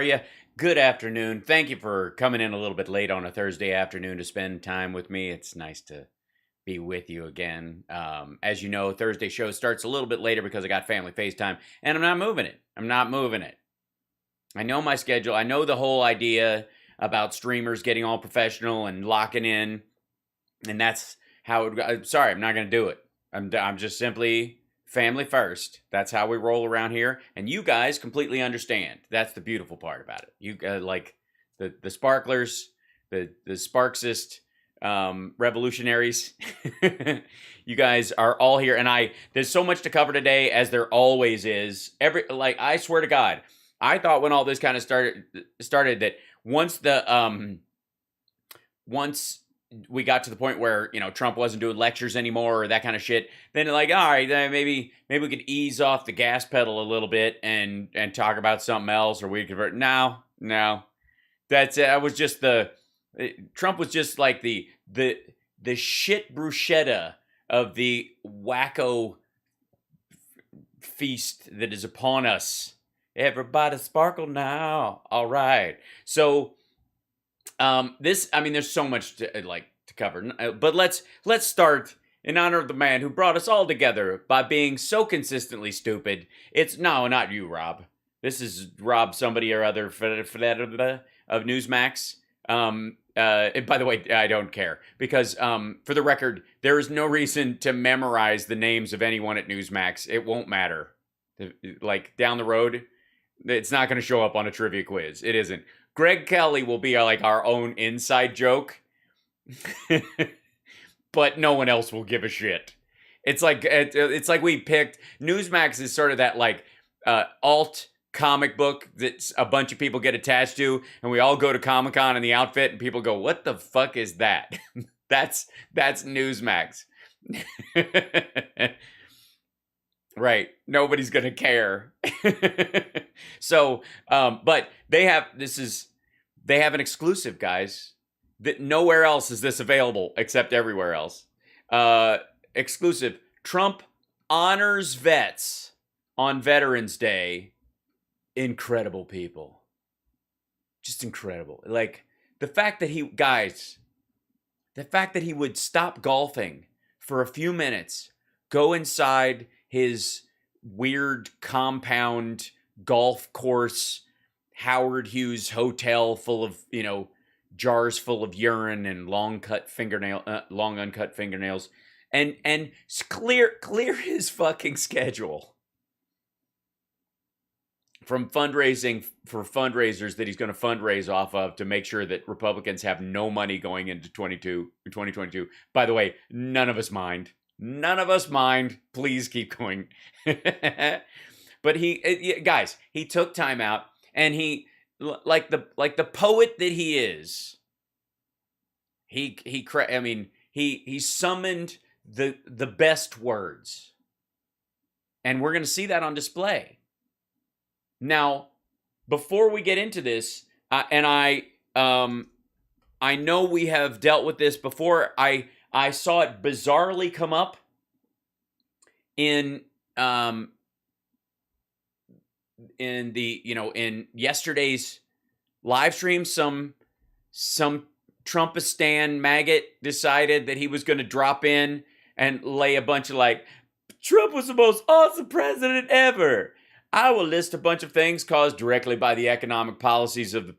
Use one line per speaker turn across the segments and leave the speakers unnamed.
you? Good afternoon. Thank you for coming in a little bit late on a Thursday afternoon to spend time with me. It's nice to be with you again. As you know, Thursday show starts a little bit later because I got family FaceTime, and I'm not moving it. I know my schedule. I know the whole idea about streamers getting all professional and locking in, and that's how it. I'm sorry, I'm not going to do it. I'm just simply family first. That's how we roll around here, and you guys completely understand. That's the beautiful part about it. You like the sparklers, the Sparksist revolutionaries. You guys are all here, and there's so much to cover today, as there always is. I swear to God, I thought when all this kind of started that once we got to the point where, Trump wasn't doing lectures anymore or that kind of shit, then all right, then maybe we could ease off the gas pedal a little bit and talk about something else, or we convert. No, that's it. Trump was just like the shit bruschetta of the wacko feast that is upon us. Everybody sparkle now. All right. So there's so much to cover, but let's start in honor of the man who brought us all together by being so consistently stupid. Not you, Rob. This is Rob somebody or other of Newsmax. And by the way, I don't care because, for the record, there is no reason to memorize the names of anyone at Newsmax. It won't matter. Down the road, it's not going to show up on a trivia quiz. It isn't. Greg Kelly will be our own inside joke, but no one else will give a shit. It's like we picked Newsmax is sort of that alt comic book that a bunch of people get attached to, and we all go to Comic-Con in the outfit, and people go, "What the fuck is that?" That's Newsmax. Right. Nobody's going to care. So, but they have an exclusive, guys, that nowhere else is this available except everywhere else. Exclusive. Trump honors vets on Veterans Day. Incredible people. Just incredible. The fact that he would stop golfing for a few minutes, go inside his weird compound golf course, Howard Hughes hotel full of, jars full of urine and long uncut fingernails, and clear his fucking schedule from fundraising for fundraisers that he's going to fundraise off of to make sure that Republicans have no money going into 2022. By the way, none of us mind. Please keep going. But he took time out, and he, like the poet that he is, he summoned the best words, and we're going to see that on display. Now, before we get into this, I know we have dealt with this before. I saw it bizarrely come up in yesterday's live stream. Some Trumpistan maggot decided that he was going to drop in and lay a bunch of Trump was the most awesome president ever. I will list a bunch of things caused directly by the economic policies of the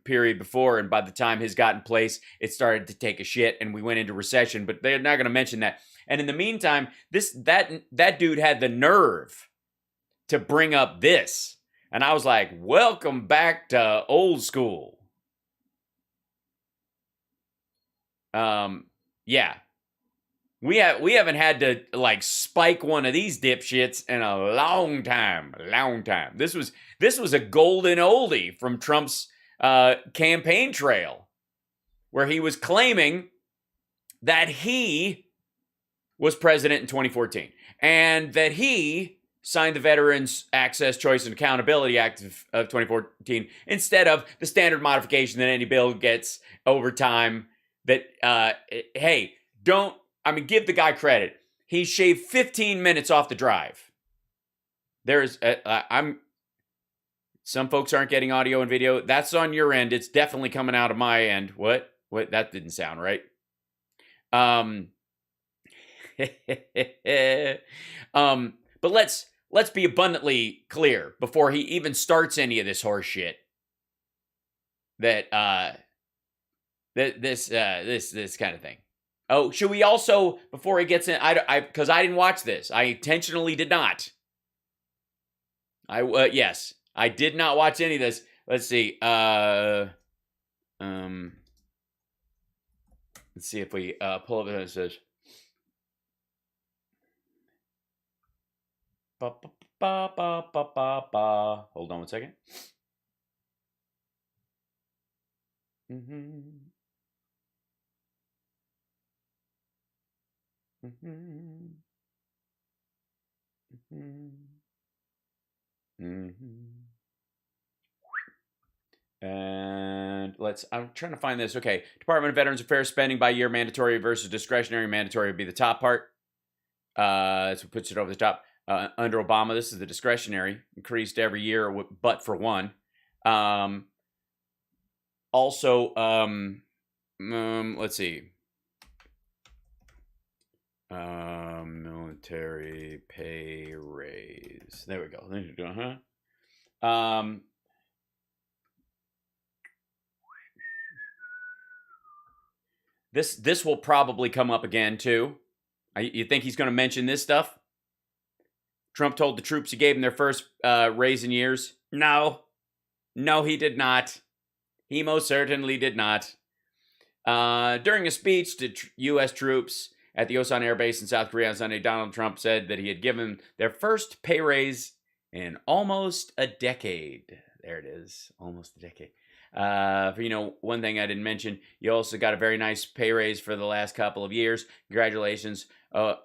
period before, and by the time his got in place, it started to take a shit, and we went into recession. But they're not going to mention that. And in the meantime, that dude had the nerve to bring up this, and I was like, "Welcome back to old school." Yeah. We haven't had to spike one of these dipshits in a long time. This was a golden oldie from Trump's campaign trail, where he was claiming that he was president in 2014 and that he signed the Veterans Access, Choice, and Accountability Act of 2014 instead of the standard modification that any bill gets over time. That give the guy credit. He shaved 15 minutes off the drive. Some folks aren't getting audio and video. That's on your end. It's definitely coming out of my end. What? That didn't sound right. But let's be abundantly clear before he even starts any of this horse shit that this kind of thing. Oh, should we also, before he gets in, because I didn't watch this. I intentionally did not. Yes, I did not watch any of this. Let's see. Let's see if we pull up it says. Hold on one second. And I'm trying to find this. Okay. Department of Veterans Affairs spending by year, mandatory versus discretionary. Mandatory would be the top part. That's what puts it over the top. Under Obama, this is the discretionary, increased every year, but for one. Also, let's see. Military pay raise. There we go. This will probably come up again too. You think he's going to mention this stuff? Trump told the troops he gave them their first raise in years. No, he did not. He most certainly did not. During a speech to U.S. troops at the Osan Air Base in South Korea on Sunday, Donald Trump said that he had given their first pay raise in almost a decade. There it is, almost a decade. One thing I didn't mention, you also got a very nice pay raise for the last couple of years. Congratulations. Oh,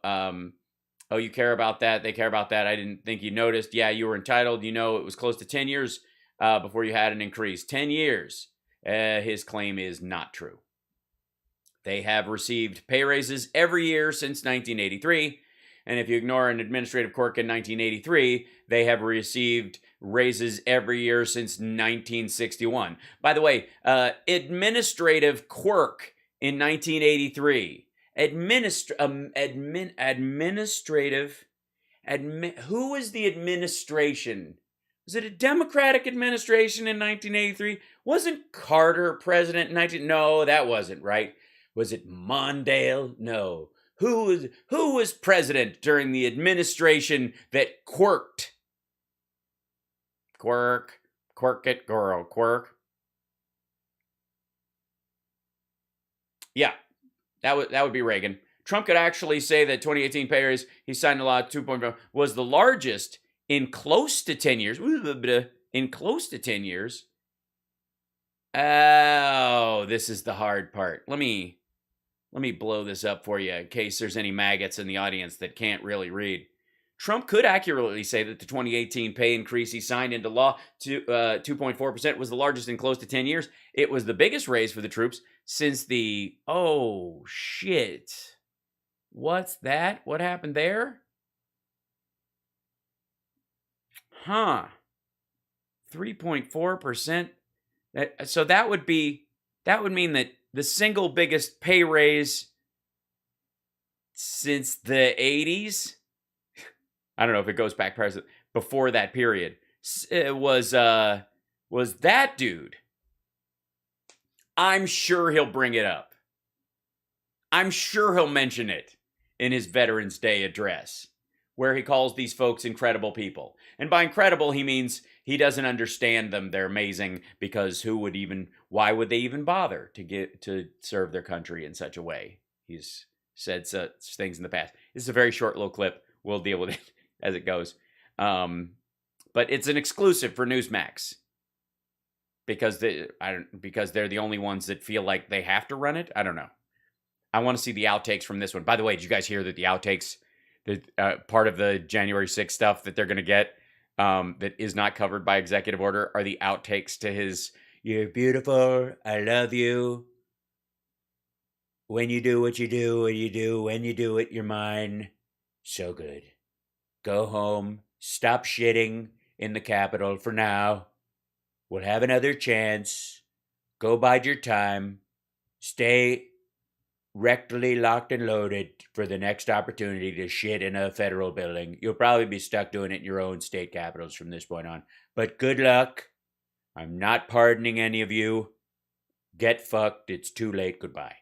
you care about that? They care about that. I didn't think you noticed. Yeah, you were entitled. It was close to 10 years before you had an increase. 10 years. His claim is not true. They have received pay raises every year since 1983. And if you ignore an administrative quirk in 1983, they have received raises every year since 1961. By the way, administrative quirk in 1983. Who was the administration? Was it a Democratic administration in 1983? Wasn't Carter president in 19... No, that wasn't right. Was it Mondale? No. Who was president during the administration that quirked? Quirk it, girl, quirk. Yeah, that would be Reagan. Trump could actually say that 2018 pay raise he signed a law 2.5 was the largest in close to 10 years. In close to 10 years. Oh, this is the hard part. Let me blow this up for you in case there's any maggots in the audience that can't really read. Trump could accurately say that the 2018 pay increase he signed into law to 2.4% was the largest in close to 10 years. It was the biggest raise for the troops since the... Oh, shit. What's that? What happened there? Huh. 3.4%. So that would mean that the single biggest pay raise since the 80s, I don't know if it goes back before that period, was that dude. I'm sure he'll bring it up. I'm sure he'll mention it in his Veterans Day address, where he calls these folks incredible people. And by incredible, he means he doesn't understand them. They're amazing because why would they even bother to serve their country in such a way? He's said such things in the past. This is a very short little clip. We'll deal with it as it goes. But it's an exclusive for Newsmax because they're the only ones that feel like they have to run it. I don't know. I want to see the outtakes from this one. By the way, did you guys hear that the outtakes, part of the January 6th stuff that they're going to get that is not covered by executive order are the outtakes to his "You're beautiful, I love you. When you do what you do, and you do when you do it, you're mine. So good. Go home. Stop shitting in the Capitol for now. we'll have another chance. Go bide your time. Stay rectally locked and loaded for the next opportunity to shit in a federal building. You'll probably be stuck doing it in your own state capitals from this point on. But good luck. I'm not pardoning any of you. Get fucked. It's too late. Goodbye.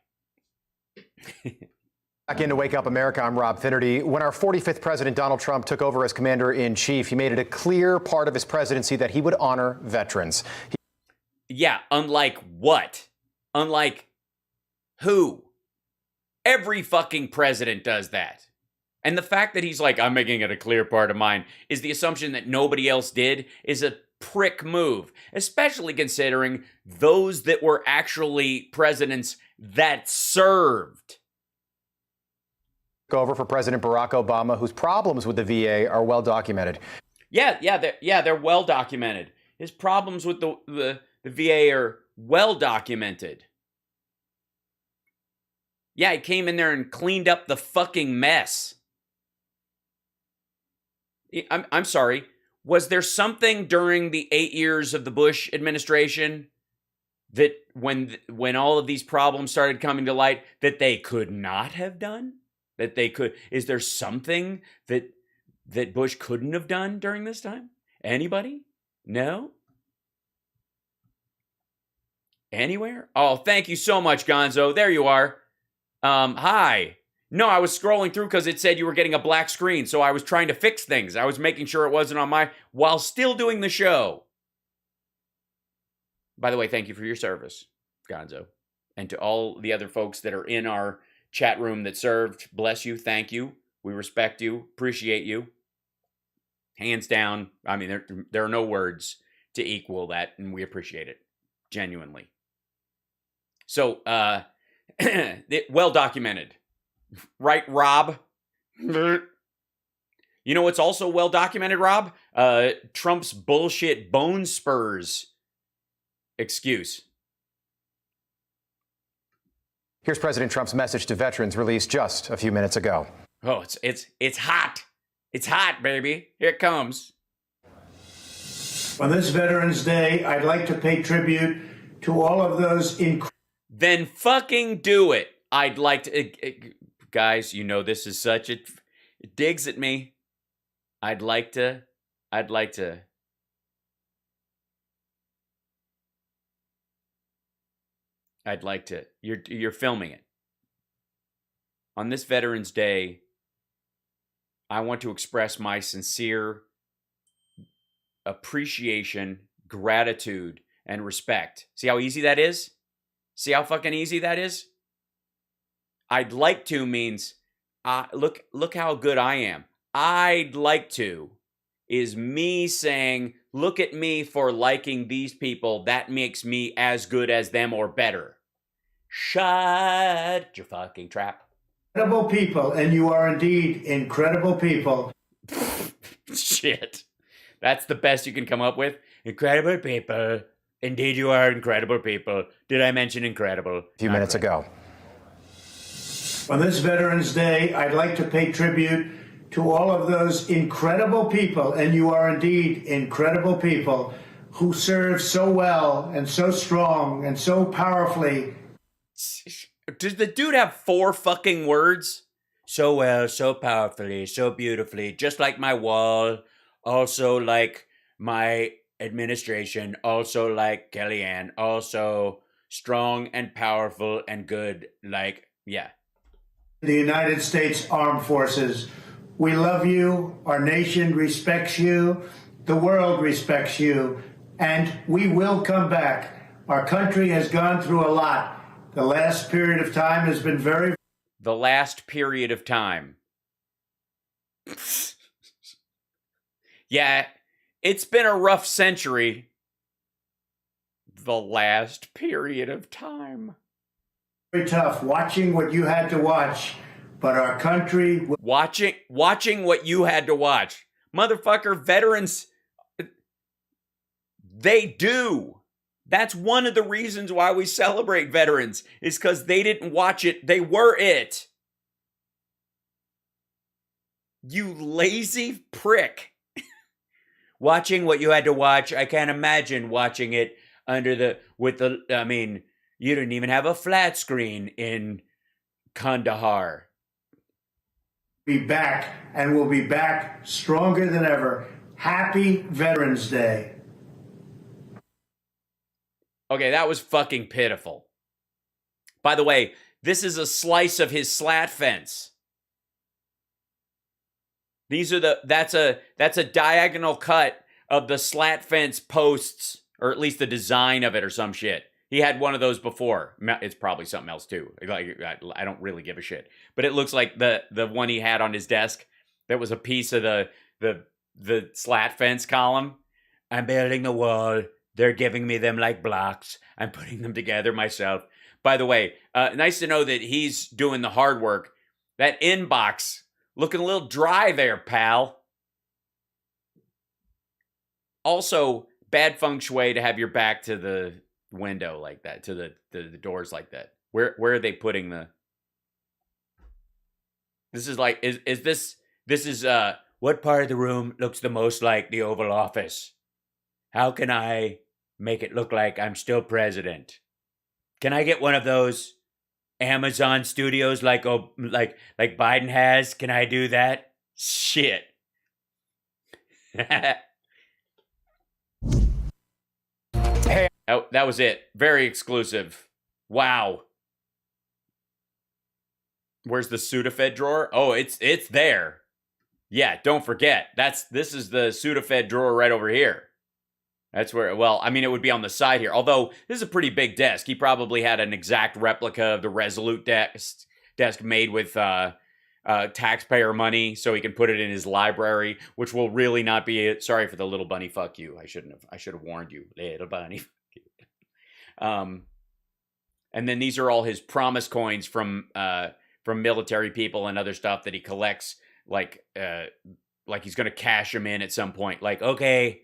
Back in to Wake Up America, I'm Rob Finnerty. When our 45th president, Donald Trump, took over as commander-in-chief, he made it a clear part of his presidency that he would honor veterans.
Yeah, unlike what? Unlike who? Every fucking president does that. And the fact that he's like, I'm making it a clear part of mine, is the assumption that nobody else did, is a prick move, especially considering those that were actually presidents that served.
Over for President Barack Obama, whose problems with the VA are well documented.
They're well documented. His problems with the VA are well documented. Yeah, he came in there and cleaned up the fucking mess. I'm sorry. Was there something during the 8 years of the Bush administration that when all of these problems started coming to light that they could not have done? That they could? Is there something that Bush couldn't have done during this time? Anybody? No? Anywhere? Oh, thank you so much, Gonzo. There you are. Hi. No, I was scrolling through because it said you were getting a black screen, so I was trying to fix things. I was making sure it wasn't on my, while still doing the show. By the way, thank you for your service, Gonzo. And to all the other folks that are in our chat room that served, bless you, thank you. We respect you, appreciate you. Hands down. I mean, there are no words to equal that, and we appreciate it, genuinely. So, well documented. Right, Rob? You know what's also well documented, Rob? Trump's bullshit bone spurs excuse.
Here's President Trump's message to veterans released just a few minutes ago.
Oh, it's hot. It's hot, baby. Here it comes.
On this Veterans Day, I'd like to pay tribute to all of those
Then fucking do it. I'd like to... guys, you know this is such a... It digs at me. I'd like to... You're filming it. On this Veterans Day, I want to express my sincere appreciation, gratitude, and respect. See how easy that is? See how fucking easy that is? I'd like to means, look how good I am. I'd like to is me saying, look at me for liking these people. That makes me as good as them or better. Shut your fucking trap.
incredible people, and you are indeed incredible people.
Shit. That's the best you can come up with? Incredible people. Indeed, you are incredible people. Did I mention incredible?
A few minutes ago.
On this Veterans Day, I'd like to pay tribute to all of those incredible people, and you are indeed incredible people, who serve so well and so strong and so powerfully.
Does the dude have 4 fucking words? So well, so powerfully, so beautifully, just like my wall, also like my administration, also like Kellyanne, also strong and powerful and good, like, yeah.
The United States Armed Forces. We love you, our nation respects you, the world respects you, and we will come back. Our country has gone through a lot. The last period of time has been very...
The last period of time. Yeah, it's been a rough century. The last period of time.
Very tough, watching what you had to watch, but our country...
Watching what you had to watch. Motherfucker, veterans, they do. That's one of the reasons why we celebrate veterans, is because they didn't watch it, they were it. You lazy prick. watching what you had to watch. I can't imagine watching it I mean, you didn't even have a flat screen in Kandahar.
Be back, and we'll be back stronger than ever. Happy Veterans Day.
Okay, that was fucking pitiful. By the way, this is a slice of his slat fence. That's a diagonal cut of the slat fence posts, or at least the design of it or some shit. He had one of those before. It's probably something else too. Like, I don't really give a shit. But it looks like the one he had on his desk that was a piece of the slat fence column. I'm building the wall. They're giving me them like blocks. I'm putting them together myself. By the way, nice to know that he's doing the hard work. That inbox looking a little dry there, pal. Also, bad feng shui to have your back to the window like that, to the doors like that. Where are they putting the... This is like, this is what part of the room looks the most like the Oval Office? How can I make it look like I'm still president? Can I get one of those Amazon studios like Biden has? Can I do that? Shit.
Hey.
Oh, that was it. Very exclusive. Wow. Where's the Sudafed drawer? Oh, it's there. Yeah, don't forget. This is the Sudafed drawer right over here. That's where, well, I mean, it would be on the side here. Although, this is a pretty big desk. He probably had an exact replica of the Resolute desk made with taxpayer money so he can put it in his library, which will really not be it. Sorry for the little bunny fuck you. I should have warned you. Little bunny fuck you. And then these are all his promise coins from military people and other stuff that he collects, like he's going to cash them in at some point. Like, okay,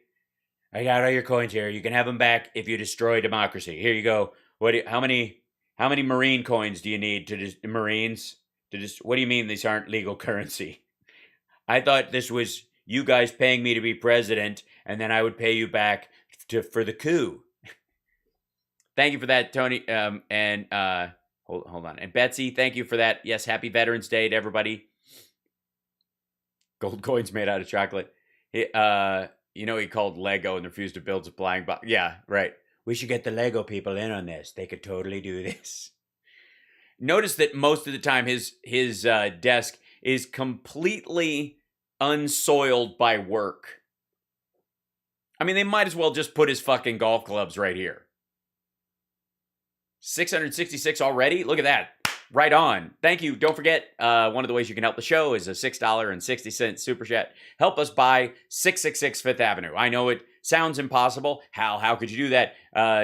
I got all your coins here. You can have them back if you destroy democracy. Here you go. How many Marine coins do you need Marines to just? What do you mean these aren't legal currency? I thought this was you guys paying me to be president, and then I would pay you back for the coup. Thank you for that, Tony. Hold on. And Betsy, thank you for that. Yes, happy Veterans Day to everybody. Gold coins made out of chocolate. He called Lego and refused to build supplying box. Yeah, right. We should get the Lego people in on this. They could totally do this. Notice that most of the time his desk is completely unsoiled by work. I mean, they might as well just put his fucking golf clubs right here. 666 already? Look at that. Right on. Thank you. Don't forget, one of the ways you can help the show is a $6.60 super chat. Help us buy 666 Fifth Avenue. I know it sounds impossible. How could you do that?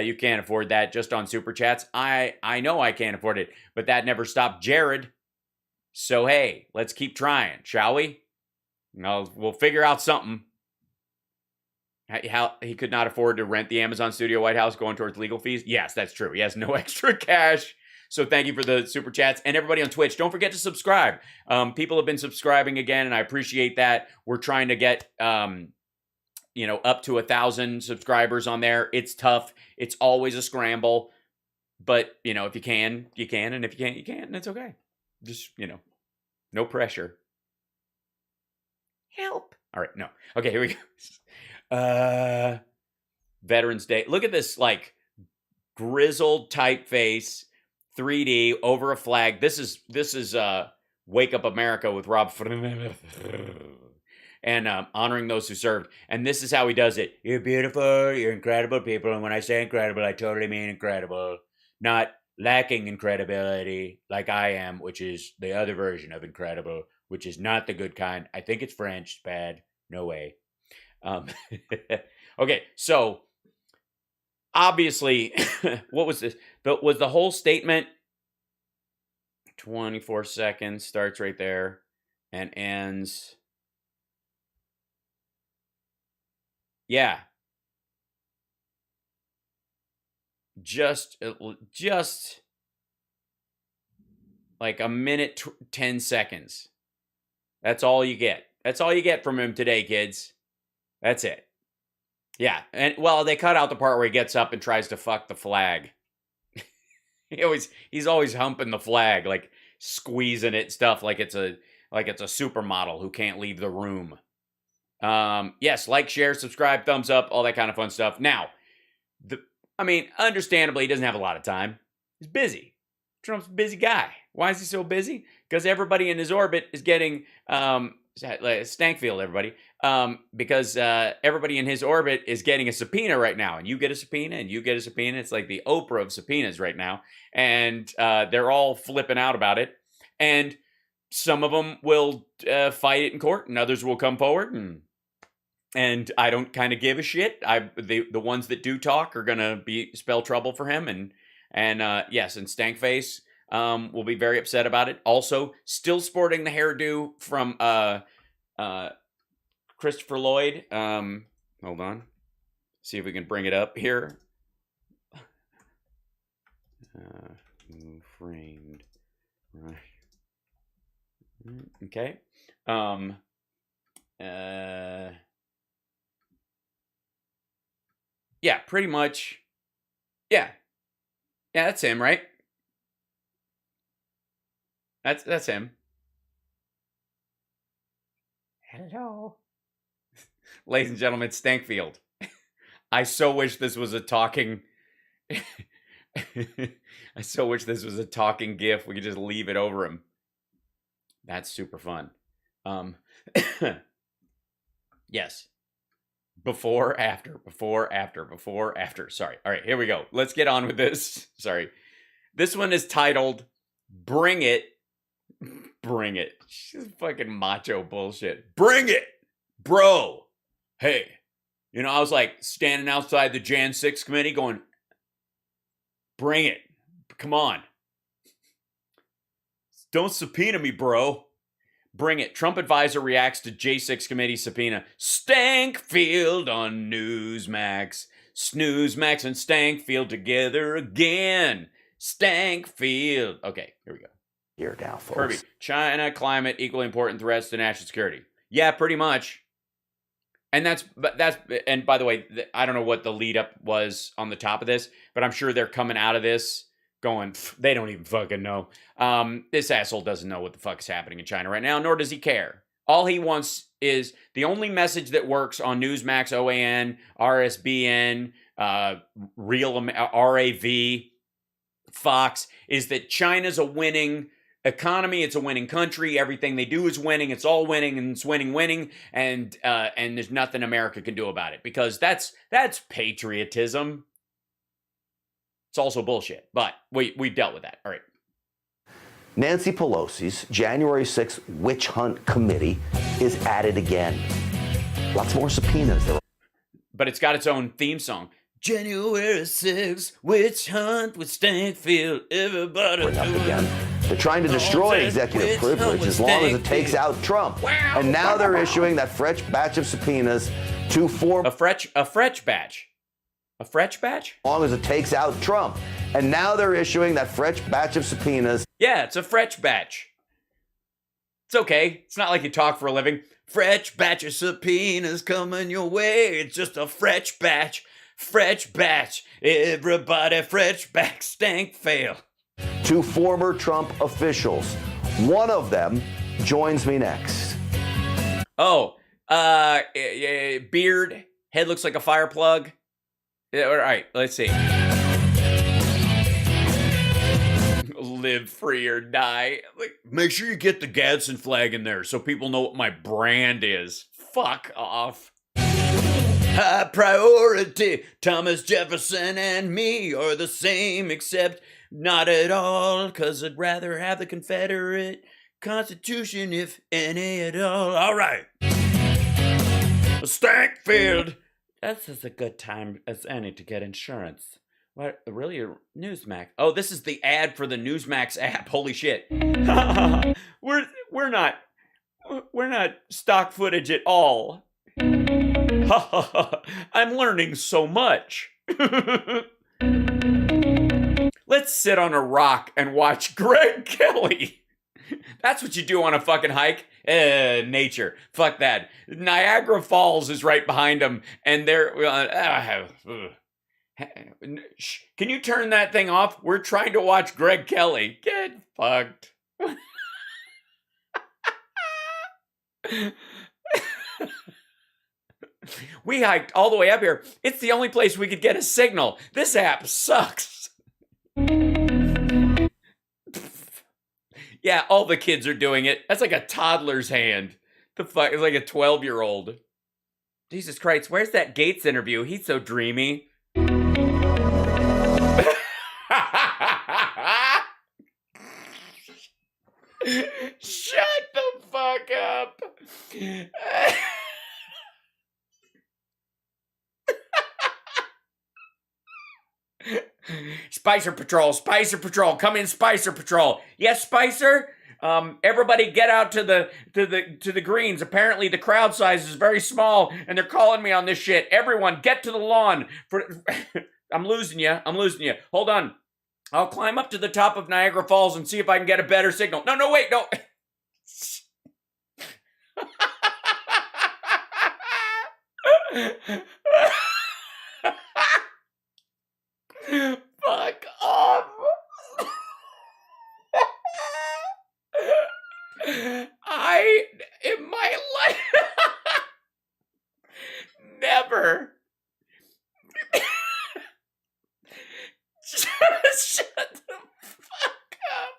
You can't afford that just on super chats. I know I can't afford it, but that never stopped Jared. So hey, let's keep trying, shall we? We'll figure out something. How he could not afford to rent the Amazon Studio White House going towards legal fees? Yes, that's true. He has no extra cash. So thank you for the super chats. And everybody on Twitch, don't forget to subscribe. People have been subscribing again, and I appreciate that. We're trying to get, up to 1,000 subscribers on there. It's tough. It's always a scramble. But, if you can, you can. And if you can't, you can't. And it's okay. Just, no pressure. Help. All right, no. Okay, here we go. Veterans Day. Look at this, grizzled typeface. 3D over a flag. This is Wake Up America with Rob and honoring those who served. And this is how he does it. You're beautiful. You're incredible people. And when I say incredible, I totally mean incredible. Not lacking in credibility like I am, which is the other version of incredible, which is not the good kind. I think it's French. Bad. No way. Okay, so obviously, what was this? Was the whole statement 24 seconds, starts right there and ends. Yeah. Just like a minute, 10 seconds. That's all you get. That's all you get from him today, kids. That's it. Yeah, and well, they cut out the part where he gets up and tries to fuck the flag. He's always humping the flag, like squeezing it, stuff like it's a supermodel who can't leave the room. Yes, like, share, subscribe, thumbs up, all that kind of fun stuff. Now, understandably, he doesn't have a lot of time. He's busy. Trump's a busy guy. Why is he so busy? Because everybody in his orbit is getting Stankfield, everybody. Because everybody in his orbit is getting a subpoena right now, and you get a subpoena, and you get a subpoena. It's like the Oprah of subpoenas right now, and they're all flipping out about it. And some of them will fight it in court, and others will come forward, and I don't kind of give a shit. The ones that do talk are gonna spell trouble for him, and yes, and Stankface will be very upset about it. Also, still sporting the hairdo from Christopher Lloyd. Hold on. See if we can bring it up here. Framed. Right. Okay. Yeah, pretty much. Yeah. Yeah, that's him, right? That's him. Hello. Ladies and gentlemen, it's Stankfield. I so wish this was a talking I so wish this was a talking GIF. We could just leave it over him. That's super fun. Yes. Before, after. Sorry. All right, here we go. Let's get on with this. Sorry. This one is titled, Bring It. Bring it. She's fucking macho bullshit. Bring it, bro. Hey. I was like standing outside the Jan 6 committee going, bring it. Come on. Don't subpoena me, bro. Bring it. Trump advisor reacts to J6 committee subpoena. Stankfield on Newsmax. Snoozemax and Stankfield together again. Stankfield. Okay, here we go.
Here now, folks.
Kirby. China, climate, equally important threats to national security. Yeah, pretty much. And and by the way, I don't know what the lead up was on the top of this, but I'm sure they're coming out of this going, they don't even fucking know. This asshole doesn't know what the fuck is happening in China right now, nor does he care. All he wants is the only message that works on Newsmax, OAN, RSBN, Real RAV, Fox, is that China's a winning economy, it's a winning country, everything they do is winning, it's all winning, and it's winning, and there's nothing America can do about it, because that's patriotism. It's also bullshit, but we dealt with that. All right.
Nancy Pelosi's January 6th witch hunt committee is at it again. Lots more subpoenas.
But it's got its own theme song. January 6th, witch hunt with Stankfield, everybody
Bring up again. They're trying to destroy executive privilege as long as it takes out Trump. And now they're issuing that fresh batch of subpoenas to form...
A fresh batch? A fresh batch?
As long as it takes out Trump. And now they're issuing that fresh batch of subpoenas.
Yeah, it's a fresh batch. It's okay. It's not like you talk for a living. Fresh batch of subpoenas coming your way. It's just a fresh batch. Fresh batch. Everybody fresh back. Stankfield.
To former Trump officials. One of them joins me next.
Oh, beard. Head looks like a fire plug. Yeah, all right, let's see. Live free or die. Like, make sure you get the Gadsden flag in there so people know what my brand is. Fuck off. High priority. Thomas Jefferson and me are the same, except not at all, because I'd rather have the Confederate Constitution, if any at all. All right. Stankfield. This is a good time as any to get insurance. What, really? Newsmax? Oh, this is the ad for the Newsmax app. Holy shit. We're not stock footage at all. I'm learning so much. Let's sit on a rock and watch Greg Kelly That's what you do on a fucking hike. Nature. Fuck that. Niagara Falls is right behind them, and they're... Can you turn that thing off? We're trying to watch Greg Kelly. Get fucked. We hiked all the way up here. It's the only place we could get a signal. This app sucks. Yeah, all the kids are doing it. That's like a toddler's hand. The fuck? It's like a 12-year-old. Jesus Christ, where's that Gates interview? He's so dreamy. Shut the fuck up. Spicer Patrol, come in, Spicer Patrol. Yes, Spicer. Everybody get out to the greens. Apparently the crowd size is very small, and they're calling me on this shit. Everyone, get to the lawn. I'm losing you. Hold on. I'll climb up to the top of Niagara Falls and see if I can get a better signal. No, wait, no. Fuck off. In my life, never. Shut the fuck up.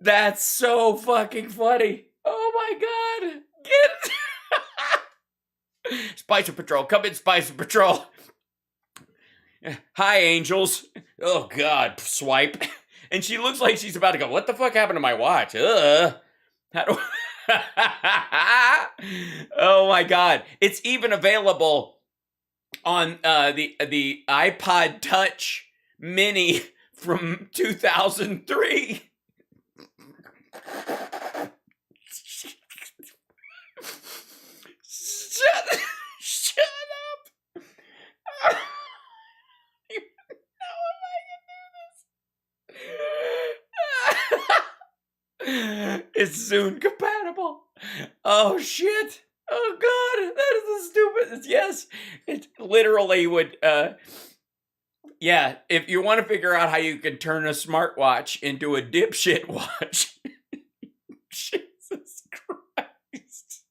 That's so fucking funny. Oh my god. Get it. Spicer Patrol, come in, Spicer Patrol. Hi, angels. Oh god, swipe. And she looks like she's about to go, what the fuck happened to my watch? How do Oh my god. It's even available on the iPod Touch Mini from 2003. Shut up. It's soon compatible. Oh shit. Oh god, that is the stupidest. Yes, it literally would. Yeah, if you want to figure out how you can turn a smartwatch into a dipshit watch. Jesus Christ.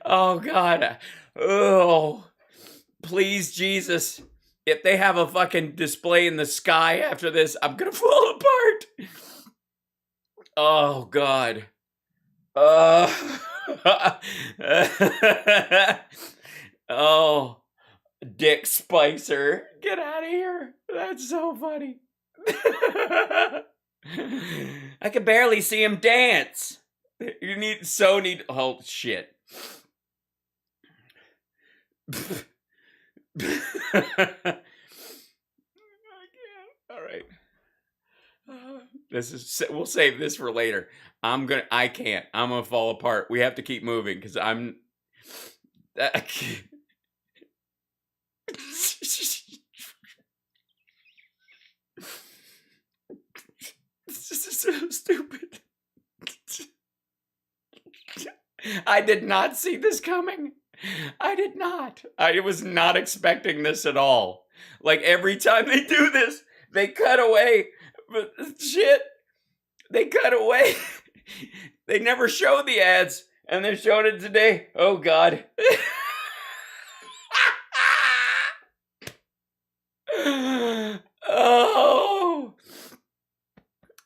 Oh god. Oh, please Jesus. If they have a fucking display in the sky after this, I'm gonna fall apart. Oh god. Oh, Dick Spicer, get out of here. That's so funny. I can barely see him dance. You need. Oh shit. I can't. All right. We'll save this for later. I can't. I'm gonna fall apart. We have to keep moving because I'm. This is so stupid. I did not see this coming. I did not. I was not expecting this at all. Like every time they do this, they cut away. But shit, they cut away. They never show the ads, and they're showing it today. Oh God. Oh.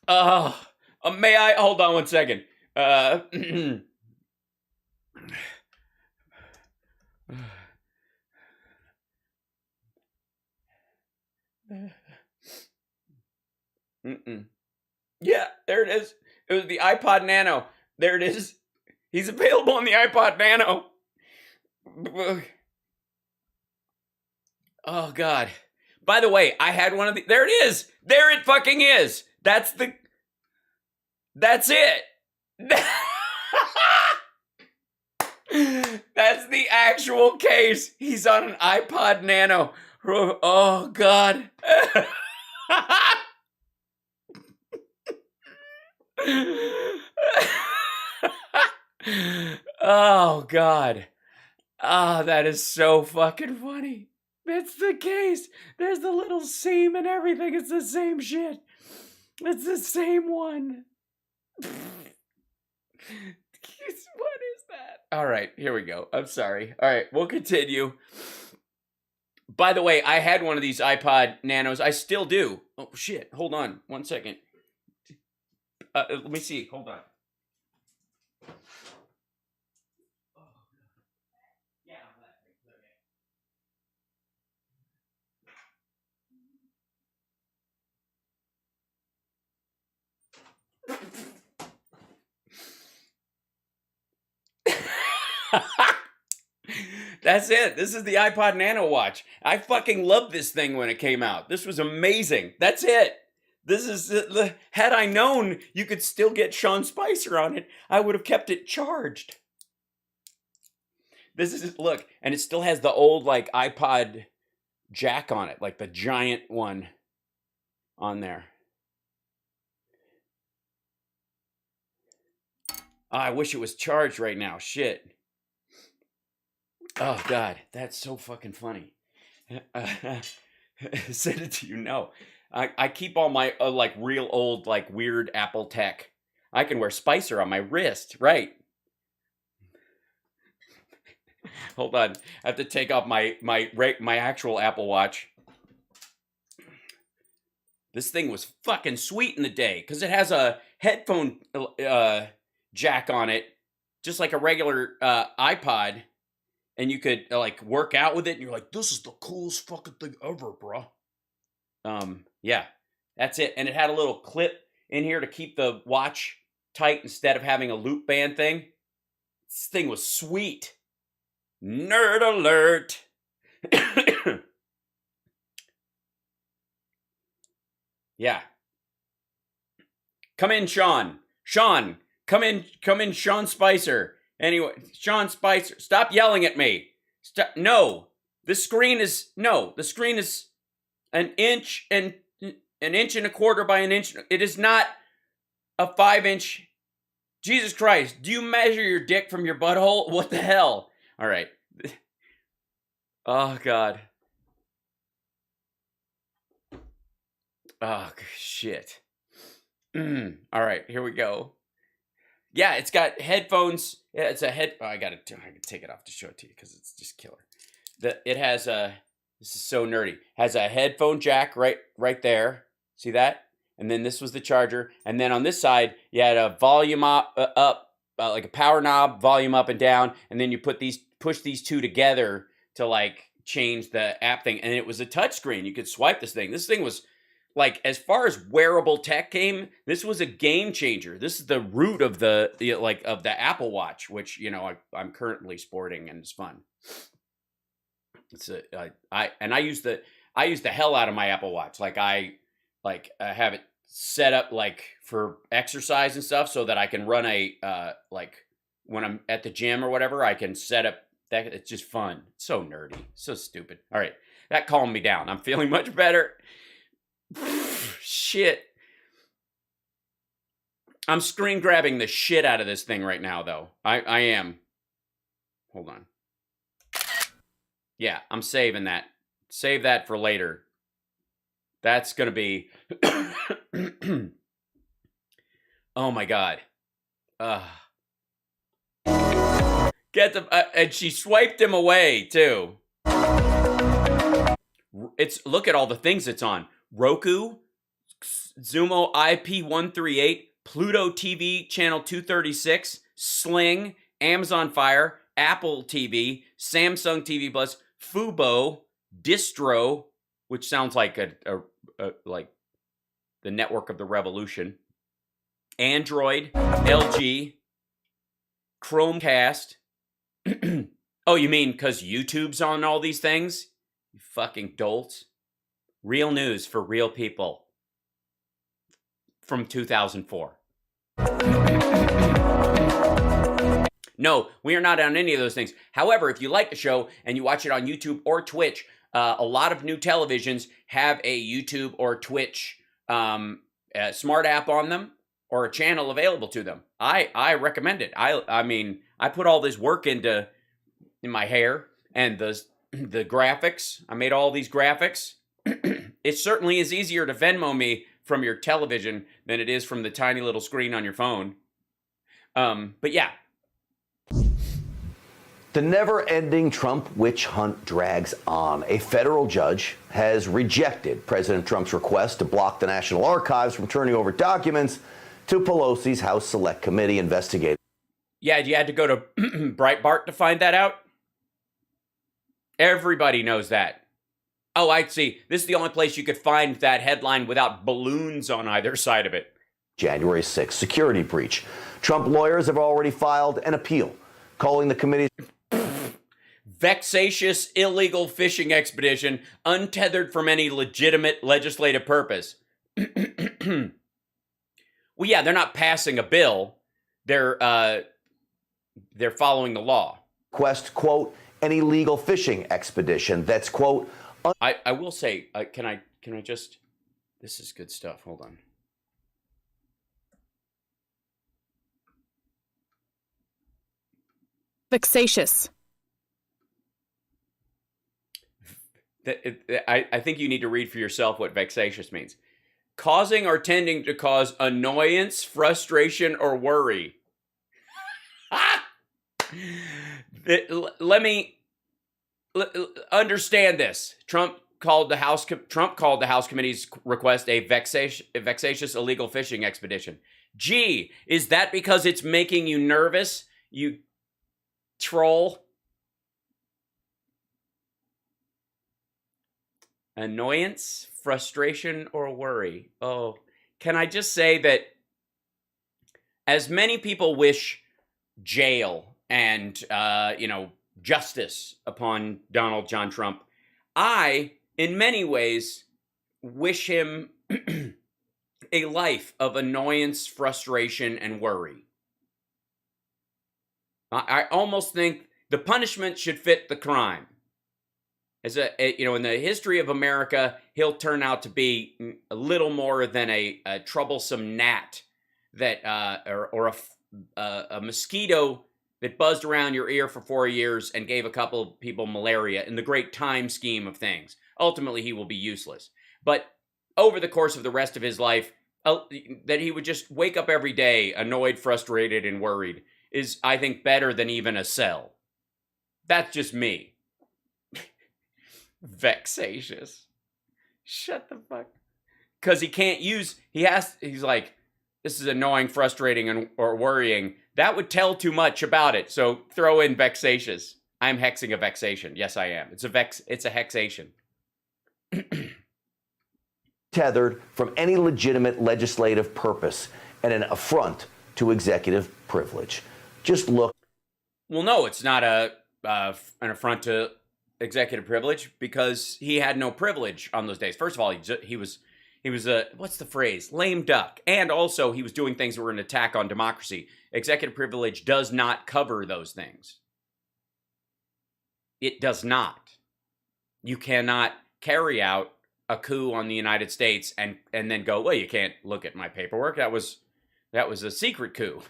Oh. May I hold on one second? Yeah, there it is. It was the iPod Nano. There it is. He's available on the iPod Nano. Oh God. By the way, I had one of the. There it is. There it fucking is. That's it. That's the actual case. He's on an iPod Nano. Oh, God. Oh, God. Ah, that is so fucking funny. It's the case. There's the little seam and everything. It's the same shit. It's the same one. What is that? All right, here we go. I'm sorry. All right, we'll continue. By the way, I had one of these iPod Nanos. I still do. Oh, shit. Hold on 1 second. Let me see. Hold on. That's it. This is the iPod Nano watch. I fucking loved this thing when it came out. This was amazing. That's it. This is, had I known you could still get Sean Spicer on it, I would have kept it charged. This is, look, and it still has the old like iPod jack on it, like the giant one on there. Oh, I wish it was charged right now. Shit. Oh, God. That's so fucking funny. Send it to you. No. I keep all my, like, real old, like, weird Apple tech. I can wear Spicer on my wrist. Right. Hold on. I have to take off my actual Apple Watch. This thing was fucking sweet in the day because it has a headphone jack on it, just like a regular iPod, and you could like work out with it, and you're like, this is the coolest fucking thing ever, bro. Yeah, that's it. And it had a little clip in here to keep the watch tight instead of having a loop band thing. This thing was sweet. Nerd alert. Yeah. Come in, Sean. Sean, come in, Sean Spicer. Anyway, Sean Spicer, stop yelling at me. Stop. No, the screen is an inch and a quarter by an inch. It is not a 5-inch. Jesus Christ, do you measure your dick from your butthole? What the hell? All right. Oh, God. Oh, shit. All right, here we go. Yeah, it's got headphones. Yeah, it's a head. Oh, I can take it off to show it to you because it's just killer. It has a. This is so nerdy. Has a headphone jack right there. See that? And then this was the charger. And then on this side, you had a volume up, like a power knob, volume up and down. And then you push these two together to like change the app thing. And it was a touch screen. You could swipe this thing. This thing was like, as far as wearable tech came, this was a game changer. This is the root of the Apple Watch, which, you know, I'm currently sporting, and it's fun. It's I use the hell out of my Apple Watch. I have it set up like for exercise and stuff, so that I can run like when I'm at the gym or whatever, I can set up that. It's just fun. It's so nerdy, so stupid. All right, that calmed me down. I'm feeling much better. Shit. I'm screen grabbing the shit out of this thing right now, though. I am. Hold on. Yeah, I'm saving that. Save that for later. That's going to be... Oh, my God. Get the... and she swiped him away, too. Look at all the things it's on. Roku, Zumo IP138, Pluto TV channel 236, Sling, Amazon Fire, Apple TV, Samsung TV Plus, Fubo, Distro, which sounds like like the network of the revolution, Android, LG, Chromecast. Oh, you mean because YouTube's on all these things? You fucking dolts. Real news for real people from 2004. No, we are not on any of those things. However, if you like the show and you watch it on YouTube or Twitch, a lot of new televisions have a YouTube or Twitch smart app on them or a channel available to them. I recommend it. I mean, I put all this work in my hair and the graphics. I made all these graphics. It certainly is easier to Venmo me from your television than it is from the tiny little screen on your phone. But yeah.
The never-ending Trump witch hunt drags on. A federal judge has rejected President Trump's request to block the National Archives from turning over documents to Pelosi's House Select Committee investigating.
Yeah, you had to go to Breitbart to find that out? Everybody knows that. Oh, I see. This is the only place you could find that headline without balloons on either side of it.
January 6th security breach. Trump lawyers have already filed an appeal, calling the committee
vexatious, illegal fishing expedition untethered from any legitimate legislative purpose. Well, yeah, they're not passing a bill. They're following the law.
Request, quote, an illegal fishing expedition that's, quote,
I will say, can I just, this is good stuff. Hold on.
Vexatious.
I think you need to read for yourself what vexatious means. Causing or tending to cause annoyance, frustration, or worry. Let me understand this. Trump called the House Committee's request a vexatious illegal fishing expedition. Gee, is that because it's making you nervous, you troll? Annoyance, frustration, or worry. Oh, can I just say that as many people wish jail and, justice upon Donald John Trump, I, in many ways, wish him a life of annoyance, frustration, and worry. I almost think the punishment should fit the crime. As in the history of America, he'll turn out to be a little more than a troublesome gnat that, or a mosquito that buzzed around your ear for 4 years and gave a couple of people malaria in the great time scheme of things. Ultimately, he will be useless. But over the course of the rest of his life, that he would just wake up every day annoyed, frustrated, and worried is, I think, better than even a cell. That's just me. Vexatious. Shut the fuck. Because he can't use, he's like, this is annoying, frustrating, or worrying. That would tell too much about it. So throw in vexatious. I'm hexing a vexation. Yes, I am. It's a hexation.
Tethered from any legitimate legislative purpose and an affront to executive privilege. Just look.
Well, no, it's not an affront to executive privilege because he had no privilege on those days. First of all, he was what's the phrase? Lame duck. And also he was doing things that were an attack on democracy. Executive privilege does not cover those things. It does not. You cannot carry out a coup on the United States and then go, well, you can't look at my paperwork. That was a secret coup.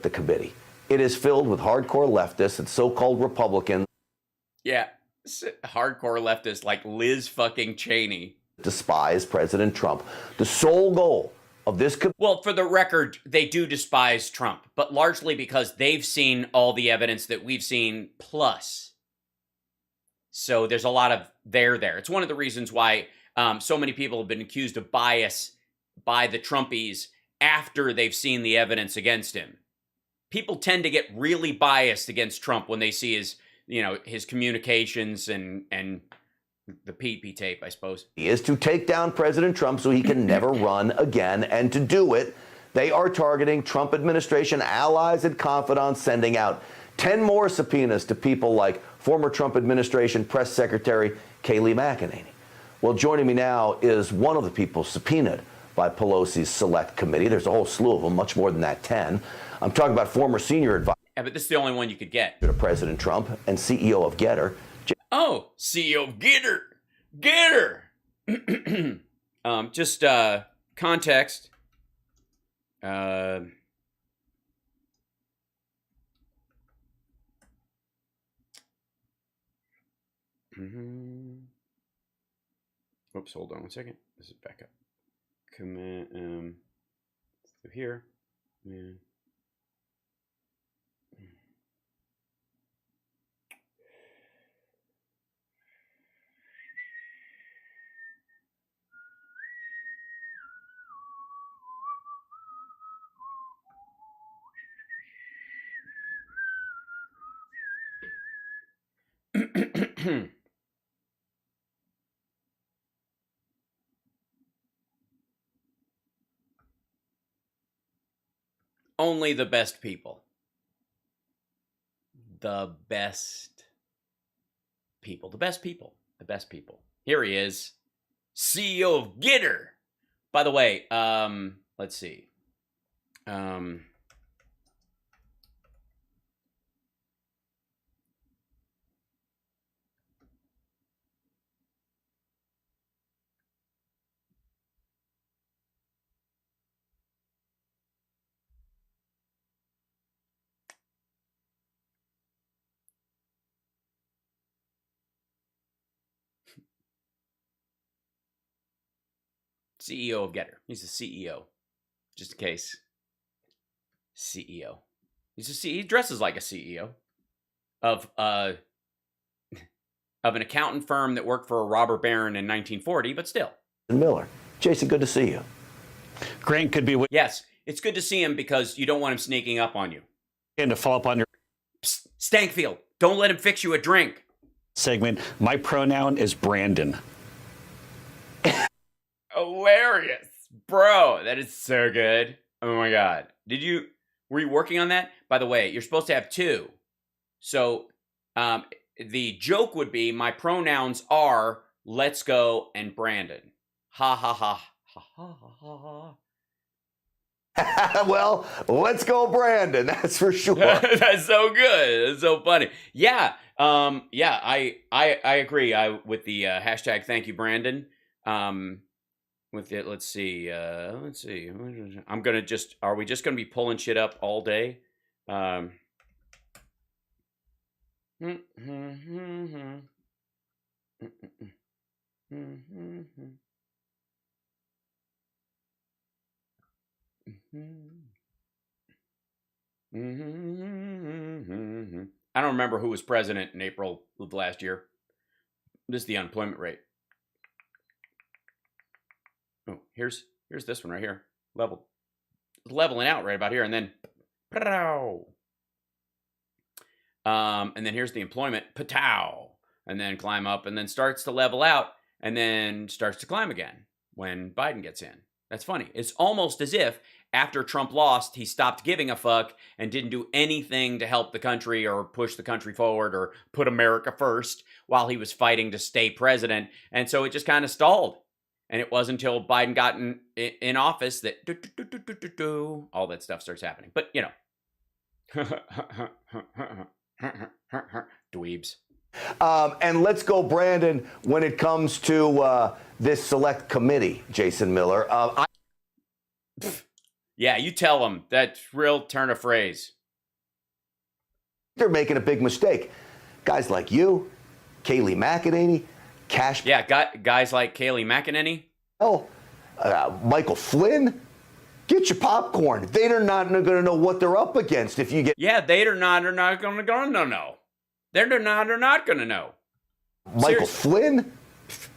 The committee. It is filled with hardcore leftists and so-called Republicans.
Yeah. Hardcore leftists like Liz fucking Cheney.
Despise President Trump. The sole goal of this
well, for the record, they do despise Trump, but largely because they've seen all the evidence that we've seen plus. So there's a lot of there. It's one of the reasons why so many people have been accused of bias by the Trumpies after they've seen the evidence against him. People tend to get really biased against Trump when they see his communications and the PP tape, I suppose.
Is to take down President Trump so he can never run again. And to do it, they are targeting Trump administration allies and confidants, sending out 10 more subpoenas to people like former Trump administration press secretary Kayleigh McEnany. Well, joining me now is one of the people subpoenaed by Pelosi's Select Committee. There's a whole slew of them, much more than that 10. I'm talking about former senior advisor.
Yeah, but this is the only one you could get.
To President Trump and CEO of Getter.
Oh, CEO of Getter. Just context. Oops, hold on one second. This is back up. Command through here. Yeah. Only the best people. The best people. The best people. The best people. Here he is. CEO of Getter. By the way, let's see. CEO of Getter. He's the CEO. Just in case. CEO. He dresses like a CEO of an accountant firm that worked for a robber baron in 1940, but still.
Miller. Jason, good to see you.
Grant could be
Yes, it's good to see him because you don't want him sneaking up on you.
and to follow up on your
Psst, Stankfield, don't let him fix you a drink.
segment. My pronoun is Brandon.
Hilarious. Bro, that is so good. Oh my God. Were you working on that? By the way, you're supposed to have two. So the joke would be my pronouns are Let's Go and Brandon. Ha ha ha ha ha ha ha.
Well, let's go, Brandon. That's for sure.
That's so good. That's so funny. Yeah. I agree. With the hashtag thank you, Brandon. With it, let's see. Are we just gonna be pulling shit up all day? I don't remember who was president in April of last year. This is the unemployment rate. Oh, here's this one right here. Leveling out right about here, and then and then here's the employment, patow, and then climb up, and then starts to level out, and then starts to climb again when Biden gets in. That's funny. It's almost as if after Trump lost, he stopped giving a fuck and didn't do anything to help the country or push the country forward or put America first while he was fighting to stay president. And so it just kind of stalled. And it wasn't until Biden got in office that all that stuff starts happening. But, you know. Dweebs.
And let's go, Brandon, when it comes to this select committee, Jason Miller.
Yeah, you tell them. That's real turn of phrase.
They're making a big mistake. Guys like you, Kayleigh McEnany, Cash.
Yeah, guys like Kayleigh McEnany.
Michael Flynn. Get your popcorn. They're not going to know what they're up against if you get.
Yeah, they're not going to know. They're not going to know.
Michael Flynn.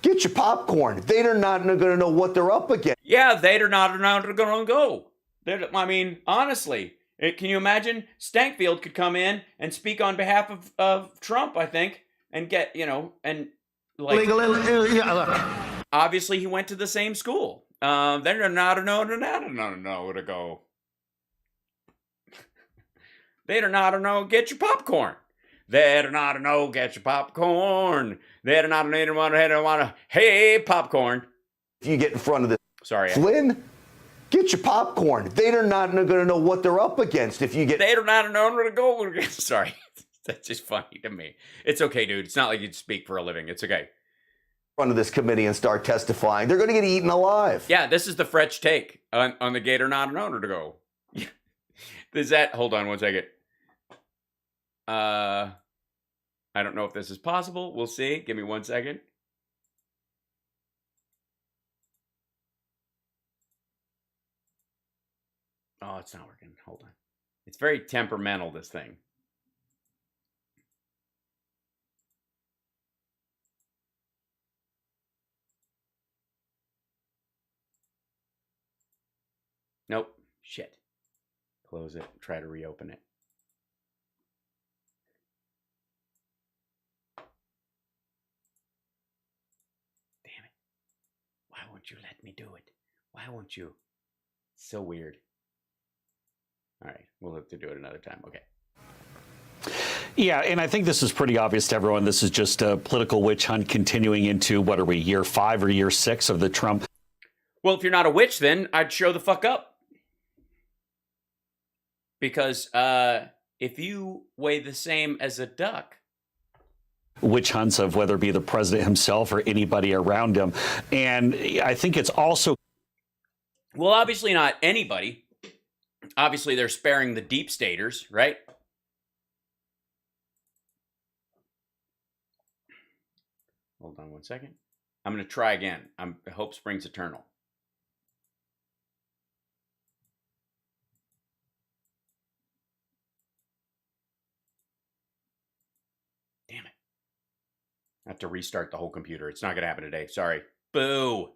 Get your popcorn. They're not going to know what they're up against.
Yeah, they're not going to go. I mean, honestly, can you imagine? Stankfield could come in and speak on behalf of Trump, I think, and get, and like. Obviously, he went to the same school. They're not to go. They're not get your popcorn. They're not get your popcorn. They're not want to hey popcorn.
If you get in front of this
Sorry.
Flynn, Get your popcorn. They're not going to know what they're up against if you get.
They're not known where to go. Sorry. That's just funny to me. It's okay, dude. It's not like you speak for a living. It's okay.
Front of this committee and start testifying. They're going to get eaten alive.
Yeah, this is the French take on the Gator not an owner to go. Is that? Hold on one second. I don't know if this is possible. We'll see. Give me 1 second. Oh, it's not working. Hold on. It's very temperamental, this thing. Nope. Shit. Close it. Try to reopen it. Damn it. Why won't you let me do it? Why won't you? It's so weird. All right. We'll have to do it another time. Okay.
Yeah, and I think this is pretty obvious to everyone. This is just a political witch hunt continuing into, what are we, year 5 or year 6 of the Trump?
Well, if you're not a witch, then I'd show the fuck up. Because if you weigh the same as a duck.
Witch hunts of whether it be the president himself or anybody around him. And I think it's also.
Well, obviously not anybody. Obviously, they're sparing the deep staters, right? Hold on 1 second. I'm going to try again. I hope springs eternal. Damn it. I have to restart the whole computer. It's not going to happen today. Sorry. Boo.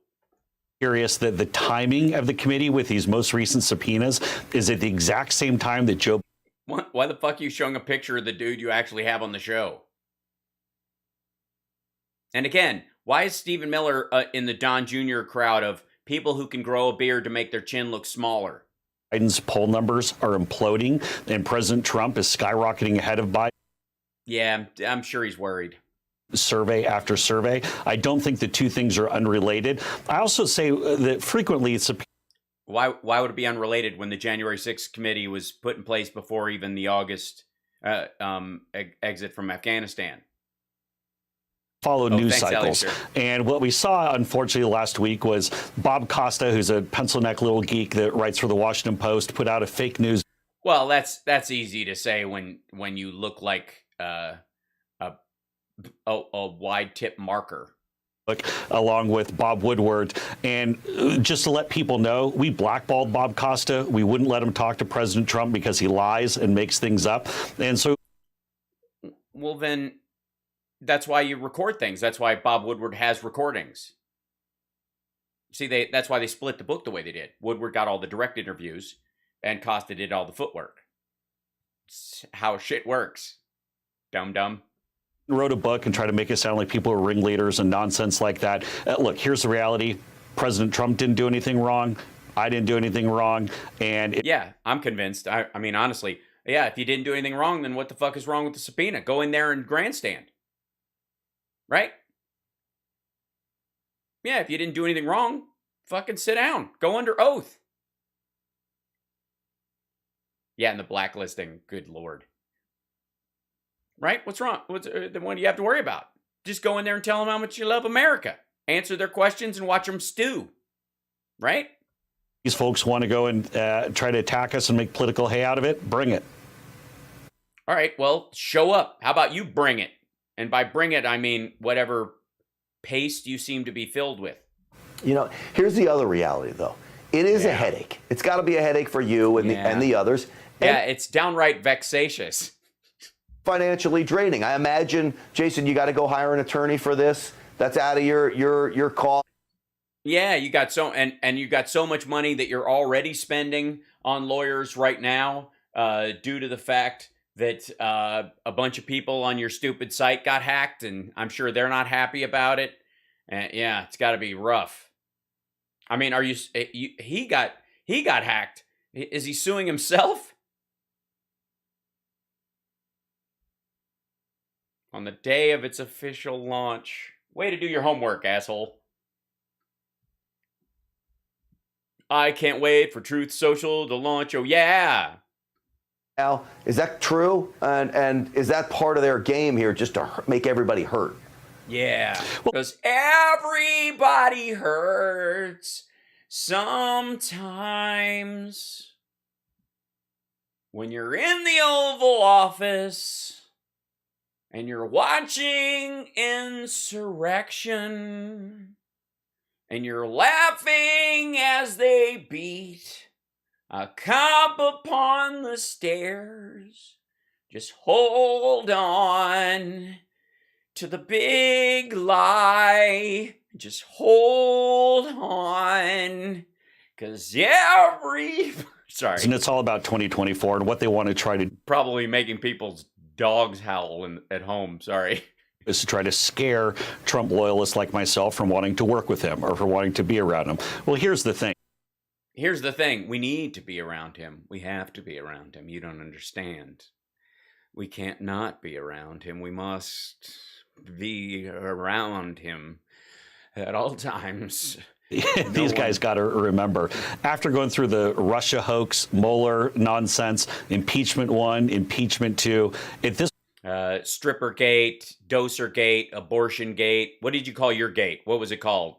Curious that the timing of the committee with these most recent subpoenas is at the exact same time that Joe.
Why the fuck are you showing a picture of the dude you actually have on the show? And again, why is Stephen Miller in the Don Jr. crowd of people who can grow a beard to make their chin look smaller?
Biden's poll numbers are imploding and President Trump is skyrocketing ahead of Biden.
Yeah, I'm sure he's worried.
Survey after survey. I don't think the two things are unrelated. I also say that frequently it's.
Why would it be unrelated when the January 6th committee was put in place before even the August exit from Afghanistan?
Follow news
thanks,
cycles.
Alex,
and what we saw, unfortunately, last week was Bob Costa, who's a pencil neck little geek that writes for the Washington Post, put out a fake news.
Well, that's easy to say when you look like a wide tip marker.
Along with Bob Woodward. And just to let people know, we blackballed Bob Costa. We wouldn't let him talk to President Trump because he lies and makes things up. And so.
Well, then that's why you record things. That's why Bob Woodward has recordings. See, that's why they split the book the way they did. Woodward got all the direct interviews and Costa did all the footwork. It's how shit works. Dumb.
Wrote a book and tried to make it sound like people are ringleaders and nonsense like that. Look, here's the reality. President Trump didn't do anything wrong. I didn't do anything wrong. And
yeah, I'm convinced. I mean, honestly, yeah, if you didn't do anything wrong, then what the fuck is wrong with the subpoena? Go in there and grandstand. Right? Yeah, if you didn't do anything wrong, fucking sit down. Go under oath. Yeah, and the blacklisting, good Lord. Right? What's wrong? What do you have to worry about? Just go in there and tell them how much you love America. Answer their questions and watch them stew. Right?
These folks want to go and try to attack us and make political hay out of it. Bring it.
All right, well, show up. How about you bring it? And by bring it, I mean whatever paste you seem to be filled with.
You know, here's the other reality, though. It is a headache. It's got to be a headache for you and the others.
Yeah, it's downright vexatious.
Financially draining. I imagine, Jason, you got to go hire an attorney for this. That's out of your cost.
Yeah, you got and you got so much money that you're already spending on lawyers right now, due to the fact that a bunch of people on your stupid site got hacked, and I'm sure they're not happy about it. And yeah, it's got to be rough. I mean, he got hacked. Is he suing himself? On the day of its official launch. Way to do your homework, asshole. I can't wait for Truth Social to launch. Oh, yeah.
Al, is that true? And is that part of their game here, just to make everybody hurt?
Yeah. Because everybody hurts sometimes. When you're in the Oval Office and you're watching Insurrection and you're laughing as they beat a cop upon the stairs, just hold on to the big lie. Just hold on. Because sorry.
And it's all about 2024 and what they want to try to
Probably making people's dogs howl at home. Sorry.
is to try to scare Trump loyalists like myself from wanting to work with him or for wanting to be around him. Well, here's the thing.
Here's the thing. We need to be around him. We have to be around him. You don't understand. We can't not be around him. We must be around him at all times.
These guys got to remember, after going through the Russia hoax, Mueller nonsense, impeachment 1, impeachment 2, at this
Stripper gate, doser gate, abortion gate. What did you call your gate? What was it called?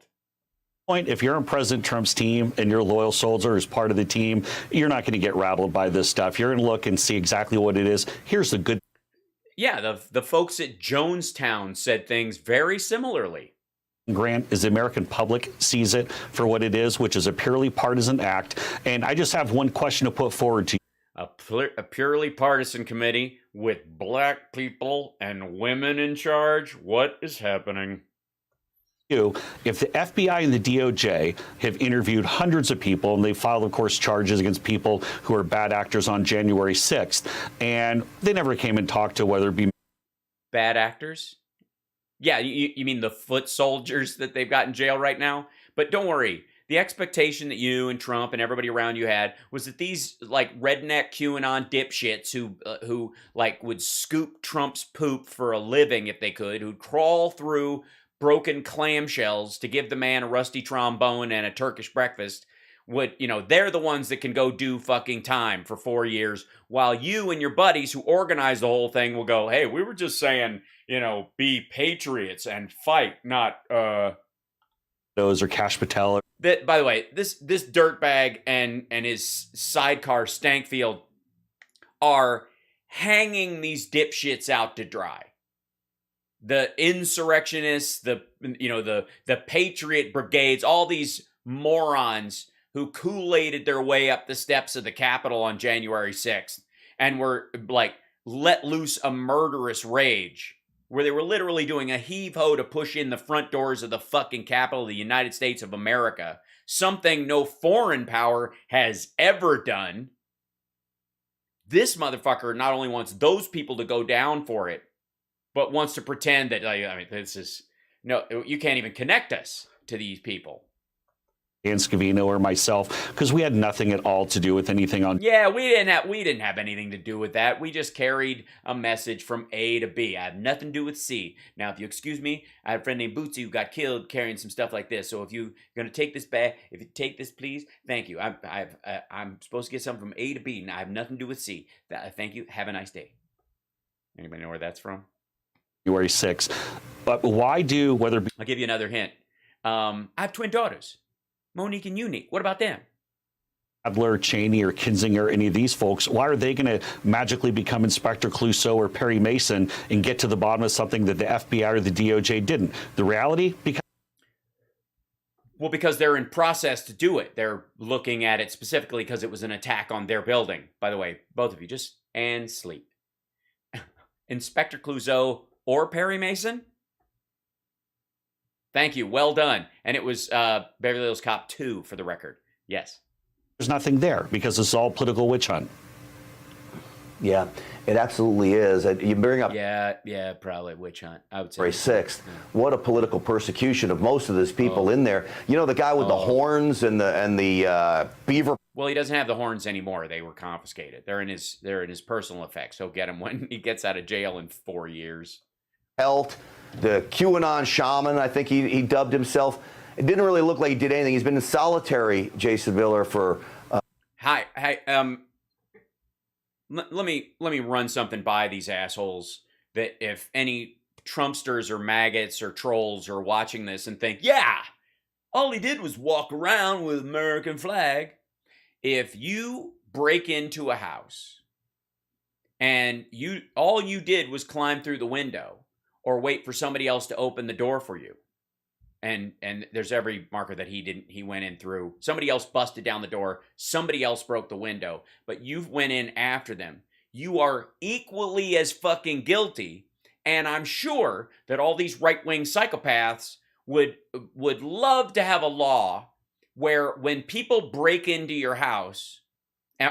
point, if you're on President Trump's team and you're a loyal soldier as part of the team, you're not going to get rattled by this stuff. You're going to look and see exactly what it is. Here's the good.
Yeah, the folks at Jonestown said things very surely.
Grant, is the American public sees it for what it is, which is a purely partisan act. And I just have one question to put forward to you.
A purely partisan committee with black people and women in charge. What is happening?
If the FBI and the DOJ have interviewed hundreds of people, and they filed, of course, charges against people who are bad actors on January 6th, and they never came and talked to whether it be
bad actors? Yeah, you mean the foot soldiers that they've got in jail right now? But don't worry. The expectation that you and Trump and everybody around you had was that these like redneck QAnon dipshits who like would scoop Trump's poop for a living if they could, who'd crawl through broken clamshells to give the man a rusty trombone and a Turkish breakfast, they're the ones that can go do fucking time for 4 years, while you and your buddies who organized the whole thing will go, hey, we were just saying, be patriots and fight, not
those or Cash Patel.
That, by the way, this dirtbag and his sidecar Stankfield are hanging these dipshits out to dry. The insurrectionists, the patriot brigades, all these morons who Kool-Aided their way up the steps of the Capitol on January 6th and were like let loose a murderous rage where they were literally doing a heave-ho to push in the front doors of the fucking Capitol of the United States of America, something no foreign power has ever done. This motherfucker not only wants those people to go down for it, but wants to pretend that, you can't even connect us to these people.
Dan Scavino or myself, because we had nothing at all to do with anything on.
Yeah, we didn't have anything to do with that. We just carried a message from A to B. I have nothing to do with C. Now, if you excuse me, I have a friend named Bootsy who got killed carrying some stuff like this. So if you're going to take this back, if you take this, please, thank you. I'm supposed to get something from A to B, and I have nothing to do with C. Thank you. Have a nice day. Anybody know where that's from?
January 6th. But why do, whether...
I'll give you another hint. I have twin daughters, Monique and Unique. What about them?
Adler, Cheney, or Kinzinger, any of these folks, why are they going to magically become Inspector Clouseau or Perry Mason and get to the bottom of something that the FBI or the DOJ didn't? The reality?
Because they're in process to do it. They're looking at it specifically because it was an attack on their building. By the way, both of you, and sleep. Inspector Clouseau or Perry Mason? Thank you. Well done. And it was Beverly Hills Cop 2 for the record. Yes.
There's nothing there because it's all political witch hunt.
Yeah, it absolutely is. You bring up
yeah, probably witch hunt. I would say
January 6th. Yeah. What a political persecution of most of those people in there. The guy with the horns and the beaver.
Well, he doesn't have the horns anymore. They were confiscated. They're in his personal effects. He'll get them when he gets out of jail in 4 years.
Pelt, the QAnon shaman, I think he dubbed himself. it didn't really look like he did anything. He's been in solitary, Jason Miller, for.
Hi. Let me run something by these assholes. That if any Trumpsters or maggots or trolls are watching this and think, yeah, all he did was walk around with American flag. If you break into a house and all you did was climb through the window or wait for somebody else to open the door for you, and there's every marker that he went in through. Somebody else busted down the door. Somebody else broke the window, but you went in after them. You are equally as fucking guilty. And I'm sure that all these right-wing psychopaths would love to have a law where when people break into your house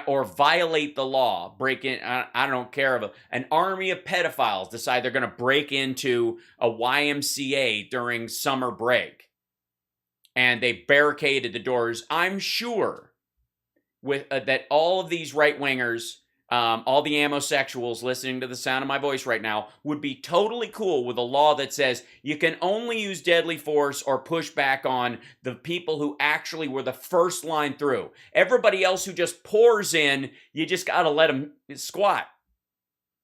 or violate the law, break in, I don't care, of an army of pedophiles decide they're going to break into a YMCA during summer break, and they barricaded the doors. I'm sure with that all of these right-wingers, all the ammosexuals listening to the sound of my voice right now would be totally cool with a law that says you can only use deadly force or push back on the people who actually were the first line through. Everybody else who just pours in, you just got to let them squat.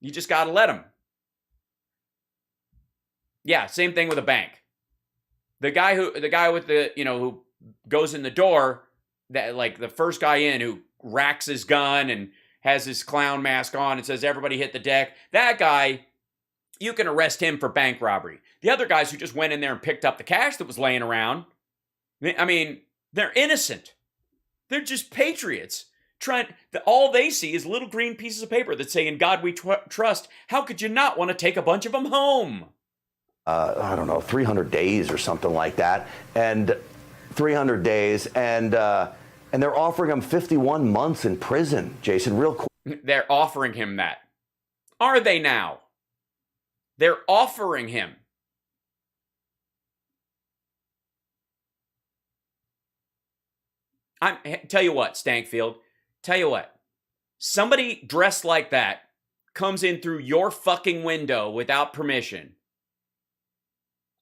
You just got to let them. Yeah, same thing with a bank. The guy with the, who goes in the door, that like the first guy in who racks his gun and has his clown mask on and says, everybody hit the deck. That guy, you can arrest him for bank robbery. The other guys who just went in there and picked up the cash that was laying around, I mean, they're innocent. They're just patriots. All they see is little green pieces of paper that say, in God we trust. How could you not want to take a bunch of them home?
I don't know, 300 days or something like that. And 300 days. And they're offering him 51 months in prison, Jason, real quick.
They're offering him that. Are they now? They're offering him. Tell you what, Stankfield. Tell you what. Somebody dressed like that comes in through your fucking window without permission.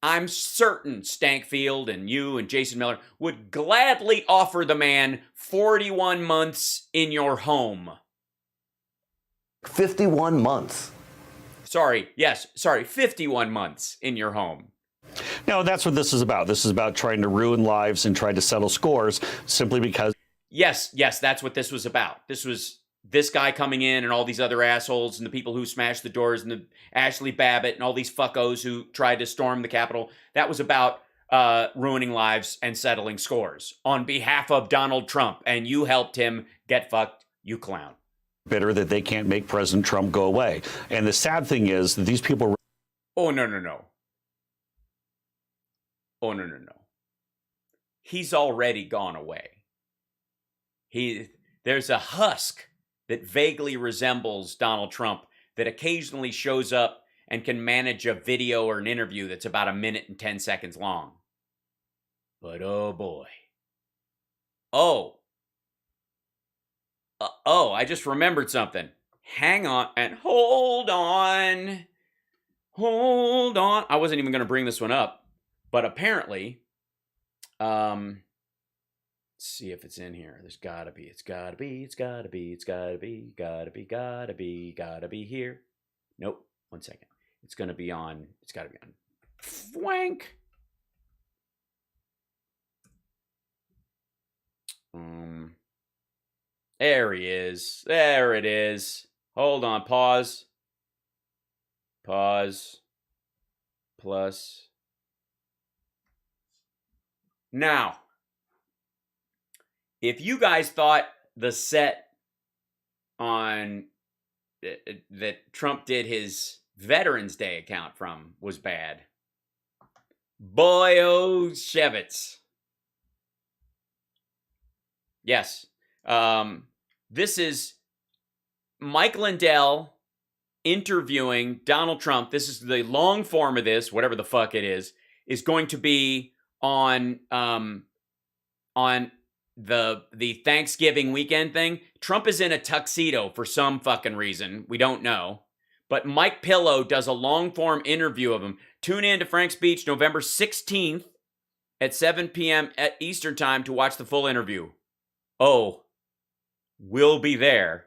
I'm certain Stankfield and you and Jason Miller would gladly offer the man 41 months in your home.
51 months.
Sorry, 51 months in your home.
No, that's what this is about. This is about trying to ruin lives and trying to settle scores simply because.
Yes, that's what this was about. This was this guy coming in and all these other assholes and the people who smashed the doors and the Ashley Babbitt and all these fuckos who tried to storm the Capitol. That was about ruining lives and settling scores on behalf of Donald Trump. And you helped him get fucked, you clown.
Bitter that they can't make President Trump go away. And the sad thing is that these people.
Oh, no. He's already gone away. There's a husk that vaguely resembles Donald Trump that occasionally shows up and can manage a video or an interview that's about 1 minute and 10 seconds long. But oh boy. I just remembered something. Hang on and hold on. I wasn't even going to bring this one up, but apparently, let's see if it's in here. There's gotta be. It's gotta be here. Nope. 1 second. It's gotta be on Fwank. There he is. There it is. Hold on. Pause. Plus. Now, if you guys thought the set on that Trump did his Veterans Day account from was bad, boy, oh, Shevitz. Yes. This is Mike Lindell interviewing Donald Trump. This is the long form of this, whatever the fuck it is going to be on the Thanksgiving weekend thing. Trump is in a tuxedo for some fucking reason. We don't know. But Mike Pillow does a long form interview of him. Tune in to Frank's Speech November 16th at 7 p.m. at Eastern time to watch the full interview. Oh, we'll be there.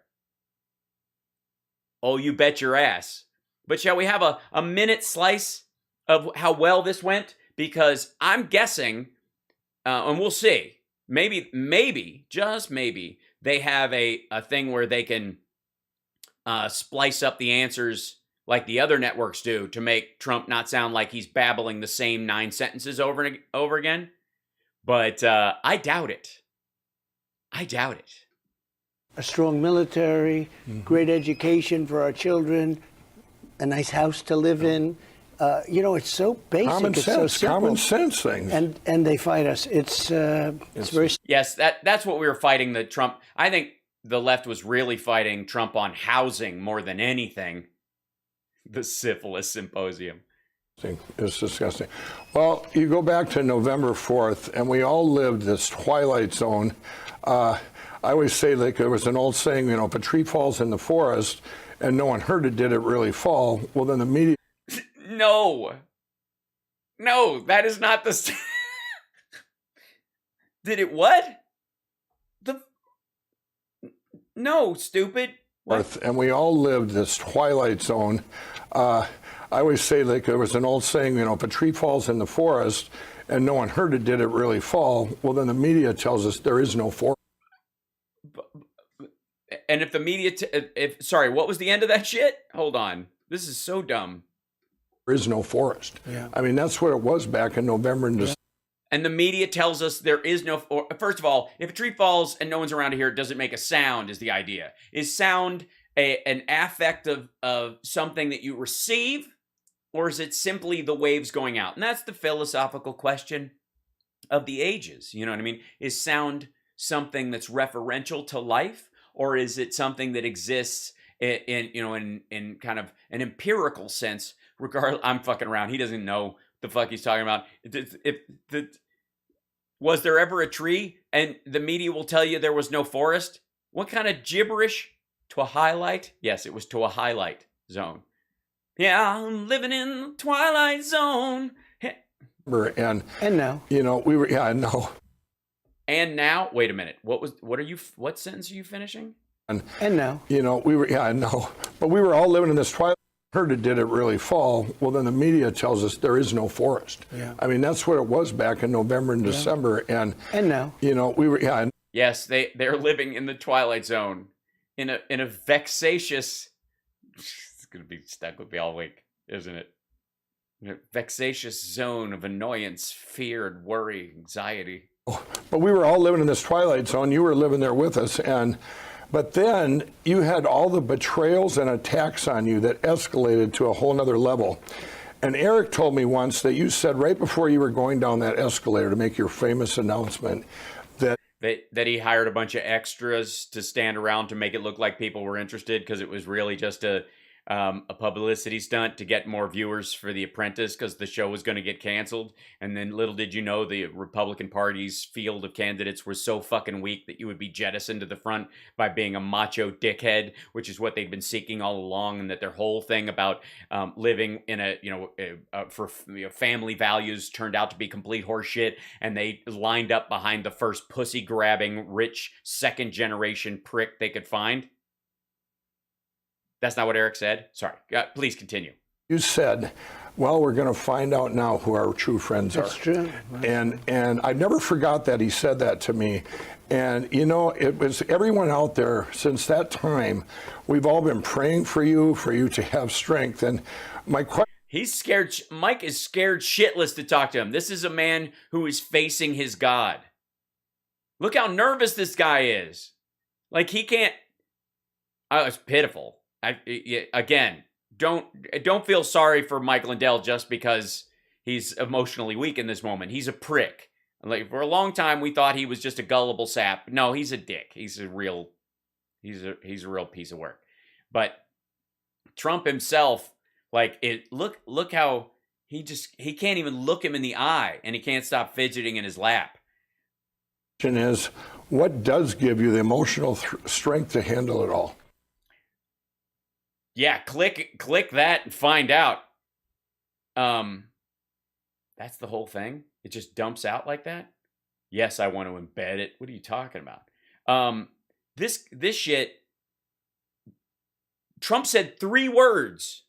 Oh, you bet your ass. But shall we have a minute slice of how well this went? Because I'm guessing, and we'll see, maybe, just maybe, they have a thing where they can splice up the answers like the other networks do to make Trump not sound like he's babbling the same 9 sentences over and over again. But I doubt it. I doubt it.
A strong military, great education for our children, a nice house to live in. It's so basic.
Common
it's
sense,
so simple.
common sense things.
And they fight us. It's very.
Yes, that's what we were fighting. The Trump. I think the left was really fighting Trump on housing more than anything. The syphilis symposium.
It's disgusting. Well, you go back to November 4th, and we all lived this twilight zone. I always say, like, there was an old saying, if a tree falls in the forest and no one heard it, did it really fall? Well, then the media.
No, that is not the. Did it what? No, stupid. What?
And we all lived this twilight zone. I always say, like, there was an old saying, if a tree falls in the forest and no one heard it, did it really fall? Well, then the media tells us there is no forest.
And if the media, sorry, what was the end of that shit? Hold on. This is so dumb.
There is no forest. Yeah. I mean, that's what it was back in November and December.
And the media tells us there is no, first of all, if a tree falls and no one's around to hear it, doesn't make a sound is the idea. Is sound an affect of something that you receive, or is it simply the waves going out? And that's the philosophical question of the ages. You know what I mean? Is sound something that's referential to life, or is it something that exists in kind of an empirical sense? I'm fucking around. He doesn't know the fuck he's talking about. Was there ever a tree? And the media will tell you there was no forest. What kind of gibberish? To a highlight? Yes, it was to a highlight zone. Yeah, I'm living in the twilight zone.
And
now.
We were, yeah, I know.
And now, wait a minute. What sentence are you finishing?
And now.
We were, yeah, I know. But we were all living in this twilight. Heard it, did it really fall? Well, then the media tells us there is no forest. Yeah. I mean, that's what it was back in November and December. And
now.
We were, yeah.
Yes, they're living in the twilight zone. In a vexatious, it's going to be stuck with me all week, isn't it? In a vexatious zone of annoyance, fear, and worry, anxiety.
But we were all living in this twilight zone. You were living there with us. But then you had all the betrayals and attacks on you that escalated to a whole nother level. And Eric told me once that you said right before you were going down that escalator to make your famous announcement
that he hired a bunch of extras to stand around to make it look like people were interested, because it was really just a publicity stunt to get more viewers for The Apprentice, because the show was going to get canceled. And then little did you know, the Republican Party's field of candidates was so fucking weak that you would be jettisoned to the front by being a macho dickhead, which is what they'd been seeking all along. And that their whole thing about living in for family values turned out to be complete horseshit. And they lined up behind the first pussy grabbing rich second generation prick they could find. That's not what Eric said. Sorry. Please continue.
You said, well, we're going to find out now who our true friends are.
That's true.
And I never forgot that he said that to me. And, it was everyone out there since that time. We've all been praying for you to have strength. And my question.
He's scared. Mike is scared shitless to talk to him. This is a man who is facing his God. Look how nervous this guy is. Like, he can't. Oh, it's pitiful. Again, don't feel sorry for Mike Lindell just because he's emotionally weak in this moment. He's a prick. Like, for a long time, we thought he was just a gullible sap. No, he's a dick. He's a real piece of work. But Trump himself, look how he can't even look him in the eye, and he can't stop fidgeting in his lap.
Is what does give you the emotional strength to handle it all?
Yeah, click that and find out. That's the whole thing. It just dumps out like that. Yes, I want to embed it. What are you talking about? This shit. Trump said 3 words.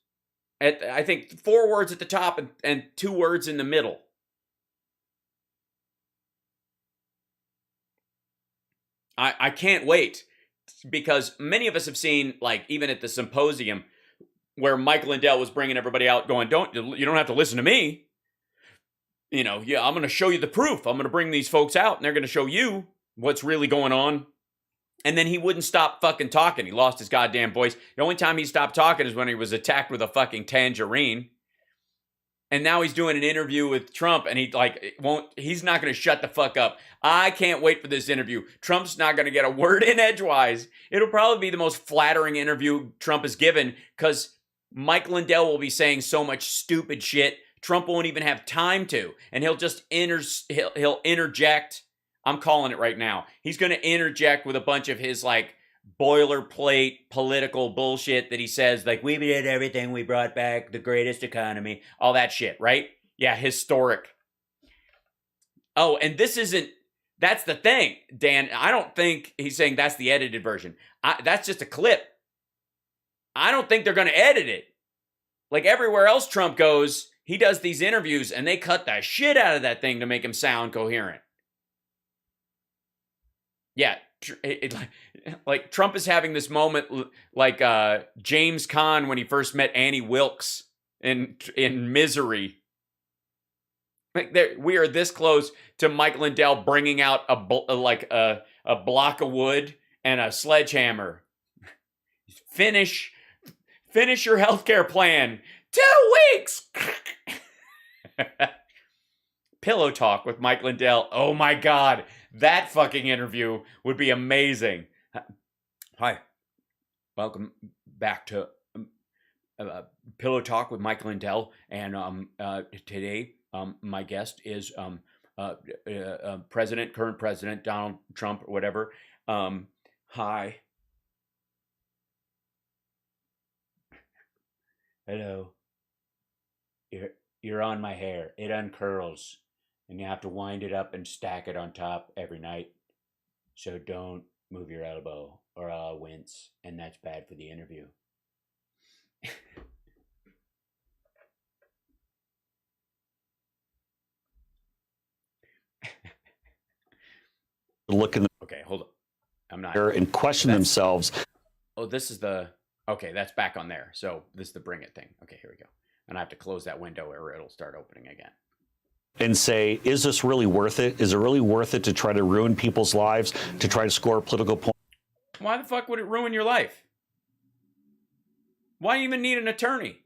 I think 4 words at the top and 2 words in the middle. I can't wait, because many of us have seen, like, even at the symposium where Mike Lindell was bringing everybody out going, you don't have to listen to me. You know, yeah, I'm going to show you the proof. I'm going to bring these folks out and they're going to show you what's really going on. And then he wouldn't stop fucking talking. He lost his goddamn voice. The only time he stopped talking is when he was attacked with a fucking tangerine. And now he's doing an interview with Trump, and he's not going to shut the fuck up. I can't wait for this interview. Trump's not going to get a word in edgewise. It'll probably be the most flattering interview Trump has given, because Mike Lindell will be saying so much stupid shit, Trump won't even have time to. And he'll just he'll interject. I'm calling it right now. He's going to interject with a bunch of his, like, boilerplate political bullshit that he says, like, we did everything, we brought back the greatest economy, all that shit, right? Yeah, historic. Oh, and that's the thing, Dan. I don't think he's saying that's the edited version. That's just a clip. I don't think they're going to edit it. Like everywhere else Trump goes, he does these interviews and they cut the shit out of that thing to make him sound coherent. Yeah, like Trump is having this moment like James Caan when he first met Annie Wilkes in Misery. Like we are this close to Mike Lindell bringing out a block of wood and a sledgehammer. Finish your healthcare plan. 2 weeks. Pillow Talk with Mike Lindell. Oh my God. That fucking interview would be amazing. Hi. Welcome back to Pillow Talk with Mike Lindell. And today, my guest is current President Donald Trump or whatever. Hi. Hello. You're on my hair. It uncurls. And you have to wind it up and stack it on top every night. So don't move your elbow or I'll wince. And that's bad for the interview.
Look in the
Okay, hold on. I'm not.
and question themselves.
Oh, this is the. Okay, that's back on there. So this is the bring it thing. Okay, here we go. And I have to close that window or it'll start opening again.
And say, is this really worth it? Is it really worth it to try to ruin people's lives, to try to score political points?
Why the fuck would it ruin your life? Why do you even need an attorney?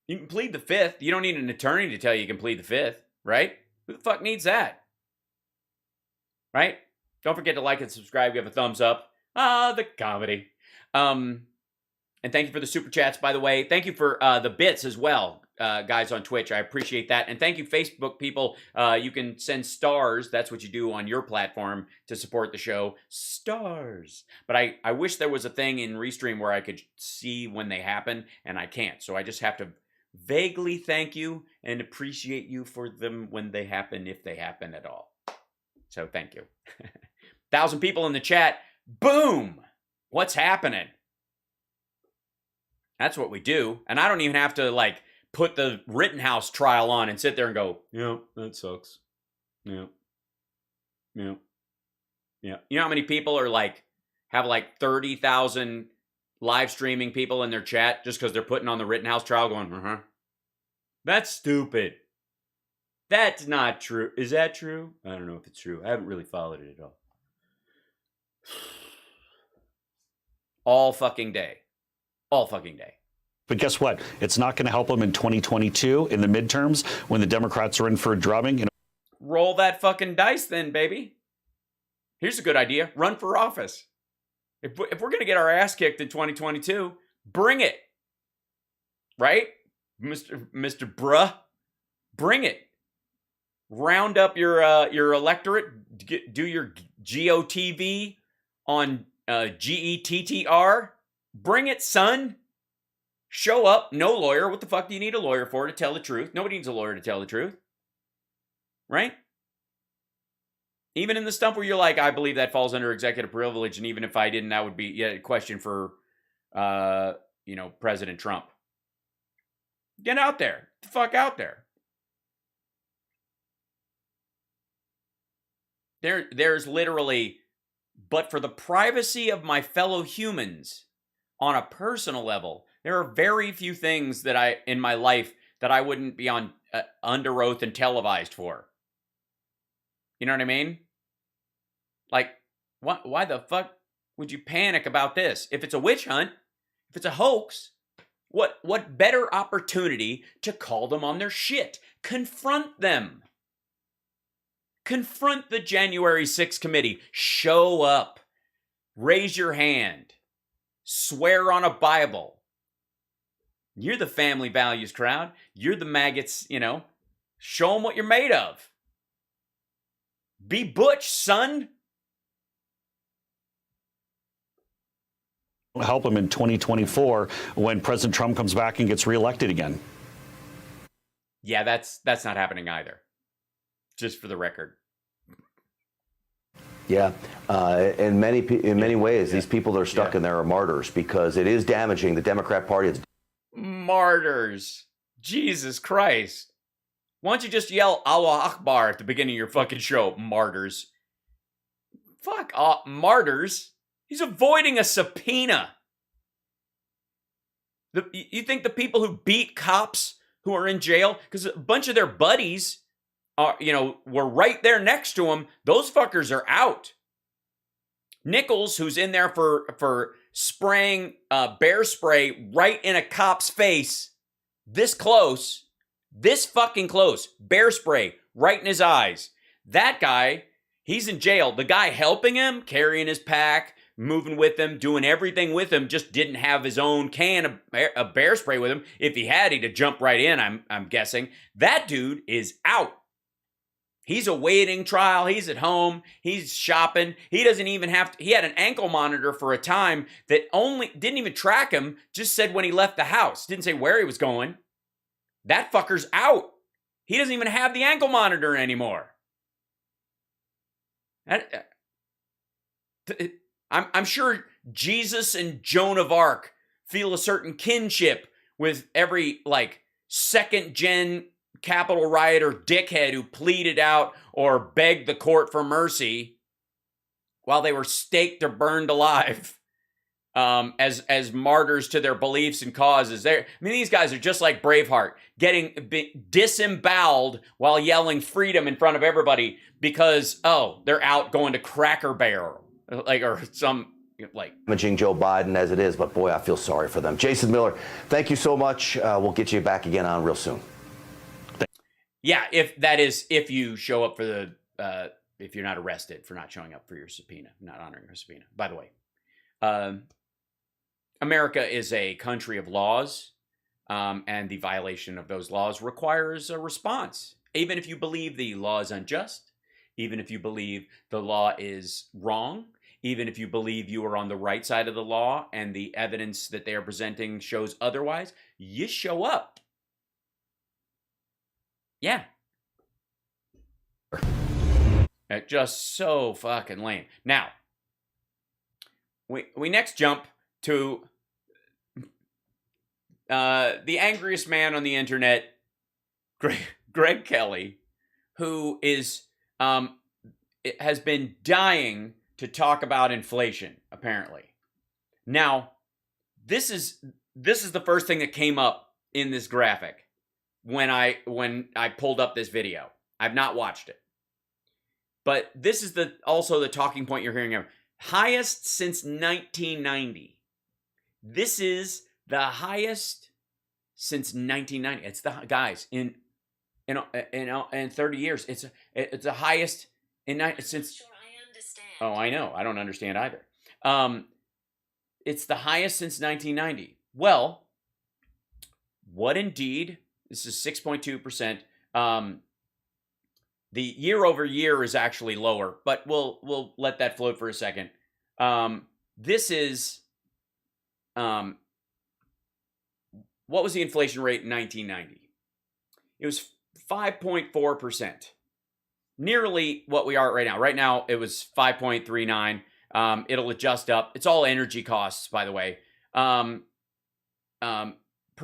You can plead the fifth. You don't need an attorney to tell you can plead the fifth, right? Who the fuck needs that? Right? Don't forget to like and subscribe. Give a thumbs up. The comedy. And thank you for the super chats, by the way. Thank you for the bits as well. Guys on Twitch, I appreciate that. And thank you, Facebook people. You can send stars. That's what you do on your platform to support the show. Stars. But I wish there was a thing in Restream where I could see when they happen, and I can't. So I just have to vaguely thank you and appreciate you for them when they happen, if they happen at all. So thank you. 1,000 people in the chat. Boom! What's happening? That's what we do. And I don't even have to, like, put the Rittenhouse trial on and sit there and go, yeah, that sucks. Yeah. Yeah. Yeah. You know how many people are like, have like 30,000 live streaming people in their chat just because they're putting on the Rittenhouse trial going, That's stupid. That's not true. Is that true? I don't know if it's true. I haven't really followed it at all. All fucking day. All fucking day.
But guess what? It's not going to help them in 2022 in the midterms when the Democrats are in for a drubbing.
Roll that fucking dice then, baby. Here's a good idea. Run for office. If we're going to get our ass kicked in 2022, bring it. Right? Mr. Bruh, bring it. Round up your electorate. Do your GOTV on GETTR. Bring it, son. Show up, no lawyer. What the fuck do you need a lawyer for to tell the truth? Nobody needs a lawyer to tell the truth. Right? Even in the stuff where you're like, I believe that falls under executive privilege, and even if I didn't, that would be a question for, President Trump. Get out there. Get the fuck out there. There's literally, but for the privacy of my fellow humans, on a personal level, there are very few things that in my life that I wouldn't be on under oath and televised for. You know what I mean? Like, why the fuck would you panic about this? If it's a witch hunt, if it's a hoax, what better opportunity to call them on their shit? Confront them. Confront the January 6th committee. Show up. Raise your hand. Swear on a Bible. You're the family values crowd. You're the maggots, Show them what you're made of. Be butch, son.
Help him in 2024 when President Trump comes back and gets reelected again.
Yeah, that's not happening either. Just for the record.
Yeah, in many ways, these people that are stuck in there are martyrs because it is damaging the Democrat Party. It's
Martyrs. Jesus Christ. Why don't you just yell Allah Akbar at the beginning of your fucking show, martyrs? Fuck off, martyrs. He's avoiding a subpoena. You think the people who beat cops who are in jail, because a bunch of their buddies were right there next to him, those fuckers are out. Nichols, who's in there for spraying bear spray right in a cop's face, this fucking close, bear spray right in his eyes. That guy, he's in jail. The guy helping him, carrying his pack, moving with him, doing everything with him, just didn't have his own can of bear spray with him. If he had, he'd have jumped right in, I'm guessing. That dude is out. He's awaiting trial. He's at home. He's shopping. He doesn't even have to. He had an ankle monitor for a time that didn't even track him, just said when he left the house. Didn't say where he was going. That fucker's out. He doesn't even have the ankle monitor anymore. I'm sure Jesus and Joan of Arc feel a certain kinship with every, second-gen Capitol rioter dickhead who pleaded out or begged the court for mercy while they were staked or burned alive as martyrs to their beliefs and causes. These guys are just like Braveheart, getting disemboweled while yelling freedom in front of everybody because, they're out going to Cracker Barrel, or some,
damaging Joe Biden as it is, but boy, I feel sorry for them. Jason Miller, thank you so much. We'll get you back again on real soon.
Yeah, if you show up for if you're not arrested for not showing up for your subpoena, not honoring your subpoena. By the way, America is a country of laws, and the violation of those laws requires a response. Even if you believe the law is unjust, even if you believe the law is wrong, even if you believe you are on the right side of the law and the evidence that they are presenting shows otherwise, you show up. Yeah. It's just so fucking lame. Now, we next jump to the angriest man on the internet, Greg Kelly, who has been dying to talk about inflation, apparently. Now, this is the first thing that came up in this graphic when I pulled up this video. I've not watched it. But this is also the talking point you're hearing here. Highest since 1990. This is the highest since 1990. It's the guys in 30 years. It's the highest since. Oh, I know. I don't understand either. It's the highest since 1990. Well, what indeed? This is 6.2%. The year over year is actually lower, but we'll let that float for a second. This is what was the inflation rate in 1990? It was 5.4%. Nearly what we are right now. Right now, it was 5.39. It'll adjust up. It's all energy costs, by the way. Per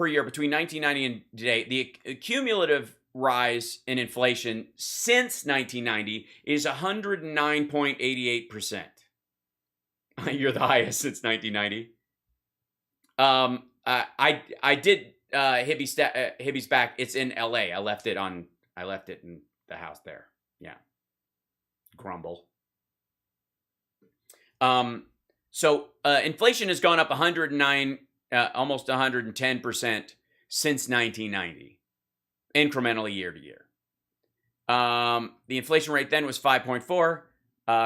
year between 1990 and today, the cumulative rise in inflation since 1990 is 109.88%. You're the highest since 1990. I did Hibby's back. It's in LA. I left it in the house there. Yeah. Grumble. So inflation has gone up 109, almost 110% since 1990, incrementally year to year. The inflation rate then was 5.4.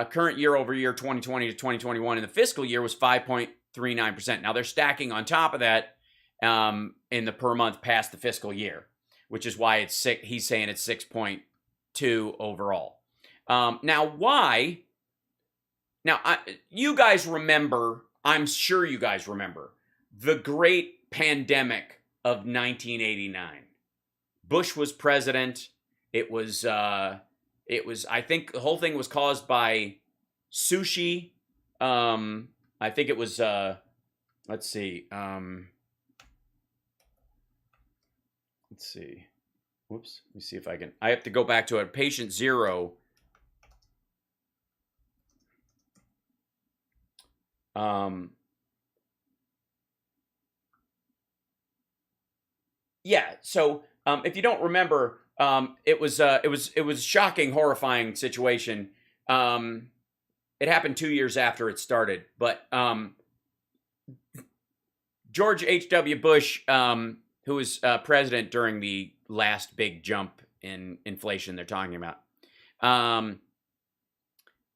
Current year over year, 2020 to 2021, in the fiscal year was 5.39%. Now they're stacking on top of that in the per month past the fiscal year, which is why it's he's saying it's 6.2 overall. Now why? Now you guys remember? I'm sure you guys remember the great pandemic of 1989. Bush was president. It was, I think the whole thing was caused by sushi. I think it was, let's see. Whoops. Let me see if I have to go back to it. Patient zero. Yeah. So, if you don't remember, it was a shocking, horrifying situation. It happened 2 years after it started, but George H.W. Bush, who was president during the last big jump in inflation they're talking about,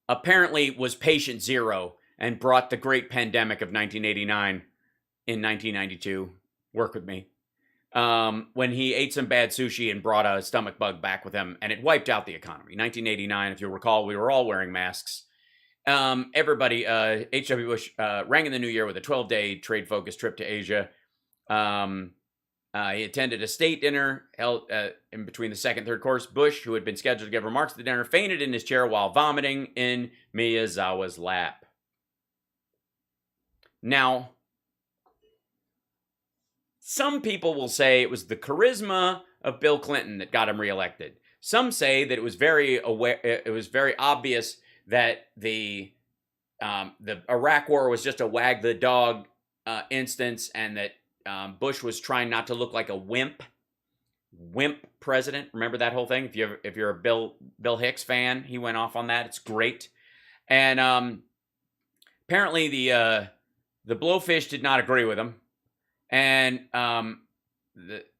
apparently was patient zero and brought the great pandemic of 1989 in 1992. Work with me. When he ate some bad sushi and brought a stomach bug back with him, and it wiped out the economy. 1989, if you recall, we were all wearing masks. Everybody, H.W. Bush rang in the new year with a 12-day trade-focused trip to Asia. He attended a state dinner held in between the second and third course. Bush, who had been scheduled to give remarks at the dinner, fainted in his chair while vomiting in Miyazawa's lap. Now, some people will say it was the charisma of Bill Clinton that got him reelected. Some say that it was very obvious that the Iraq War was just a wag the dog instance, and that Bush was trying not to look like a wimp president. Remember that whole thing? If you're a Bill Hicks fan, he went off on that. It's great. And apparently the blowfish did not agree with him. And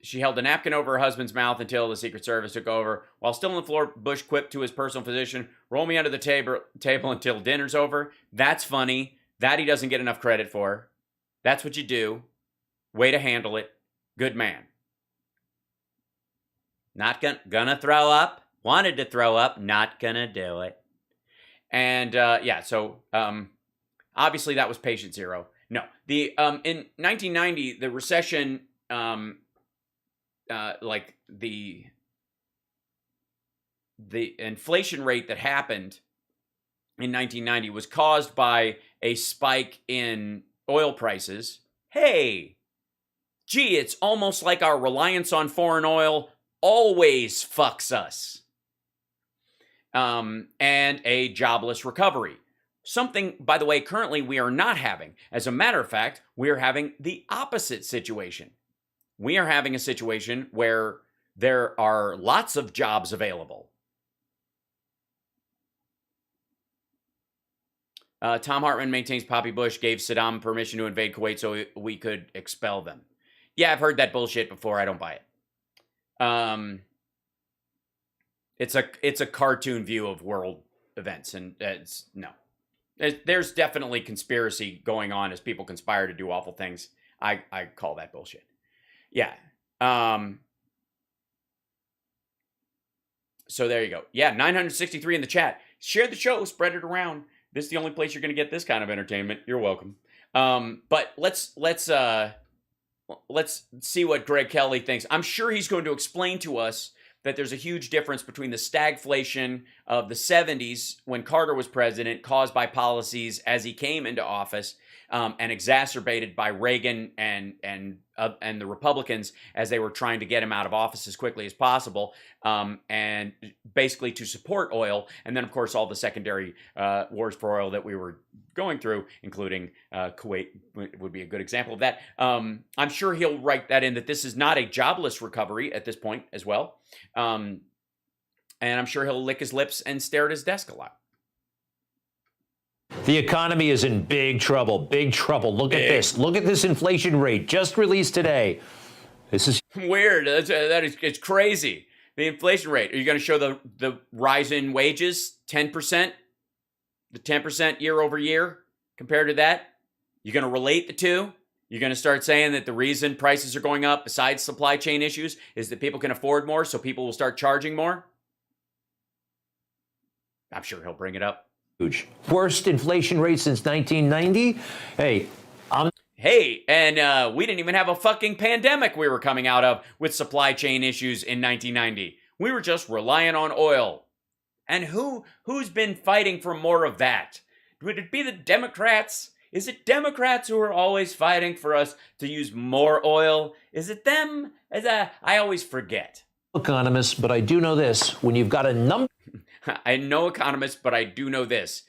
she held a napkin over her husband's mouth until the Secret Service took over. While still on the floor, Bush quipped to his personal physician, "Roll me under the table until dinner's over." That's funny. That he doesn't get enough credit for. That's what you do. Way to handle it. Good man. Not gonna throw up. Wanted to throw up. Not gonna do it. And yeah, so obviously that was patient zero. No, in 1990, the recession, like the inflation rate that happened in 1990 was caused by a spike in oil prices. Hey, gee, it's almost like our reliance on foreign oil always fucks us. And a jobless recovery. Something, by the way, currently we are not having. As a matter of fact, we are having the opposite situation. We are having a situation where there are lots of jobs available. Tom Hartman maintains Poppy Bush gave Saddam permission to invade Kuwait so we could expel them. Yeah, I've heard that bullshit before. I don't buy it. It's a cartoon view of world events, and it's no. There's definitely conspiracy going on as people conspire to do awful things. I call that bullshit. Yeah. So there you go. Yeah, 963 in the chat. Share the show, spread it around. This is the only place you're going to get this kind of entertainment. You're welcome. But let's let's see what Greg Kelly thinks. I'm sure he's going to explain to us that there's a huge difference between the stagflation of the 70s when Carter was president, caused by policies as he came into office, and exacerbated by Reagan and the Republicans as they were trying to get him out of office as quickly as possible, and basically to support oil. And then, of course, all the secondary wars for oil that we were going through, including Kuwait would be a good example of that. I'm sure he'll write that in, that this is not a jobless recovery at this point as well. And I'm sure he'll lick his lips and stare at his desk a lot.
The economy is in big trouble, big trouble. Look at this. Look at this inflation rate just released today. This is
weird. It's crazy. The inflation rate. Are you going to show the rise in wages, 10%? The 10% year over year compared to that? You're going to relate the two? You're going to start saying that the reason prices are going up, besides supply chain issues, is that people can afford more, so people will start charging more? I'm sure he'll bring it up.
huge. Worst inflation rate since 1990. Hey,
and we didn't even have a fucking pandemic we were coming out of with supply chain issues in 1990. We were just relying on oil. And who's been fighting for more of that? Would it be the Democrats? Is it Democrats who are always fighting for us to use more oil? Is it them? I always forget.
Economist, but I do know this. When you've got a number...
I'm no economist, but I do know this.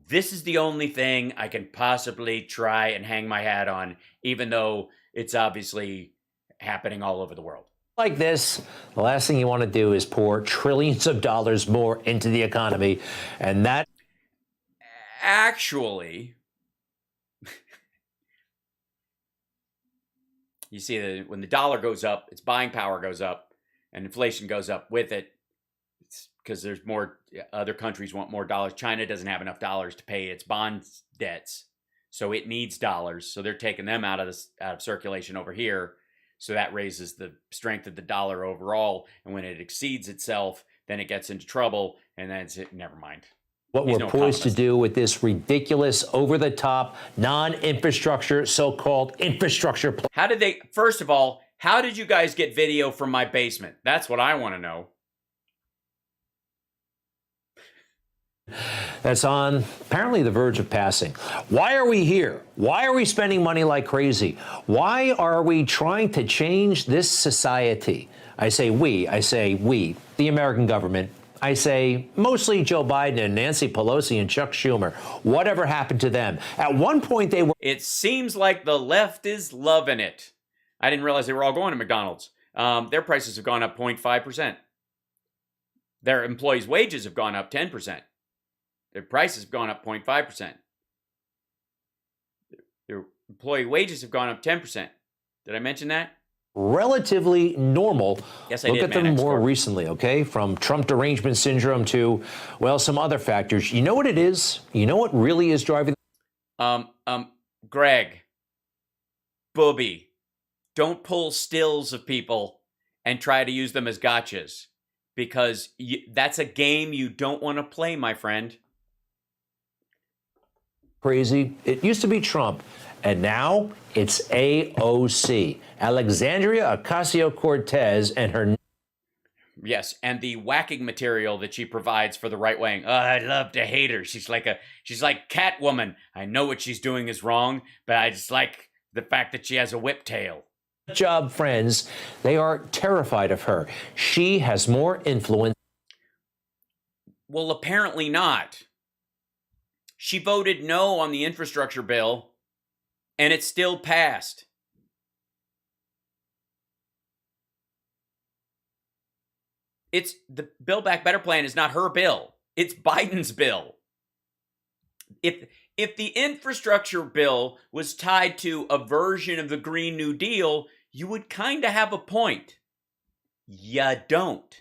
This is the only thing I can possibly try and hang my hat on, even though it's obviously happening all over the world.
Like this, the last thing you want to do is pour trillions of dollars more into the economy, and that...
Actually, you see that when the dollar goes up, its buying power goes up, and inflation goes up with it. It's because there's more, other countries want more dollars. China doesn't have enough dollars to pay its bond debts, so it needs dollars. So they're taking them out of circulation over here. So that raises the strength of the dollar overall. And when it exceeds itself, then it gets into trouble. And then it's never mind.
What we're poised to do with this ridiculous, over-the-top, non-infrastructure, so-called infrastructure.
How did they, first of all, how did you guys get video from my basement? That's what I want to know.
That's on apparently the verge of passing. Why are we here? Why are we spending money like crazy? Why are we trying to change this society? I say we, the American government. I say mostly Joe Biden and Nancy Pelosi and Chuck Schumer. Whatever happened to them? At one point they were...
It seems like the left is loving it. I didn't realize they were all going to McDonald's. Their prices have gone up 0.5%. Their employees' wages have gone up 10%. Their prices have gone up 0.5%. Their employee wages have gone up 10%. Did I mention that?
Relatively normal.
Yes, I
Look
did,
at them more recently, okay? From Trump derangement syndrome to, well, some other factors. You know what it is? You know what really is driving?
Greg, Booby, don't pull stills of people and try to use them as gotchas, because that's a game you don't want to play, my friend.
Crazy. It used to be Trump, and now it's AOC, Alexandria Ocasio-Cortez, and her...
Yes, and the whacking material that she provides for the right wing. Oh, I love to hate her. She's like Catwoman. I know what she's doing is wrong, but I just like the fact that she has a whip tail.
Job friends, they are terrified of her. She has more influence.
Well, apparently not. She voted no on the infrastructure bill, and it still passed. It's the Build Back Better plan is not her bill. It's Biden's bill. If the infrastructure bill was tied to a version of the Green New Deal, you would kind of have a point. You don't.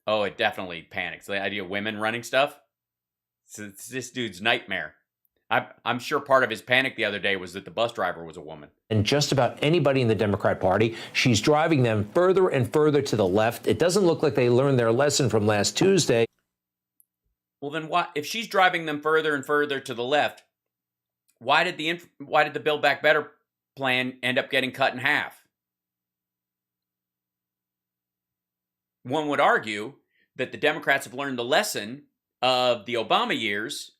Oh, it definitely panics. The idea of women running stuff. It's this dude's nightmare. I'm sure part of his panic the other day was that the bus driver was a woman.
And just about anybody in the Democrat Party, she's driving them further and further to the left. It doesn't look like they learned their lesson from last Tuesday.
Well, then why, if she's driving them further and further to the left, why did the Build Back Better plan end up getting cut in half. One would argue that the Democrats have learned the lesson of the Obama years,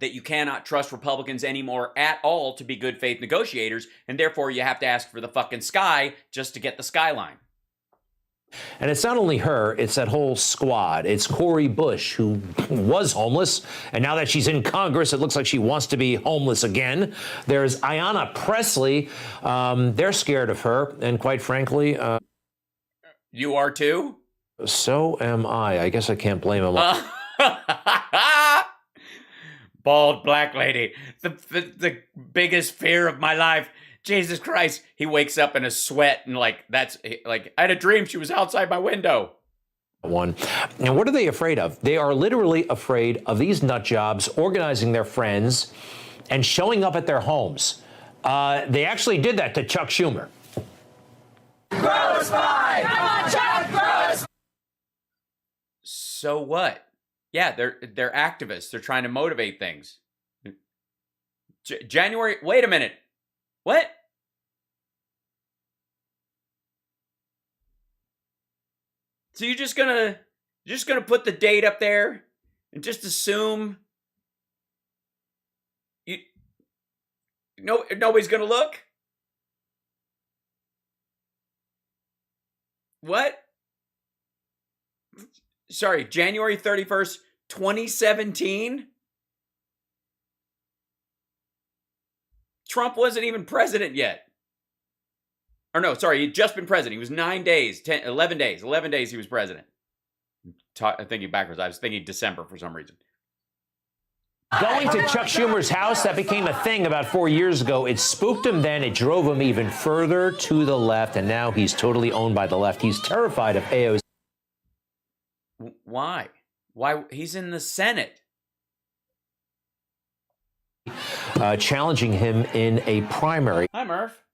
that you cannot trust Republicans anymore at all to be good faith negotiators, and therefore you have to ask for the fucking sky just to get the skyline.
And it's not only her, it's that whole squad. It's Cori Bush, who was homeless, and now that she's in Congress, it looks like she wants to be homeless again. There's Ayanna Pressley. They're scared of her, and quite frankly...
you are too?
So am I. I guess I can't blame him.
Bald black lady. The biggest fear of my life. Jesus Christ. He wakes up in a sweat and I had a dream she was outside my window.
One. And what are they afraid of? They are literally afraid of these nut jobs organizing their friends and showing up at their homes. They actually did that to Chuck Schumer.
Gross pie! Come on, Chuck! Gross!
So what? Yeah, they're activists. They're trying to motivate things. January. Wait a minute. What? So you're just gonna put the date up there and just assume nobody's gonna look? What? Sorry, January 31st, 2017? Trump wasn't even president yet. Or no, sorry, he'd just been president. He was 11 days. 11 days he was president. I'm thinking backwards. I was thinking December for some reason.
Going to Chuck Schumer's house, that became a thing about 4 years ago. It spooked him then. It drove him even further to the left, and now he's totally owned by the left. He's terrified of AOC.
Why? Why? He's in the Senate.
Challenging him in a primary.
Hi, Murph.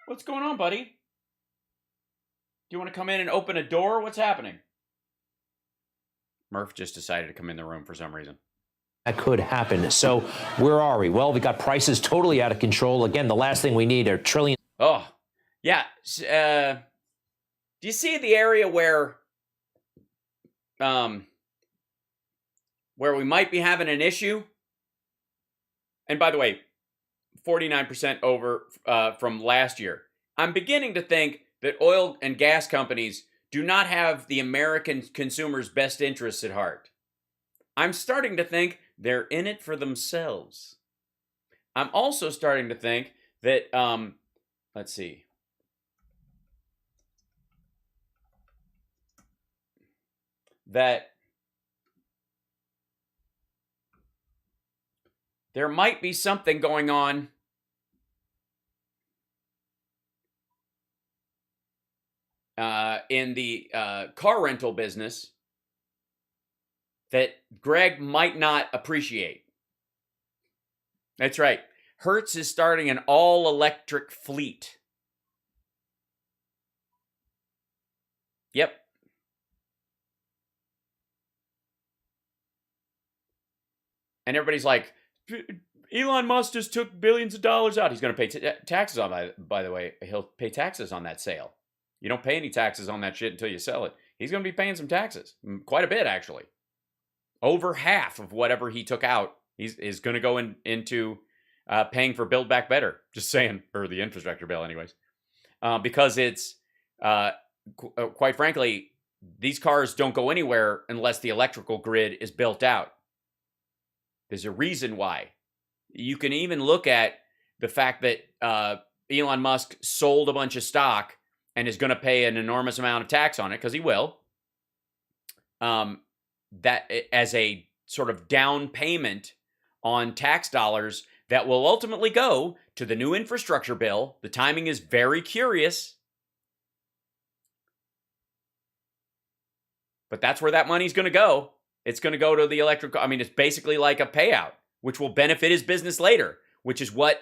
What's going on, buddy? Do you want to come in and open a door? What's happening? Murph just decided to come in the room for some reason.
That could happen. So where are we? Well, we got prices totally out of control. Again, the last thing we need are trillions.
Oh, yeah. Do you see the area where we might be having an issue? And by the way, 49% over from last year. I'm beginning to think that oil and gas companies do not have the American consumer's best interests at heart. I'm starting to think they're in it for themselves. I'm also starting to think that, let's see. That there might be something going on in the car rental business that Greg might not appreciate. That's right. Hertz is starting an all-electric fleet. Yep. And everybody's like, Elon Musk just took billions of dollars out. He's going to pay taxes on that. By the way, he'll pay taxes on that sale. You don't pay any taxes on that shit until you sell it. He's going to be paying some taxes. Quite a bit, actually. Over half of whatever he took out is going to go into paying for Build Back Better. Just saying. Or the infrastructure bill, anyways. Because it's, quite frankly, these cars don't go anywhere unless the electrical grid is built out. There's a reason why. You can even look at the fact that Elon Musk sold a bunch of stock and is going to pay an enormous amount of tax on it, because he will. That as a sort of down payment on tax dollars that will ultimately go to the new infrastructure bill. The timing is very curious. But that's where that money's going to go. It's going to go to the electrical. I mean, it's basically like a payout, which will benefit his business later, which is what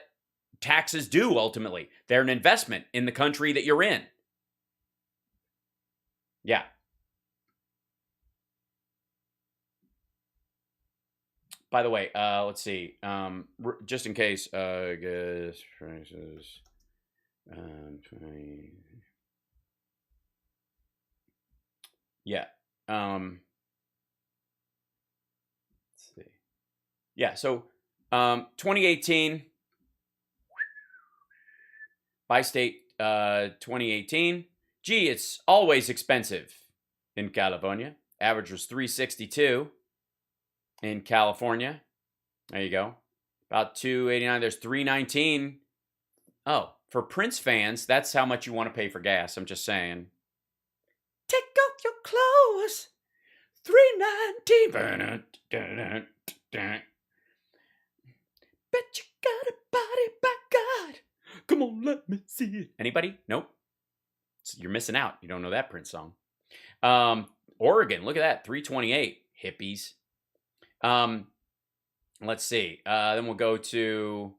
taxes do ultimately. They're an investment in the country that you're in. Yeah. By the way, let's see. Just in case, gas prices. 20. Yeah. Let's see. Yeah. So, 2018 by state. 2018. Gee, it's always expensive in California. Average was $362 in California. There you go. About $289. There's $319. Oh, for Prince fans, that's how much you want to pay for gas. I'm just saying. Take off your clothes. $319. Bet you got a body, by God. Come on, let me see it. Anybody? Nope. You're missing out. You don't know that Prince song. Oregon, look at that. $328. Hippies. Let's see. Then we'll go to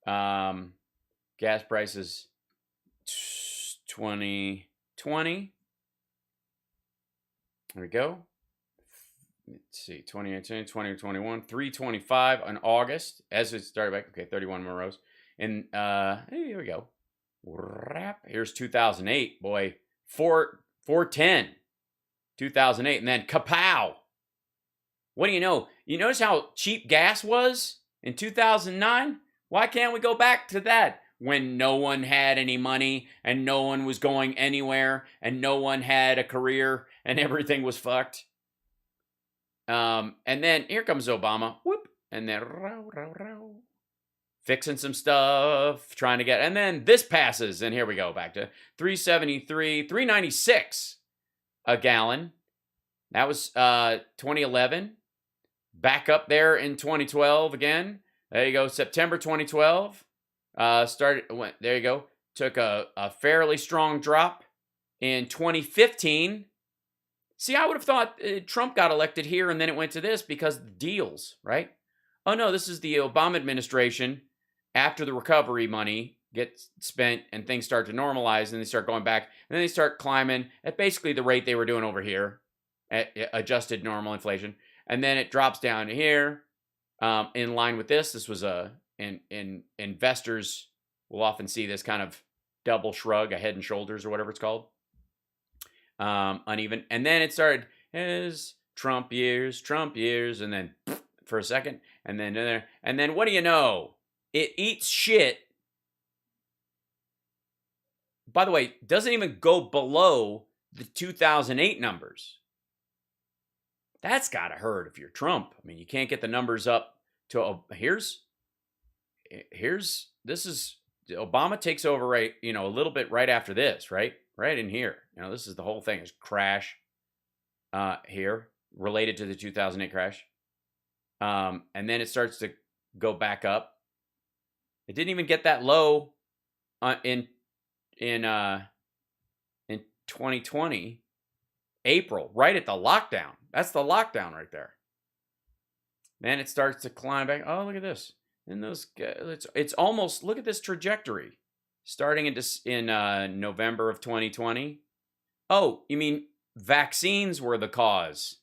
gas prices 2020. There we go. Let's see. 2018, 2021, 325 in August. As it started back. Okay, 31 more rows. And here we go. Here's 2008. Boy, 410. 2008. And then kapow. What do you know? You notice how cheap gas was in 2009? Why can't we go back to that? When no one had any money and no one was going anywhere and no one had a career and everything was fucked. And then here comes Obama. Whoop. And then fixing some stuff, trying to get, and then this passes. And here we go back to 373, 396 a gallon. That was 2011. Back up there in 2012 again. There you go. September 2012. There you go. Took a fairly strong drop in 2015. See, I would have thought Trump got elected here and then it went to this because of the deals, right? Oh no, this is the Obama administration after the recovery money gets spent and things start to normalize and they start going back and then they start climbing at basically the rate they were doing over here at adjusted normal inflation. And then it drops down to here in line with this. This was in investors will often see this kind of double shrug, a head and shoulders or whatever it's called. Uneven. And then it started as Trump years, and then for a second, and then there, and then what do you know? It eats shit. By the way, doesn't even go below the 2008 numbers. That's gotta hurt if you're Trump. I mean, you can't get the numbers up to this is Obama takes over right, a little bit right after this, right in here. This is the whole thing is crash here related to the 2008 crash. And then it starts to go back up. It didn't even get that low in 2020 April, right at the lockdown. That's the lockdown right there. Then it starts to climb back. Oh, look at this. And those, it's almost, look at this trajectory. Starting in November of 2020. Oh, you mean vaccines were the cause?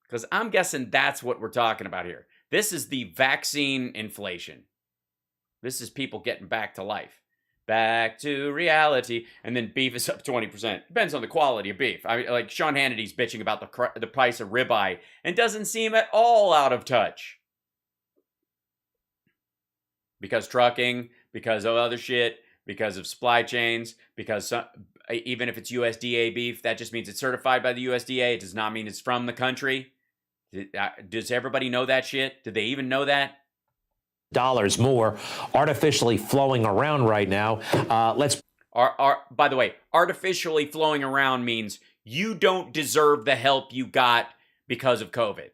Because I'm guessing that's what we're talking about here. This is the vaccine inflation. This is people getting back to life. Back to reality. And then beef is up 20%. Depends on the quality of beef. I mean, like Sean Hannity's bitching about the price of ribeye and doesn't seem at all out of touch. Because trucking, because of other shit, because of supply chains, because even if it's USDA beef, that just means it's certified by the USDA. It does not mean it's from the country. Does everybody know that shit? Do they even know that?
Dollars more artificially flowing around right now.
By the way, artificially flowing around means you don't deserve the help you got because of COVID.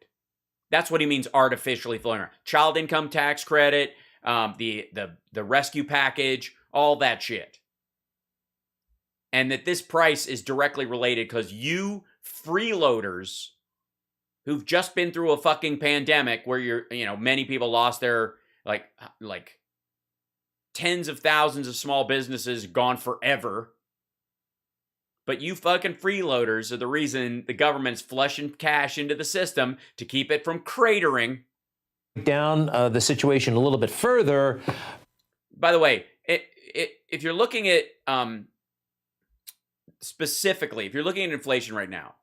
That's what he means, artificially flowing around. Child income tax credit, the rescue package, all that shit. And that this price is directly related because you freeloaders who've just been through a fucking pandemic where many people lost their like tens of thousands of small businesses gone forever. But you fucking freeloaders are the reason the government's flushing cash into the system to keep it from cratering.
down the situation a little bit further.
By the way, if you're looking at specifically, if you're looking at inflation right now,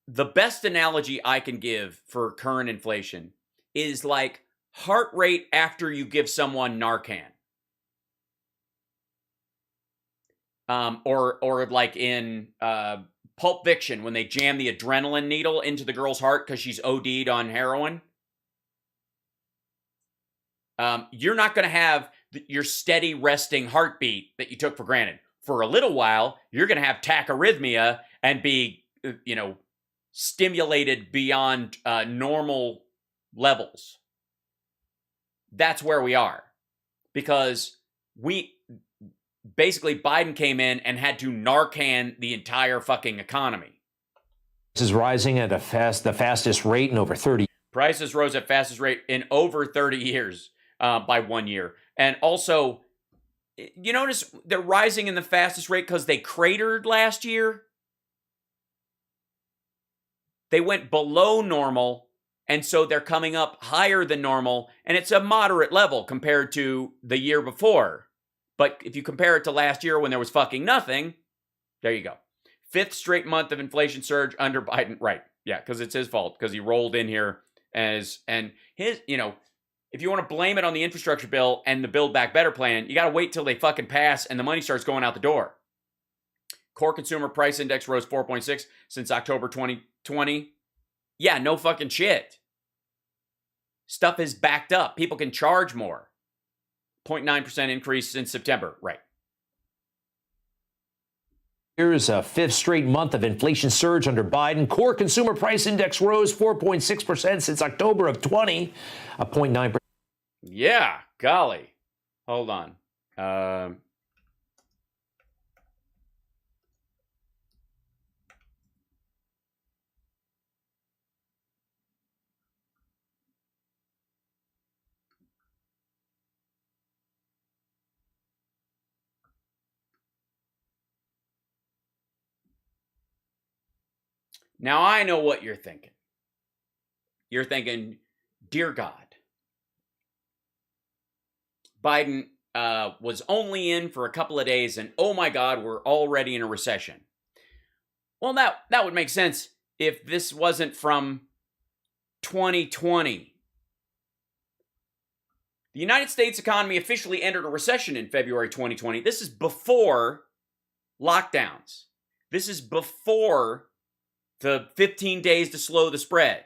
the best analogy I can give for current inflation is like heart rate after you give someone Narcan. Or like in Pulp Fiction when they jam the adrenaline needle into the girl's heart because she's OD'd on heroin. You're not going to have your steady resting heartbeat that you took for granted. For a little while, you're going to have tachyarrhythmia and be, stimulated beyond normal levels. That's where we are. Because basically Biden came in and had to Narcan the entire fucking economy.
This is rising at the fastest rate in over 30.
Prices rose at fastest rate in over 30 years by 1 year. And also, you notice they're rising in the fastest rate because they cratered last year? They went below normal, and so they're coming up higher than normal, and it's a moderate level compared to the year before. But if you compare it to last year when there was fucking nothing, there you go. 5th straight month of inflation surge under Biden. Right. Yeah, because it's his fault, because he rolled in here if you want to blame it on the infrastructure bill and the Build Back Better plan, you got to wait till they fucking pass and the money starts going out the door. Core consumer price index rose 4.6 since October 2020. Yeah, no fucking shit. Stuff is backed up. People can charge more. 0.9% increase since September. Right.
Here's a 5th straight month of inflation surge under Biden. Core consumer price index rose 4.6% since October of 20, a 0.9%.
Yeah, golly. Hold on. Now I know what you're thinking. You're thinking, dear God, Biden was only in for a couple of days and oh my God, we're already in a recession. Well, that would make sense if this wasn't from 2020. The United States economy officially entered a recession in February 2020. This is before lockdowns. This is before the 15 days to slow the spread.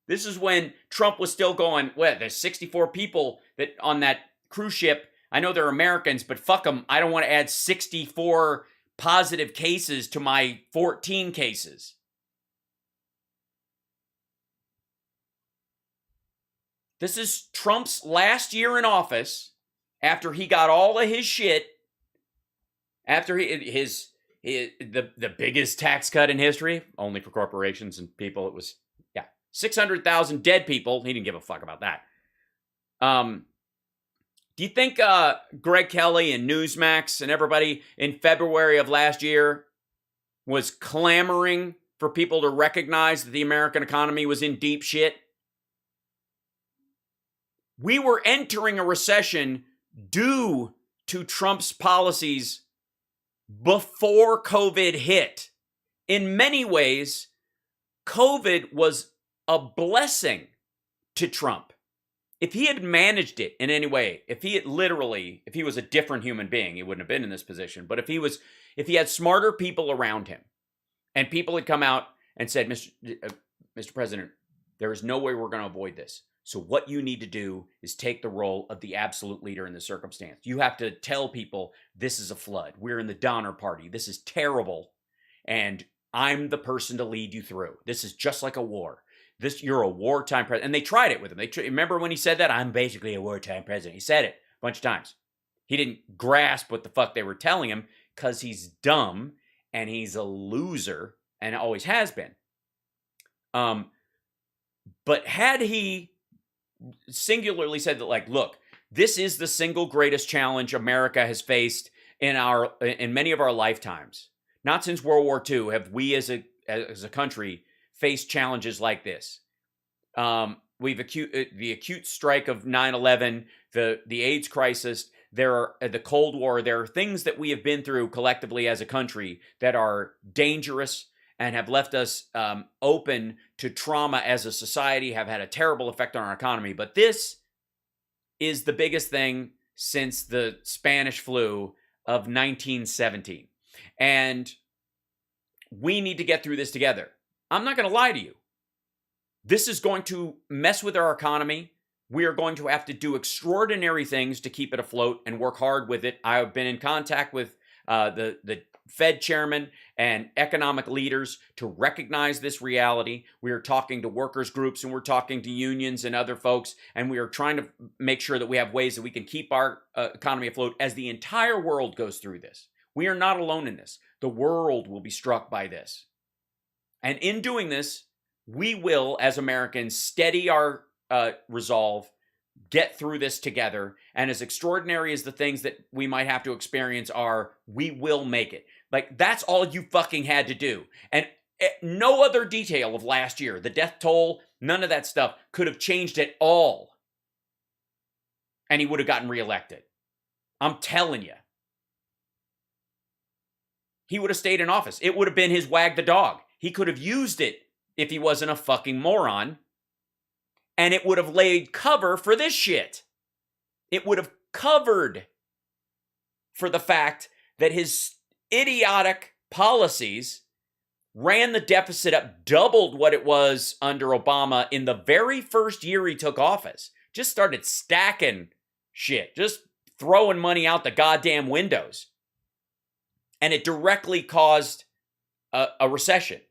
This is when Trump was still going, well, there's 64 people that on that cruise ship. I know they're Americans, but fuck them. I don't want to add 64 positive cases to my 14 cases. This is Trump's last year in office after he got all of his shit, after the biggest tax cut in history, only for corporations and people. It was, 600,000 dead people. He didn't give a fuck about that. Do you think Greg Kelly and Newsmax and everybody in February of last year was clamoring for people to recognize that the American economy was in deep shit? We were entering a recession due to Trump's policies before COVID hit. In many ways, COVID was a blessing to Trump. If he had managed it in any way, if he was a different human being, he wouldn't have been in this position. But if he had smarter people around him and people had come out and said, Mr. President, there is no way we're going to avoid this. So what you need to do is take the role of the absolute leader in the circumstance. You have to tell people this is a flood. We're in the Donner Party. This is terrible. And I'm the person to lead you through. This is just like a war. You're a wartime president. And they tried it with him. Remember when he said that? I'm basically a wartime president. He said it a bunch of times. He didn't grasp what the fuck they were telling him because he's dumb and he's a loser and always has been. But had he singularly said that, like, look, this is the single greatest challenge America has faced in many of our lifetimes. Not since World War II have we as a country faced challenges like this. the acute strike of 9/11, the AIDS crisis. There are the Cold War. There are things that we have been through collectively as a country that are dangerous and have left us open to trauma as a society, have had a terrible effect on our economy. But this is the biggest thing since the Spanish flu of 1917. And we need to get through this together. I'm not going to lie to you. This is going to mess with our economy. We are going to have to do extraordinary things to keep it afloat and work hard with it. I've been in contact with the Fed chairman and economic leaders to recognize this reality. We are talking to workers groups and we're talking to unions and other folks, and we are trying to make sure that we have ways that we can keep our economy afloat as the entire world goes through this. We are not alone in this. The world will be struck by this. And in doing this, we will, as Americans, steady our resolve, get through this together, and as extraordinary as the things that we might have to experience are, we will make it. Like, that's all you fucking had to do. And no other detail of last year, the death toll, none of that stuff could have changed at all. And he would have gotten reelected. I'm telling you. He would have stayed in office. It would have been his wag the dog. He could have used it if he wasn't a fucking moron. And it would have laid cover for this shit. It would have covered for the fact that his idiotic policies ran the deficit up, doubled what it was under Obama in the very first year he took office. Just started stacking shit, just throwing money out the goddamn windows. And it directly caused a recession.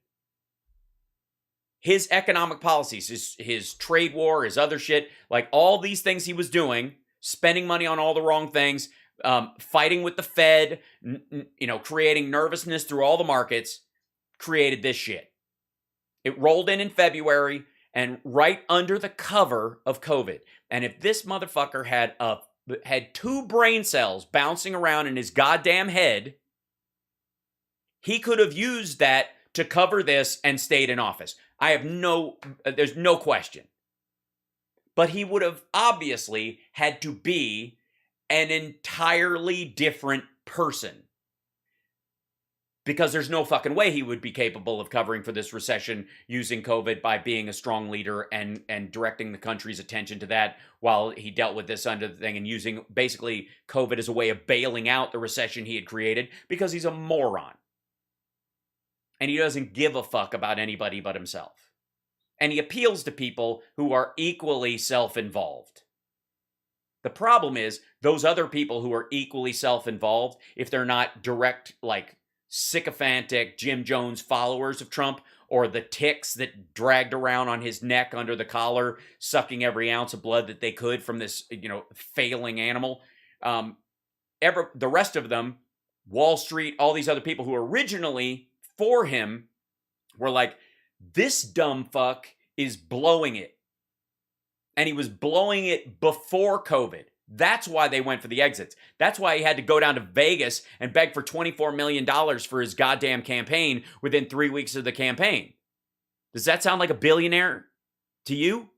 His economic policies, his trade war, his other shit, like all these things he was doing, spending money on all the wrong things, fighting with the Fed, creating nervousness through all the markets, created this shit. It rolled in February and right under the cover of COVID. And if this motherfucker had two brain cells bouncing around in his goddamn head, he could have used that to cover this and stayed in office. There's no question. But he would have obviously had to be an entirely different person. Because there's no fucking way he would be capable of covering for this recession using COVID by being a strong leader and directing the country's attention to that while he dealt with this under the thing and using basically COVID as a way of bailing out the recession he had created because he's a moron. And he doesn't give a fuck about anybody but himself. And he appeals to people who are equally self-involved. The problem is, those other people who are equally self-involved, if they're not direct, like, sycophantic Jim Jones followers of Trump, or the ticks that dragged around on his neck under the collar, sucking every ounce of blood that they could from this, failing animal, the rest of them, Wall Street, all these other people who originally for him were like, this dumb fuck is blowing it. And he was blowing it before COVID. That's why they went for the exits. That's why he had to go down to Vegas and beg for $24 million for his goddamn campaign within 3 weeks of the campaign. Does that sound like a billionaire to you?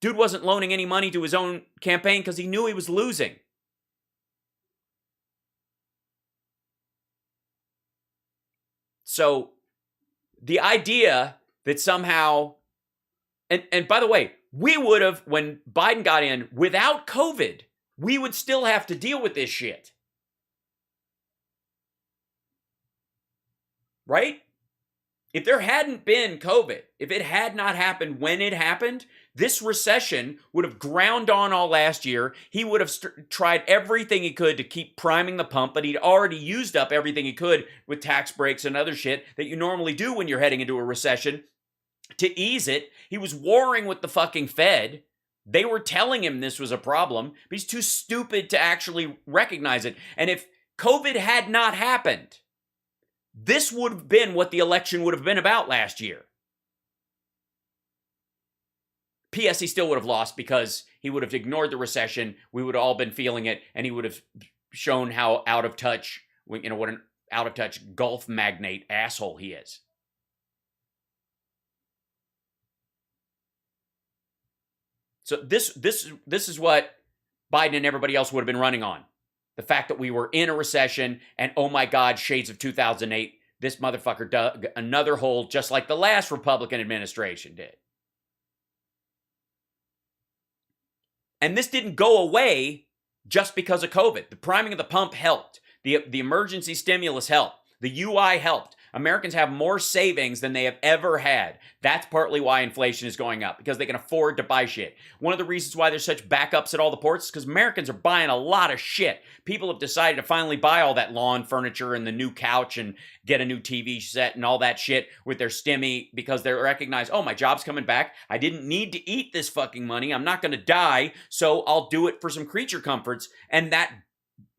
Dude wasn't loaning any money to his own campaign because he knew he was losing. So the idea that somehow, and by the way, we would have, when Biden got in, without COVID, we would still have to deal with this shit. Right? If there hadn't been COVID, if it had not happened when it happened, this recession would have ground on all last year. He would have tried everything he could to keep priming the pump, but he'd already used up everything he could with tax breaks and other shit that you normally do when you're heading into a recession to ease it. He was warring with the fucking Fed. They were telling him this was a problem, but he's too stupid to actually recognize it. And if COVID had not happened, this would have been what the election would have been about last year. P.S. he still would have lost because he would have ignored the recession. We would have all been feeling it, and he would have shown how out of touch, what an out of touch golf magnate asshole he is. So this is what Biden and everybody else would have been running on. The fact that we were in a recession and, oh my God, shades of 2008, this motherfucker dug another hole just like the last Republican administration did. And this didn't go away just because of COVID. The priming of the pump helped. The emergency stimulus helped. The UI helped. Americans have more savings than they have ever had. That's partly why inflation is going up, because they can afford to buy shit. One of the reasons why there's such backups at all the ports is because Americans are buying a lot of shit. People have decided to finally buy all that lawn furniture and the new couch and get a new TV set and all that shit with their stimmy because they recognize, oh, my job's coming back. I didn't need to eat this fucking money. I'm not going to die, so I'll do it for some creature comforts. And that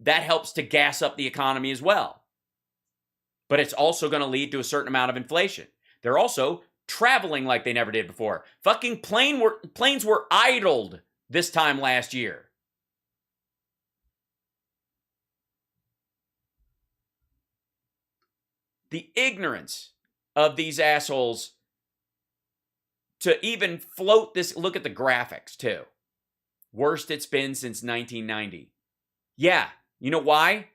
helps to gas up the economy as well. But it's also going to lead to a certain amount of inflation. They're also traveling like they never did before. Fucking planes were idled this time last year. The ignorance of these assholes to even float this. Look at the graphics, too. Worst it's been since 1990. Yeah, you know why?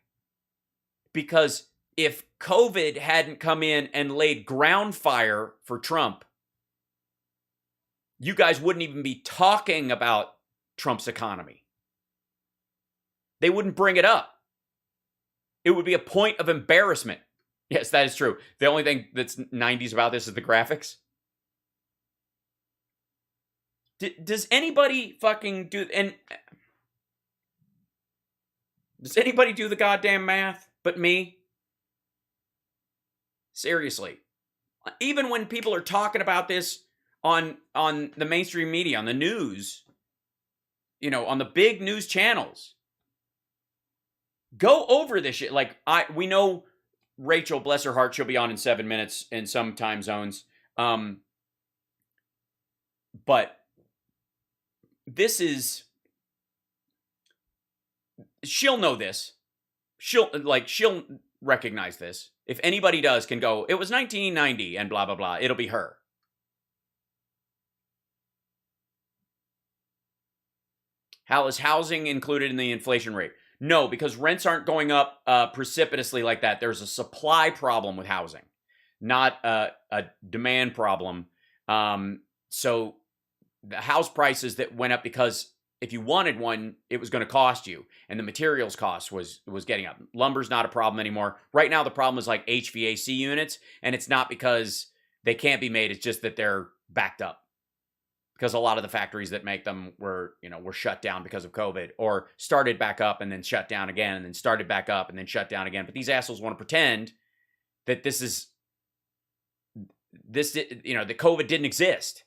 Because if COVID hadn't come in and laid ground fire for Trump, you guys wouldn't even be talking about Trump's economy. They wouldn't bring it up. It would be a point of embarrassment. Yes, that is true. The only thing that's 90s about this is the graphics. Does anybody fucking do... And does anybody do the goddamn math but me? Seriously. Even when people are talking about this on the mainstream media, on the news, you know, on the big news channels, go over this shit. Like, we know Rachel, bless her heart, she'll be on in 7 minutes in some time zones. But this is... She'll know this. She'll recognize this. If anybody does, can go, it was 1990 and blah, blah, blah. It'll be her. How is housing included in the inflation rate? No, because rents aren't going up precipitously like that. There's a supply problem with housing, not a demand problem. So the house prices that went up because if you wanted one, it was going to cost you. And the materials cost was getting up. Lumber's not a problem anymore. Right now, the problem is like HVAC units. And it's not because they can't be made. It's just that they're backed up. Because a lot of the factories that make them were shut down because of COVID. Or started back up and then shut down again. And then started back up and then shut down again. But these assholes want to pretend that the COVID didn't exist.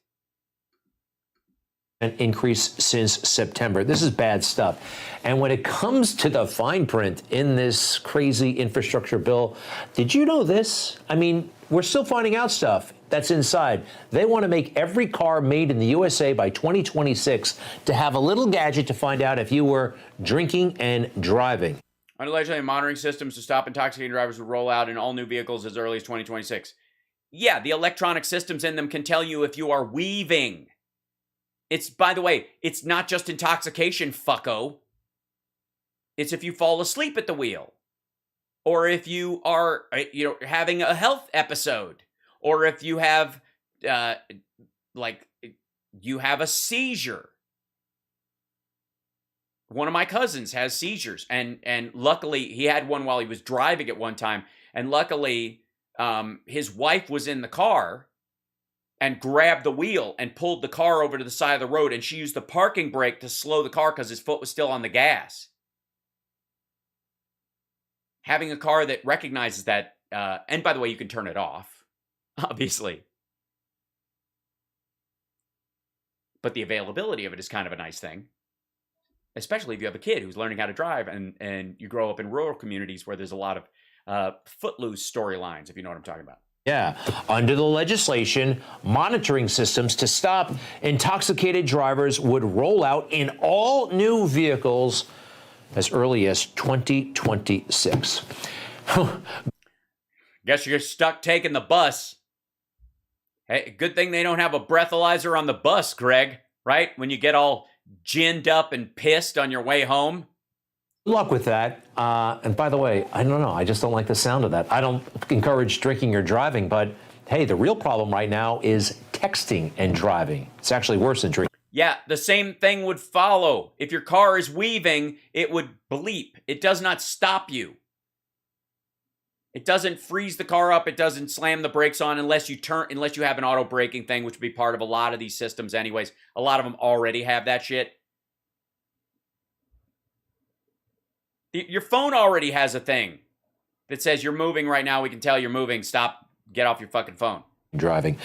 An increase since September. This is bad stuff. And when it comes to the fine print in this crazy infrastructure bill, did you know this? I mean, we're still finding out stuff that's inside. They want to make every car made in the USA by 2026 to have a little gadget to find out if you were drinking and driving.
Allegedly, monitoring systems to stop intoxicating drivers will roll out in all new vehicles as early as 2026. Yeah, the electronic systems in them can tell you if you are weaving. It's, by the way, it's not just intoxication, fucko. It's if you fall asleep at the wheel. Or if you are, having a health episode. Or if you have, you have a seizure. One of my cousins has seizures. And luckily, he had one while he was driving at one time. And luckily, his wife was in the car and grabbed the wheel and pulled the car over to the side of the road. And she used the parking brake to slow the car because his foot was still on the gas. Having a car that recognizes that, and by the way, you can turn it off, obviously. But the availability of it is kind of a nice thing. Especially if you have a kid who's learning how to drive and you grow up in rural communities where there's a lot of footloose storylines, if you know what I'm talking about.
Yeah. Under the legislation, monitoring systems to stop intoxicated drivers would roll out in all new vehicles as early as 2026.
Guess you're stuck taking the bus. Hey, good thing they don't have a breathalyzer on the bus, Greg, right? When you get all ginned up and pissed on your way home.
Good luck with that. And by the way, I don't know. I just don't like the sound of that. I don't encourage drinking or driving, but hey, the real problem right now is texting and driving. It's actually worse than drinking.
Yeah, the same thing would follow. If your car is weaving, it would bleep. It does not stop you. It doesn't freeze the car up. It doesn't slam the brakes on unless you have an auto braking thing, which would be part of a lot of these systems anyways. A lot of them already have that shit. Your phone already has a thing that says you're moving right now. We can tell you're moving. Stop. Get off your fucking phone.
Driving.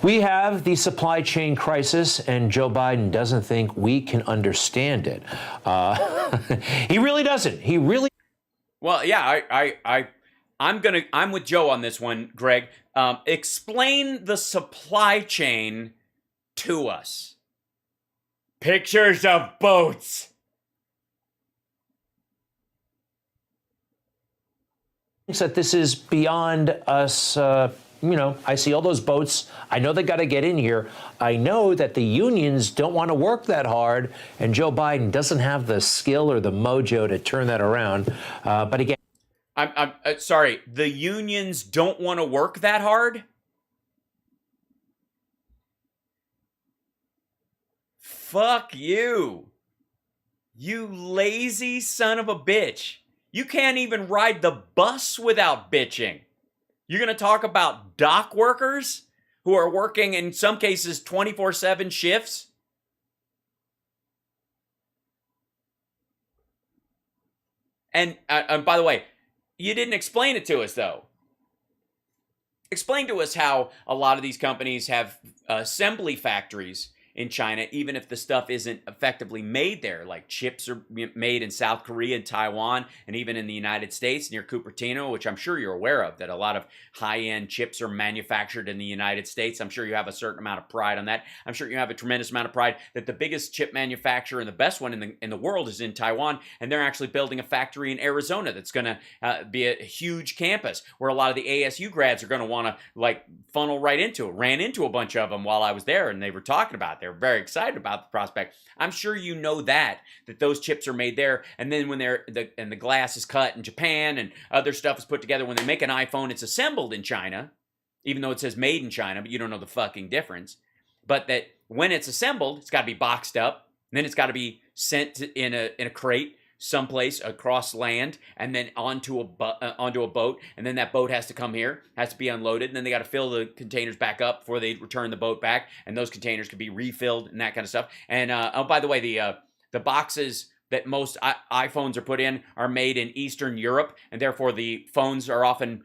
We have the supply chain crisis, and Joe Biden doesn't think we can understand it. He really doesn't. He really.
Well, yeah, I'm with Joe on this one, Greg. Explain the supply chain to us. Pictures of boats.
That this is beyond us. I see all those boats. I know they got to get in here. I know that the unions don't want to work that hard, and Joe Biden doesn't have the skill or the mojo to turn that around. But again,
I'm sorry. The unions don't want to work that hard? Fuck you. You lazy son of a bitch. You can't even ride the bus without bitching. You're going to talk about dock workers who are working in some cases 24/7 shifts? And by the way, you didn't explain it to us, though. Explain to us how a lot of these companies have assembly factories in China, even if the stuff isn't effectively made there. Like chips are made in South Korea and Taiwan, and even in the United States near Cupertino, which I'm sure you're aware of, that a lot of high-end chips are manufactured in the United States. I'm sure you have a certain amount of pride on that. I'm sure you have a tremendous amount of pride that the biggest chip manufacturer and the best one in the world is in Taiwan, and they're actually building a factory in Arizona that's going to be a huge campus where a lot of the ASU grads are going to want to like funnel right into it. Ran into a bunch of them while I was there, and they were talking about it. They were very excited about the prospect. I'm sure you know that those chips are made there, and then when the glass is cut in Japan and other stuff is put together, when they make an iPhone, it's assembled in China, even though it says made in China, but you don't know the fucking difference. But that when it's assembled, it's got to be boxed up, and then it's got to be sent in a crate someplace across land, and then onto a boat, and then that boat has to come here, has to be unloaded, and then they got to fill the containers back up before they return the boat back, and those containers can be refilled and that kind of stuff. And oh, by the way, the boxes that most iPhones are put in are made in Eastern Europe, and therefore the phones are often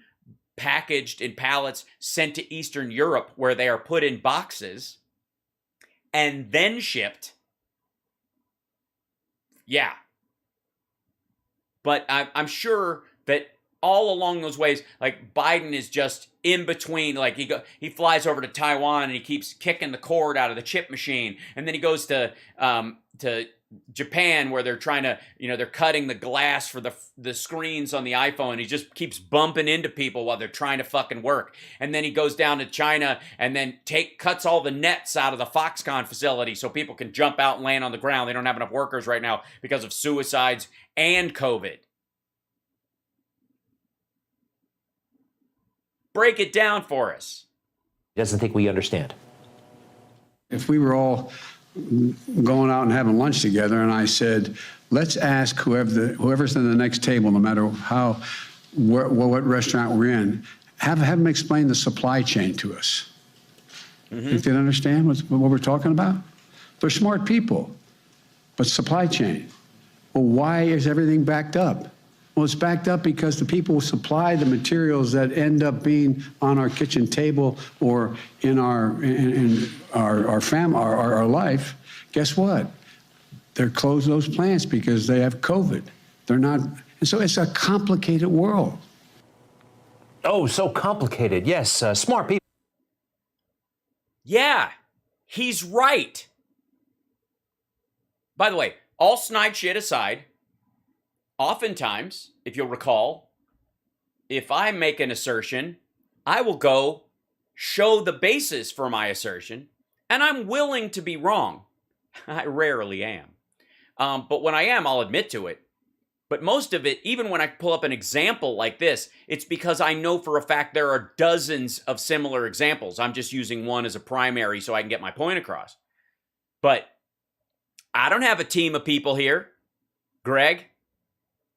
packaged in pallets sent to Eastern Europe, where they are put in boxes and then shipped. Yeah. But I'm sure that all along those ways, like Biden is just in between. Like he flies over to Taiwan and he keeps kicking the cord out of the chip machine, and then he goes to Japan where they're trying to, they're cutting the glass for the screens on the iPhone. And he just keeps bumping into people while they're trying to fucking work. And then he goes down to China and then cuts all the nets out of the Foxconn facility so people can jump out and land on the ground. They don't have enough workers right now because of suicides and COVID. Break it down for us.
He doesn't think we understand.
If we were all going out and having lunch together, and I said, let's ask whoever's in the next table, no matter what restaurant we're in, have them explain the supply chain to us. Mm-hmm. If they understand what we're talking about, they're smart people. But supply chain, well, why is everything backed up? Well, it's backed up because the people who supply the materials that end up being on our kitchen table or in our life, guess what? They're closed those plants because they have COVID. They're not, and so it's a complicated world.
Oh, so complicated. Yes, smart people.
Yeah, he's right. By the way, all snide shit aside, oftentimes, if you'll recall, if I make an assertion, I will go show the basis for my assertion, and I'm willing to be wrong. I rarely am. But when I am, I'll admit to it. But most of it, even when I pull up an example like this, it's because I know for a fact there are dozens of similar examples. I'm just using one as a primary so I can get my point across. But I don't have a team of people here, Greg.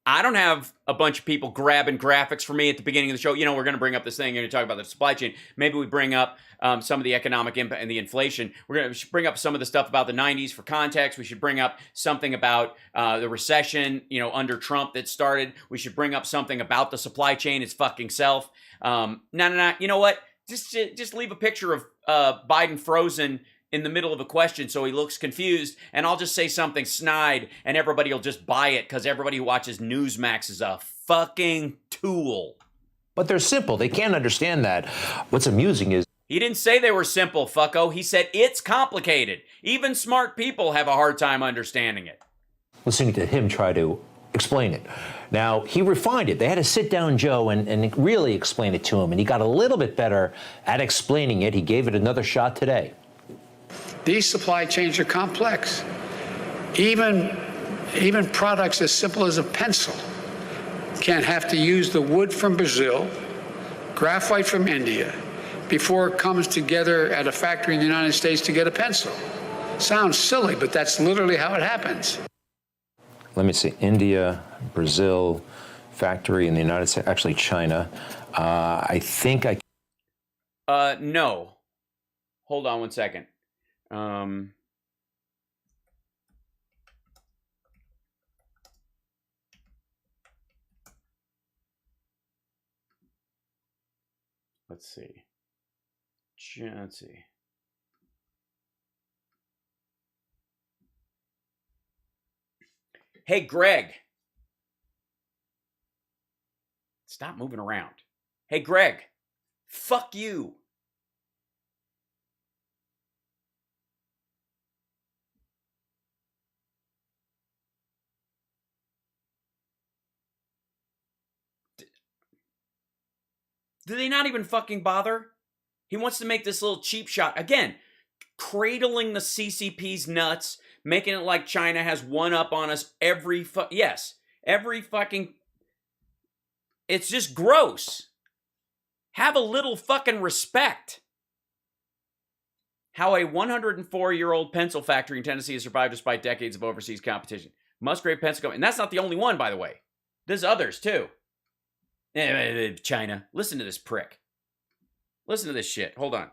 I don't have a bunch of people grabbing graphics for me at the beginning of the show. You know, we're going to bring up this thing. We're going to talk about the supply chain. Maybe we bring up some of the economic impact and the inflation. We should bring up some of the stuff about the 90s for context. We should bring up something about the recession, you know, under Trump that started. We should bring up something about the supply chain its fucking self. No. You know what? Just leave a picture of Biden frozen in the middle of a question so he looks confused, and I'll just say something snide, and everybody will just buy it because everybody who watches Newsmax is a fucking tool.
But they're simple. They can't understand that. What's amusing is
he didn't say they were simple, fucko. He said it's complicated. Even smart people have a hard time understanding it.
listening to him try to explain it. Now, he refined it. They had to sit down Joe and really explain it to him, and he got a little bit better at explaining it. He gave it another shot today.
These supply chains are complex. Even products as simple as a pencil can have to use the wood from Brazil, graphite from India, before it comes together at a factory in the United States to get a pencil. Sounds silly, but that's literally how it happens.
Let me see. India, Brazil, factory in the United States, actually China. I think I...
No. Hold on one second. Let's see. Let's see. Hey, Greg. Stop moving around. Hey, Greg. Fuck you. Do they not even fucking bother? He wants to make this little cheap shot. Again, cradling the CCP's nuts, making it like China has one up on us every fucking... It's just gross. Have a little fucking respect. How a 104-year-old pencil factory in Tennessee has survived despite decades of overseas competition. Musgrave Pencil Company. And that's not the only one, by the way. There's others, too. China. Listen to this prick. Listen to this shit. Hold on.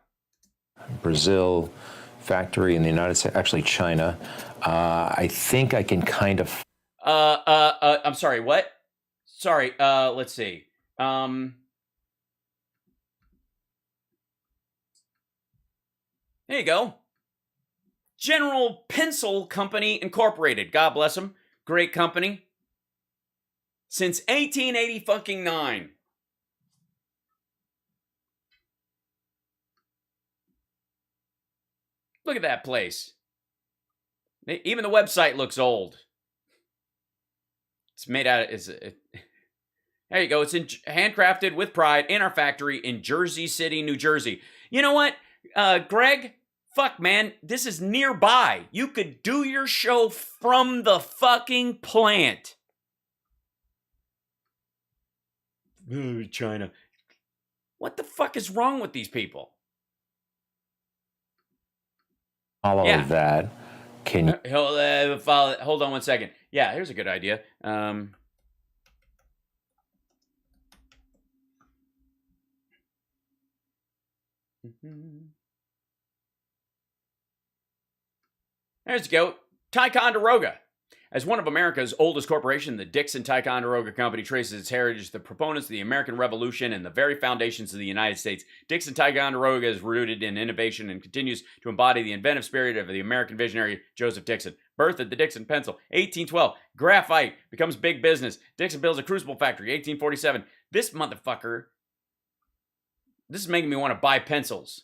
Brazil, factory in the United States, actually China. I think I can kind of...
I'm sorry, what? Sorry, let's see. There you go. General Pencil Company Incorporated. God bless them. Great company. Since 1889. Look at that place. Even the website looks old. It's made out of... there you go. It's handcrafted with pride in our factory in Jersey City, New Jersey. You know what, Greg? Fuck, man. This is nearby. You could do your show from the fucking plant. China. What the fuck is wrong with these people?
Follow that. Can you...
hold on one second. Yeah, here's a good idea. There's you go. Ticonderoga. As one of America's oldest corporations, the Dixon-Ticonderoga Company traces its heritage to the proponents of the American Revolution and the very foundations of the United States. Dixon-Ticonderoga is rooted in innovation and continues to embody the inventive spirit of the American visionary Joseph Dixon. Birth of the Dixon pencil, 1812. Graphite becomes big business. Dixon builds a crucible factory, 1847. This motherfucker, this is making me want to buy pencils.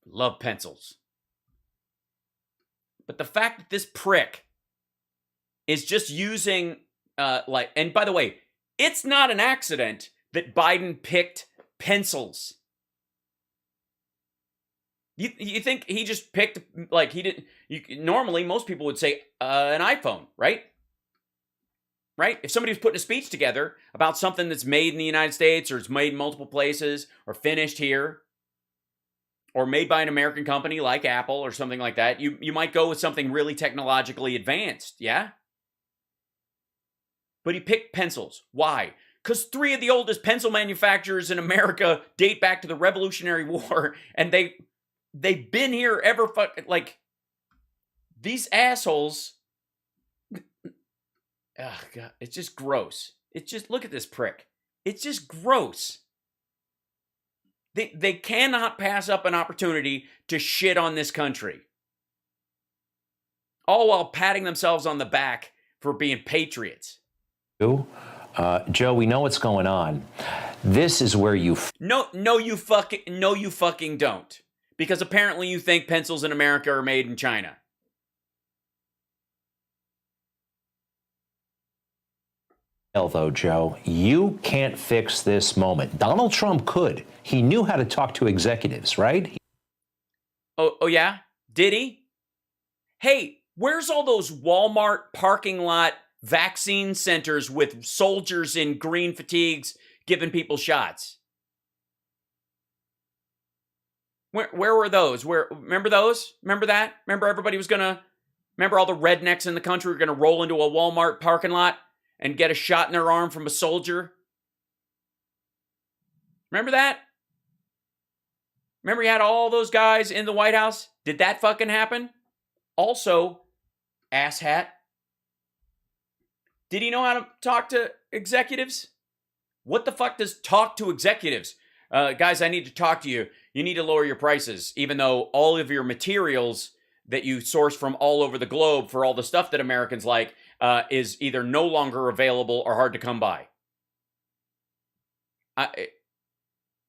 Love pencils. But the fact that this prick is just using, and by the way, it's not an accident that Biden picked pencils. You think he just picked, like, he didn't, normally most people would say an iPhone, right? Right? If somebody was putting a speech together about something that's made in the United States or it's made in multiple places or finished here or made by an American company like Apple or something like that, you might go with something really technologically advanced, yeah? But he picked pencils. Why? Because 3 of the oldest pencil manufacturers in America date back to the Revolutionary War, and they've been here ever like, these assholes. Oh, God, it's just gross. It's just, look at this prick. It's just gross. They cannot pass up an opportunity to shit on this country. All while patting themselves on the back for being patriots.
Joe, we know what's going on. This is where you...
No, you fucking don't. Because apparently you think pencils in America are made in China.
Though, Joe, you can't fix this moment. Donald Trump could. He knew how to talk to executives, right?
Oh yeah? Did he? Hey, where's all those Walmart parking lot vaccine centers with soldiers in green fatigues giving people shots? Where were those? Remember those? Remember that? Remember remember all the rednecks in the country were gonna roll into a Walmart parking lot and get a shot in their arm from a soldier? Remember that? Remember you had all those guys in the White House? Did that fucking happen? Also, asshat, did he know how to talk to executives? What the fuck does talk to executives? Guys, I need to talk to you. You need to lower your prices, even though all of your materials that you source from all over the globe for all the stuff that Americans like is either no longer available or hard to come by.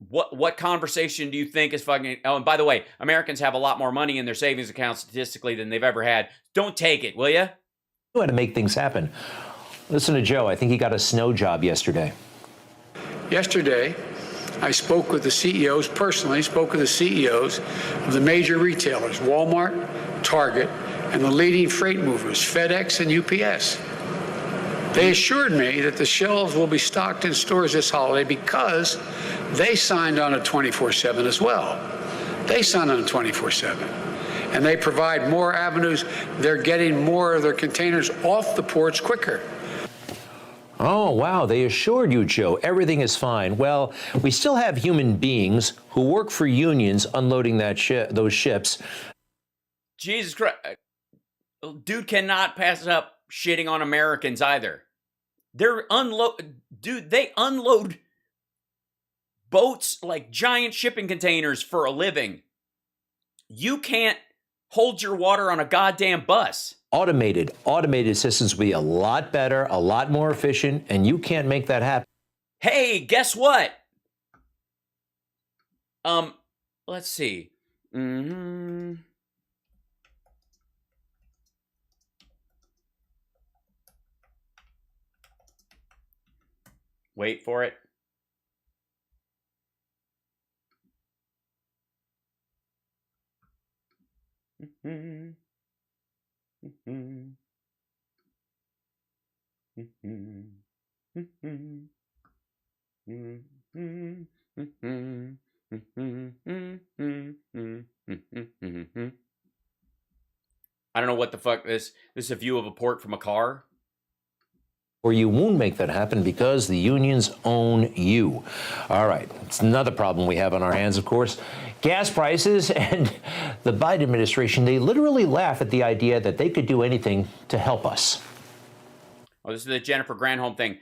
What conversation do you think is fucking... Oh, and by the way, Americans have a lot more money in their savings accounts statistically than they've ever had. Don't take it, will you?
You had to make things happen. Listen to Joe. I think he got a snow job yesterday.
Yesterday, I spoke with the CEOs, personally spoke with the CEOs of the major retailers, Walmart, Target, and the leading freight movers, FedEx and UPS. They assured me that the shelves will be stocked in stores this holiday because they signed on a 24/7 as well. They signed on a 24/7. And they provide more avenues. They're getting more of their containers off the ports quicker.
Oh, wow. They assured you, Joe, everything is fine. Well, we still have human beings who work for unions unloading those ships.
Jesus Christ. Dude cannot pass up shitting on Americans either. They unload boats like giant shipping containers for a living. You can't hold your water on a goddamn bus.
Automated systems will be a lot better, a lot more efficient, and you can't make that happen.
Hey, guess what? Let's see. Wait for it. I don't know what the fuck this is. A view of a port from a car.
Or you won't make that happen because the unions own you. All right, it's another problem we have on our hands, of course. Gas prices and the Biden administration, they literally laugh at the idea that they could do anything to help us.
Oh, this is the Jennifer Granholm thing.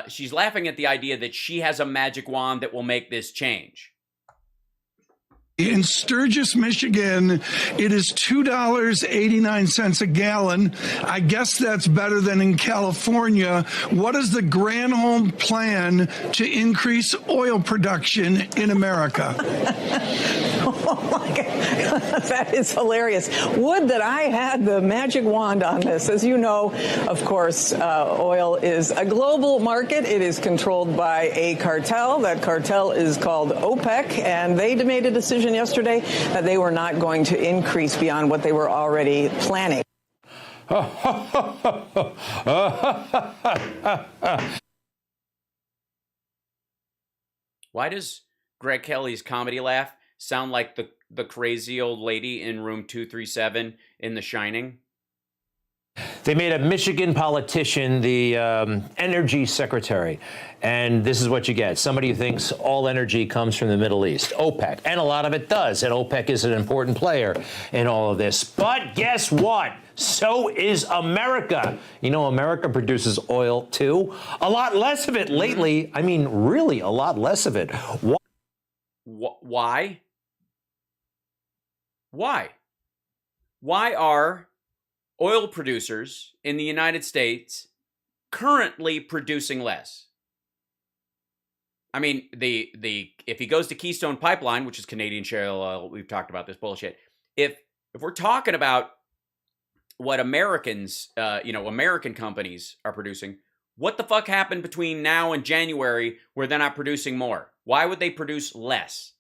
She's laughing at the idea that she has a magic wand that will make this change.
In Sturgis, Michigan, it is $2.89 a gallon. I guess that's better than in California. What is the Granholm plan to increase oil production in America?
Oh my God, that is hilarious. Would that I had the magic wand on this. As you know, of course, oil is a global market. It is controlled by a cartel. That cartel is called OPEC, and they made a decision yesterday that they were not going to increase beyond what they were already planning.
Why does Greg Kelly's comedy laugh sound like the crazy old lady in room 237 in The Shining?
They made a Michigan politician the energy secretary. And this is what you get. Somebody who thinks all energy comes from the Middle East, OPEC. And a lot of it does. And OPEC is an important player in all of this. But guess what? So is America. You know, America produces oil, too. A lot less of it lately. I mean, really, a lot less of it.
Why? Why? Why are oil producers in the United States currently producing less? I mean, if he goes to Keystone Pipeline, which is Canadian shale oil, we've talked about this bullshit. If we're talking about what Americans, American companies are producing, what the fuck happened between now and January where they're not producing more? Why would they produce less?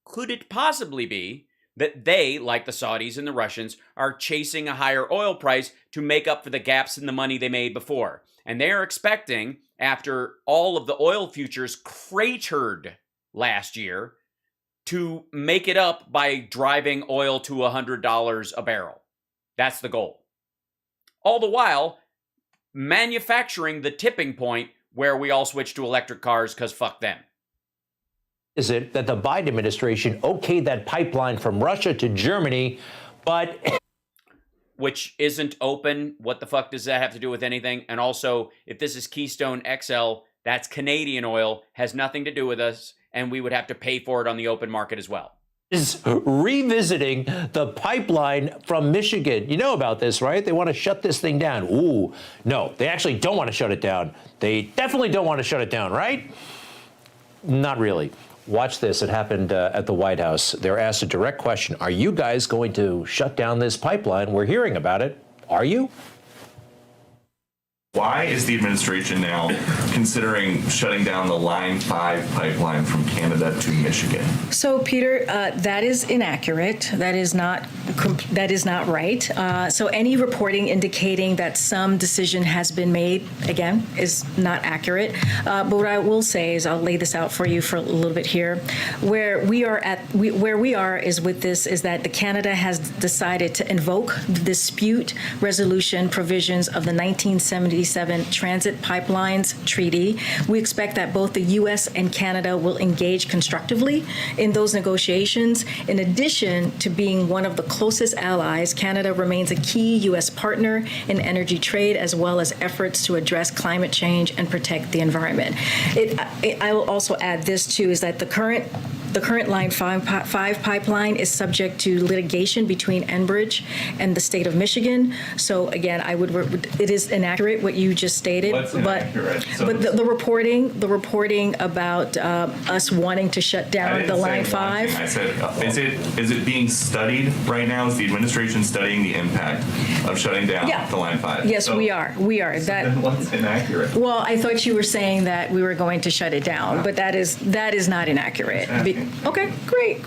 Could it possibly be that they, like the Saudis and the Russians, are chasing a higher oil price to make up for the gaps in the money they made before? And they're expecting, after all of the oil futures cratered last year, to make it up by driving oil to $100 a barrel. That's the goal. All the while, manufacturing the tipping point where we all switch to electric cars because fuck them.
Is it that the Biden administration okayed that pipeline from Russia to Germany, but
which isn't open? What the fuck does that have to do with anything? And also, if this is Keystone XL, that's Canadian oil, has nothing to do with us, and we would have to pay for it on the open market as well.
Is revisiting the pipeline from Michigan. You know about this, right? They want to shut this thing down. Ooh, no, they actually don't want to shut it down. They definitely don't want to shut it down, right? Not really. Watch this. It happened at the White House. They're asked a direct question. Are you guys going to shut down this pipeline? We're hearing about it. Are you?
Why is the administration now considering shutting down the Line 5 pipeline from Canada to Michigan?
So, Peter, that is inaccurate. That is not right. So any reporting indicating that some decision has been made, again, is not accurate. But what I will say is, I'll lay this out for you for a little bit here. Where we are is with this is that the Canada has decided to invoke the dispute resolution provisions of the 1977 Transit Pipelines Treaty. We expect that both the U.S. and Canada will engage constructively in those negotiations. In addition to being one of the closest allies, Canada remains a key U.S. partner in energy trade, as well as efforts to address climate change and protect the environment. I will also add this, too, is that the current Line 5 pipeline is subject to litigation between Enbridge and the state of Michigan. So again, it is inaccurate what you just stated.
What's inaccurate?
But the reporting about us wanting to shut down the Line 5.
I said, is it being studied right now? Is the administration studying the impact of shutting down the Line 5?
Yes, we are. So
then what's inaccurate?
Well, I thought you were saying that we were going to shut it down, but that is not inaccurate. Okay, great.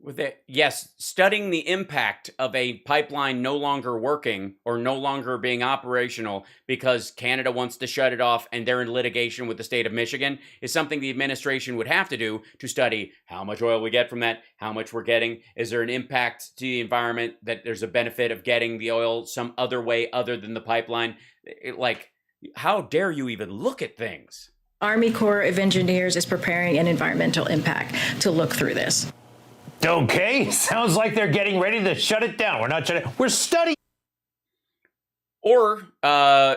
But
yes, studying the impact of a pipeline no longer working or no longer being operational because Canada wants to shut it off and they're in litigation with the state of Michigan is something the administration would have to do to study how much oil we get from that, how much we're getting. Is there an impact to the environment, that there's a benefit of getting the oil some other way other than the pipeline? How dare you even look at things?
Army Corps of Engineers is preparing an environmental impact to look through this.
Okay, sounds like they're getting ready to shut it down. We're not shutting. We're studying.
Or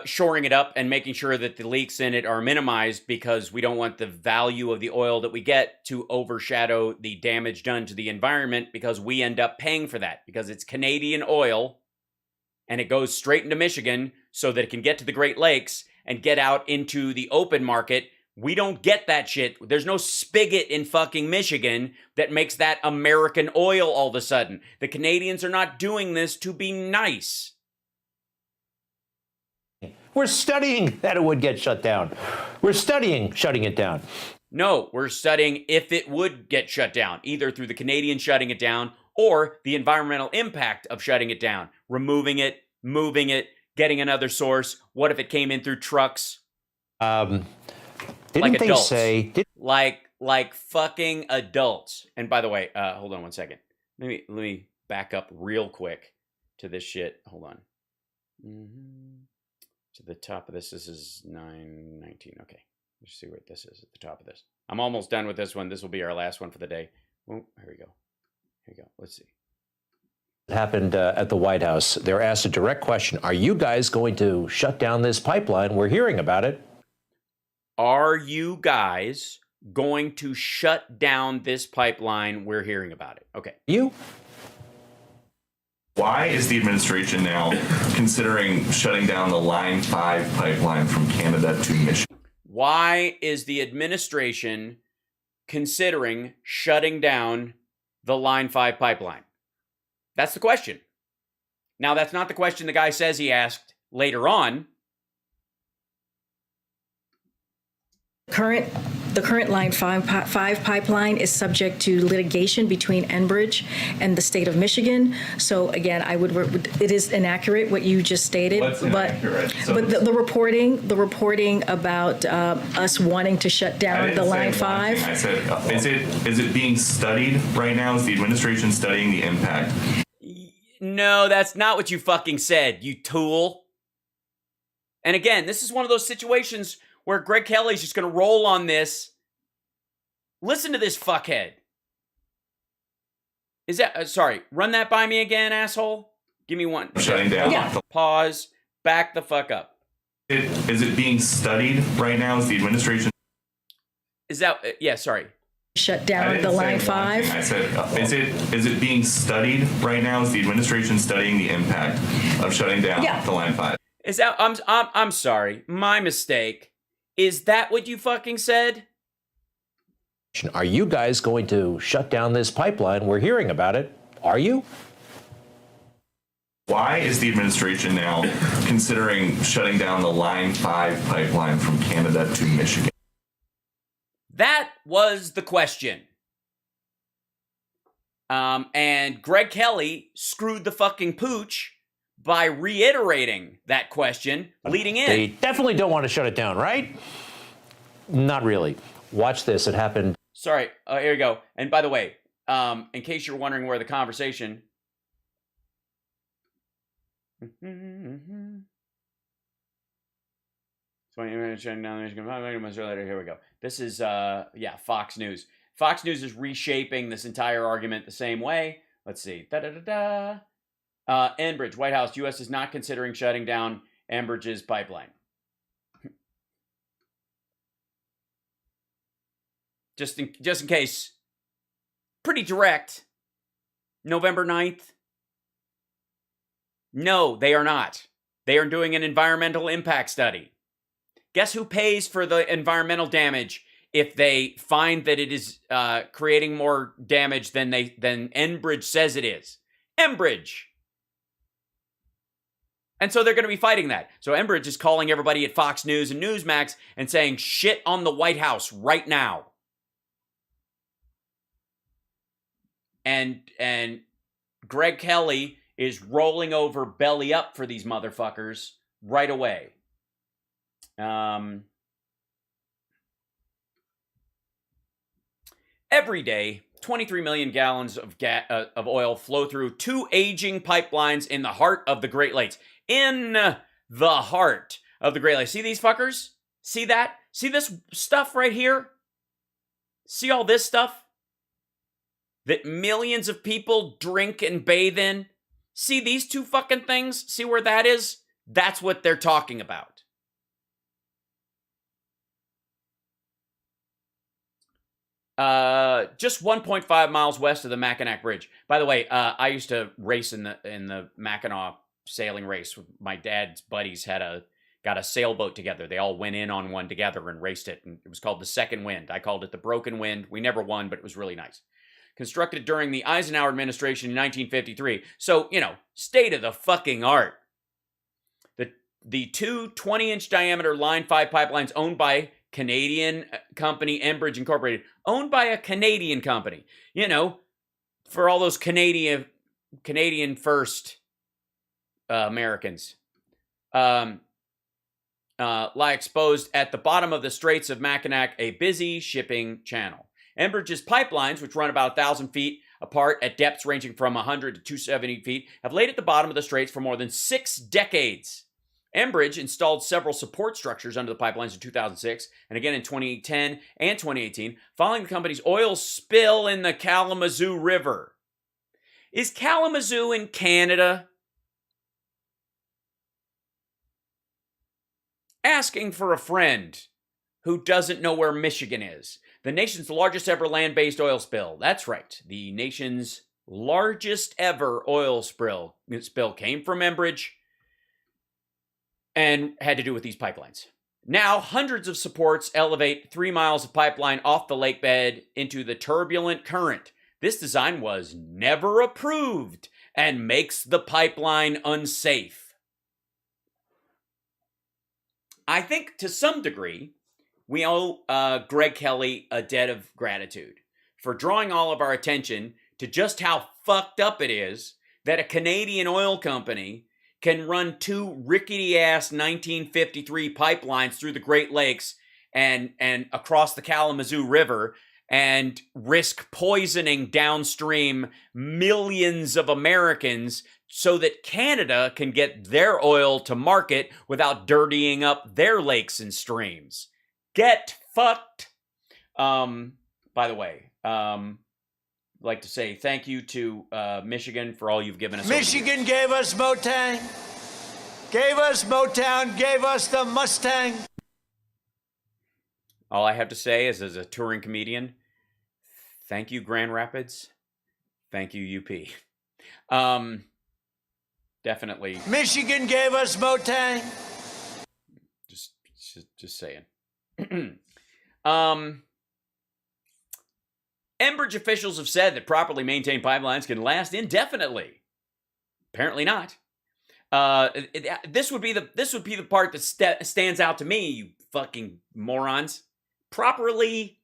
shoring it up and making sure that the leaks in it are minimized, because we don't want the value of the oil that we get to overshadow the damage done to the environment, because we end up paying for that because it's Canadian oil and it goes straight into Michigan so that it can get to the Great Lakes and get out into the open market We don't get that shit. There's no spigot in fucking Michigan that makes that American oil all of a sudden. The Canadians are not doing this to be nice.
We're studying that it would get shut down. We're studying shutting it down.
No, we're studying if it would get shut down, either through the Canadians shutting it down or the environmental impact of shutting it down, removing it, moving it, getting another source. What if it came in through trucks?
Didn't
like
they
adults.
say?
Like fucking adults. And by the way, hold on one second. Let me back up real quick to this shit. Hold on. To the top of this. This is 9:19. Okay. Let's see what this is at the top of this. I'm almost done with this one. This will be our last one for the day. Oh, here we go. Here we go. Let's see.
It happened at the White House. They're asked a direct question. Are you guys going to shut down this pipeline? We're hearing about it.
Are you guys going to shut down this pipeline? We're hearing about it. Okay.
You?
Why is the administration now considering shutting down the Line 5 pipeline from Canada to Michigan?
Why is the administration considering shutting down the Line 5 pipeline? That's the question. Now, that's not the question the guy says he asked later on.
The current Line 5 pipeline is subject to litigation between Enbridge and the state of Michigan. So again, it is inaccurate what you just stated.
What's inaccurate?
But the reporting about us wanting to shut down the Line 5.
I said, is it being studied right now? Is the administration studying the impact?
No, that's not what you fucking said, you tool. And again, this is one of those situations where Greg Kelly's just going to roll on this. Listen to this fuckhead. Is that, sorry, run that by me again, asshole? Give me one.
Shutting down.
Yeah. Pause. Back the fuck up.
Is it being studied right now? Is the administration?
Is that, yeah, sorry.
Shut down the Line 5.
I said, is it being studied right now? Is the administration studying the impact of shutting down the Line 5?
Is that, I'm sorry, my mistake. Is that what you fucking said?
Are you guys going to shut down this pipeline? We're hearing about it. Are you?
Why is the administration now considering shutting down the Line 5 pipeline from Canada to Michigan?
That was the question. And Greg Kelly screwed the fucking pooch by reiterating that question leading in.
They definitely don't want to shut it down, right? Not really. Watch this. It happened.
Sorry. Here we go. And by the way, in case you're wondering where the conversation... Here we go. This is, Fox News. Fox News is reshaping this entire argument the same way. Let's see. Enbridge, White House, U.S. is not considering shutting down Enbridge's pipeline. Just in case. Pretty direct. November 9th. No, they are not. They are doing an environmental impact study. Guess who pays for the environmental damage if they find that it is creating more damage than Enbridge says it is? Enbridge. And so they're going to be fighting that. So Enbridge is calling everybody at Fox News and Newsmax and saying shit on the White House right now. And Greg Kelly is rolling over belly up for these motherfuckers right away. Every day, 23 million gallons of oil flow through two aging pipelines in the heart of the Great Lakes. In the heart of the Great Lakes. See these fuckers? See that? See this stuff right here? See all this stuff that millions of people drink and bathe in? See these two fucking things? See where that is? That's what they're talking about. Just 1.5 miles west of the Mackinac Bridge. By the way, I used to race in the Mackinac sailing race. My dad's buddies had a got a sailboat together. They all went in on one together and raced it. And it was called the Second Wind. I called it the Broken Wind. We never won, but it was really nice. Constructed during the Eisenhower administration in 1953. So, state of the fucking art. The two 20-inch diameter Line 5 pipelines owned by Canadian company Enbridge Incorporated, owned by a Canadian company. For all those Canadian first Americans. Lie exposed at the bottom of the Straits of Mackinac, a busy shipping channel. Enbridge's pipelines, which run about 1,000 feet apart at depths ranging from 100 to 270 feet, have laid at the bottom of the straits for more than 6 decades. Enbridge installed several support structures under the pipelines in 2006 and again in 2010 and 2018, following the company's oil spill in the Kalamazoo River. Is Kalamazoo in Canada? Asking for a friend who doesn't know where Michigan is. The nation's largest ever land-based oil spill. That's right. The nation's largest ever oil spill came from Enbridge and had to do with these pipelines. Now, hundreds of supports elevate 3 miles of pipeline off the lake bed into the turbulent current. This design was never approved and makes the pipeline unsafe. I think to some degree, we owe Greg Kelly a debt of gratitude for drawing all of our attention to just how fucked up it is that a Canadian oil company can run 2 rickety-ass 1953 pipelines through the Great Lakes and across the Kalamazoo River and risk poisoning downstream millions of Americans so that Canada can get their oil to market without dirtying up their lakes and streams. Get fucked. By the way, I'd like to say thank you to Michigan for all you've given us.
Michigan gave us Motown, gave us Motown, gave us the Mustang.
All I have to say is, as a touring comedian, thank you, Grand Rapids. Thank you, UP. Definitely.
Michigan gave us Motown.
Just saying. Enbridge officials have said that properly maintained pipelines can last indefinitely. Apparently not. This would be the part that stands out to me, you fucking morons. Properly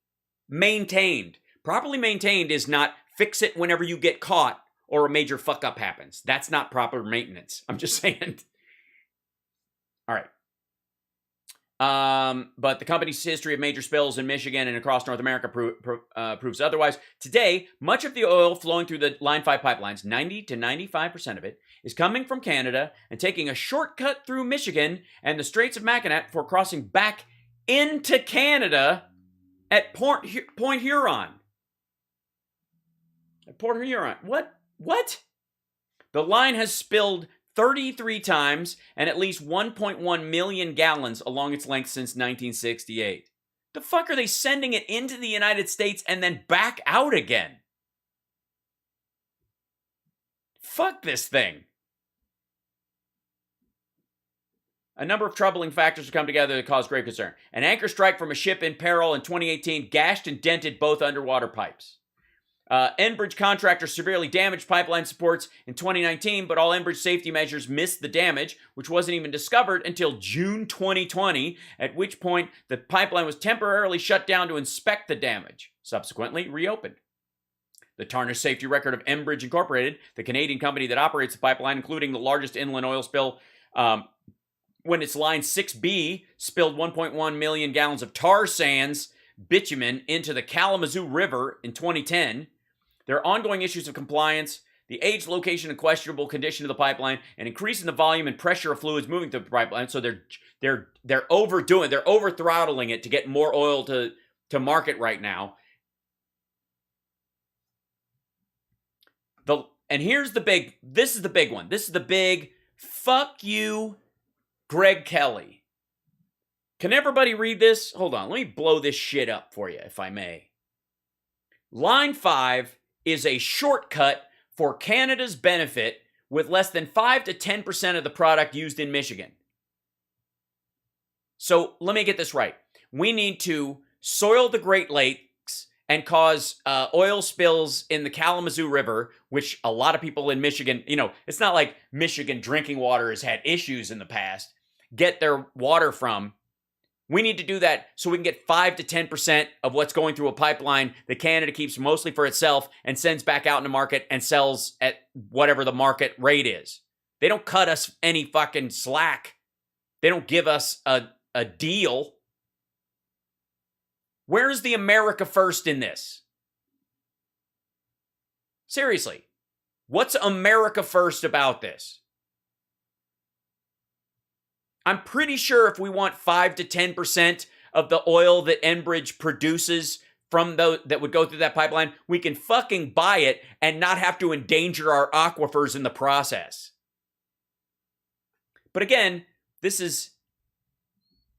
maintained. Properly maintained is not fix it whenever you get caught or a major fuck up happens. That's not proper maintenance. I'm just saying. All right. But the company's history of major spills in Michigan and across North America proves otherwise. Today, much of the oil flowing through the Line 5 pipelines, 90 to 95% of it, is coming from Canada and taking a shortcut through Michigan and the Straits of Mackinac before crossing back into Canada at Point Huron. At Port Huron. What? The line has spilled 33 times and at least 1.1 million gallons along its length since 1968. The fuck are they sending it into the United States and then back out again? Fuck this thing. A number of troubling factors have come together that cause great concern. An anchor strike from a ship in peril in 2018 gashed and dented both underwater pipes. Enbridge contractor severely damaged pipeline supports in 2019, but all Enbridge safety measures missed the damage, which wasn't even discovered until June 2020, at which point the pipeline was temporarily shut down to inspect the damage, subsequently reopened. The tarnished safety record of Enbridge Incorporated, the Canadian company that operates the pipeline, including the largest inland oil spill, when its line 6B spilled 1.1 million gallons of tar sands bitumen into the Kalamazoo River in 2010. There are ongoing issues of compliance, the age, location, and questionable condition of the pipeline, and increasing the volume and pressure of fluids moving through the pipeline. So they're overdoing, they're over throttling it to get more oil to market right now. And here's this is the big one. This is the big fuck you, Greg Kelly. Can everybody read this? Hold on, let me blow this shit up for you, if I may. Line 5 is a shortcut for Canada's benefit with less than 5 to 10% of the product used in Michigan. So let me get this right. We need to soil the Great Lakes and cause oil spills in the Kalamazoo River, which a lot of people in Michigan, it's not like Michigan drinking water has had issues in the past, get their water from. We need to do that so we can get 5 to 10% of what's going through a pipeline that Canada keeps mostly for itself and sends back out in the market and sells at whatever the market rate is. They don't cut us any fucking slack. They don't give us a deal. Where's the America First in this? Seriously, what's America First about this? I'm pretty sure if we want 5 to 10% of the oil that Enbridge produces from those that would go through that pipeline, we can fucking buy it and not have to endanger our aquifers in the process. But again, this is,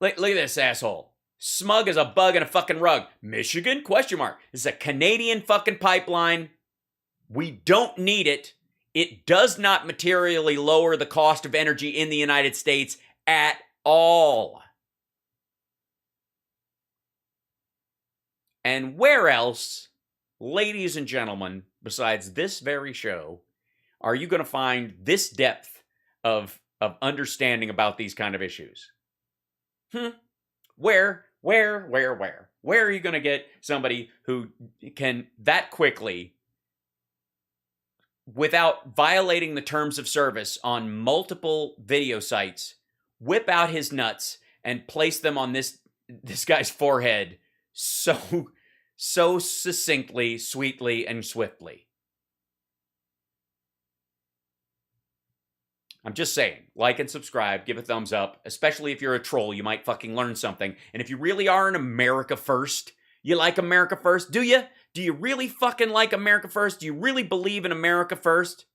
look at this asshole. Smug as a bug in a fucking rug. Michigan? Question mark. This is a Canadian fucking pipeline. We don't need it. It does not materially lower the cost of energy in the United States at all. And where else, ladies and gentlemen, besides this very show, are you going to find this depth of understanding about these kind of issues? Where are you going to get somebody who can that quickly, without violating the terms of service on multiple video sites, whip out his nuts and place them on this guy's forehead so succinctly, sweetly, and swiftly? I'm just saying, like and subscribe, give a thumbs up, especially if you're a troll, you might fucking learn something. And if you really are an America First, you like America First, do you? Do you really fucking like America First? Do you really believe in America First?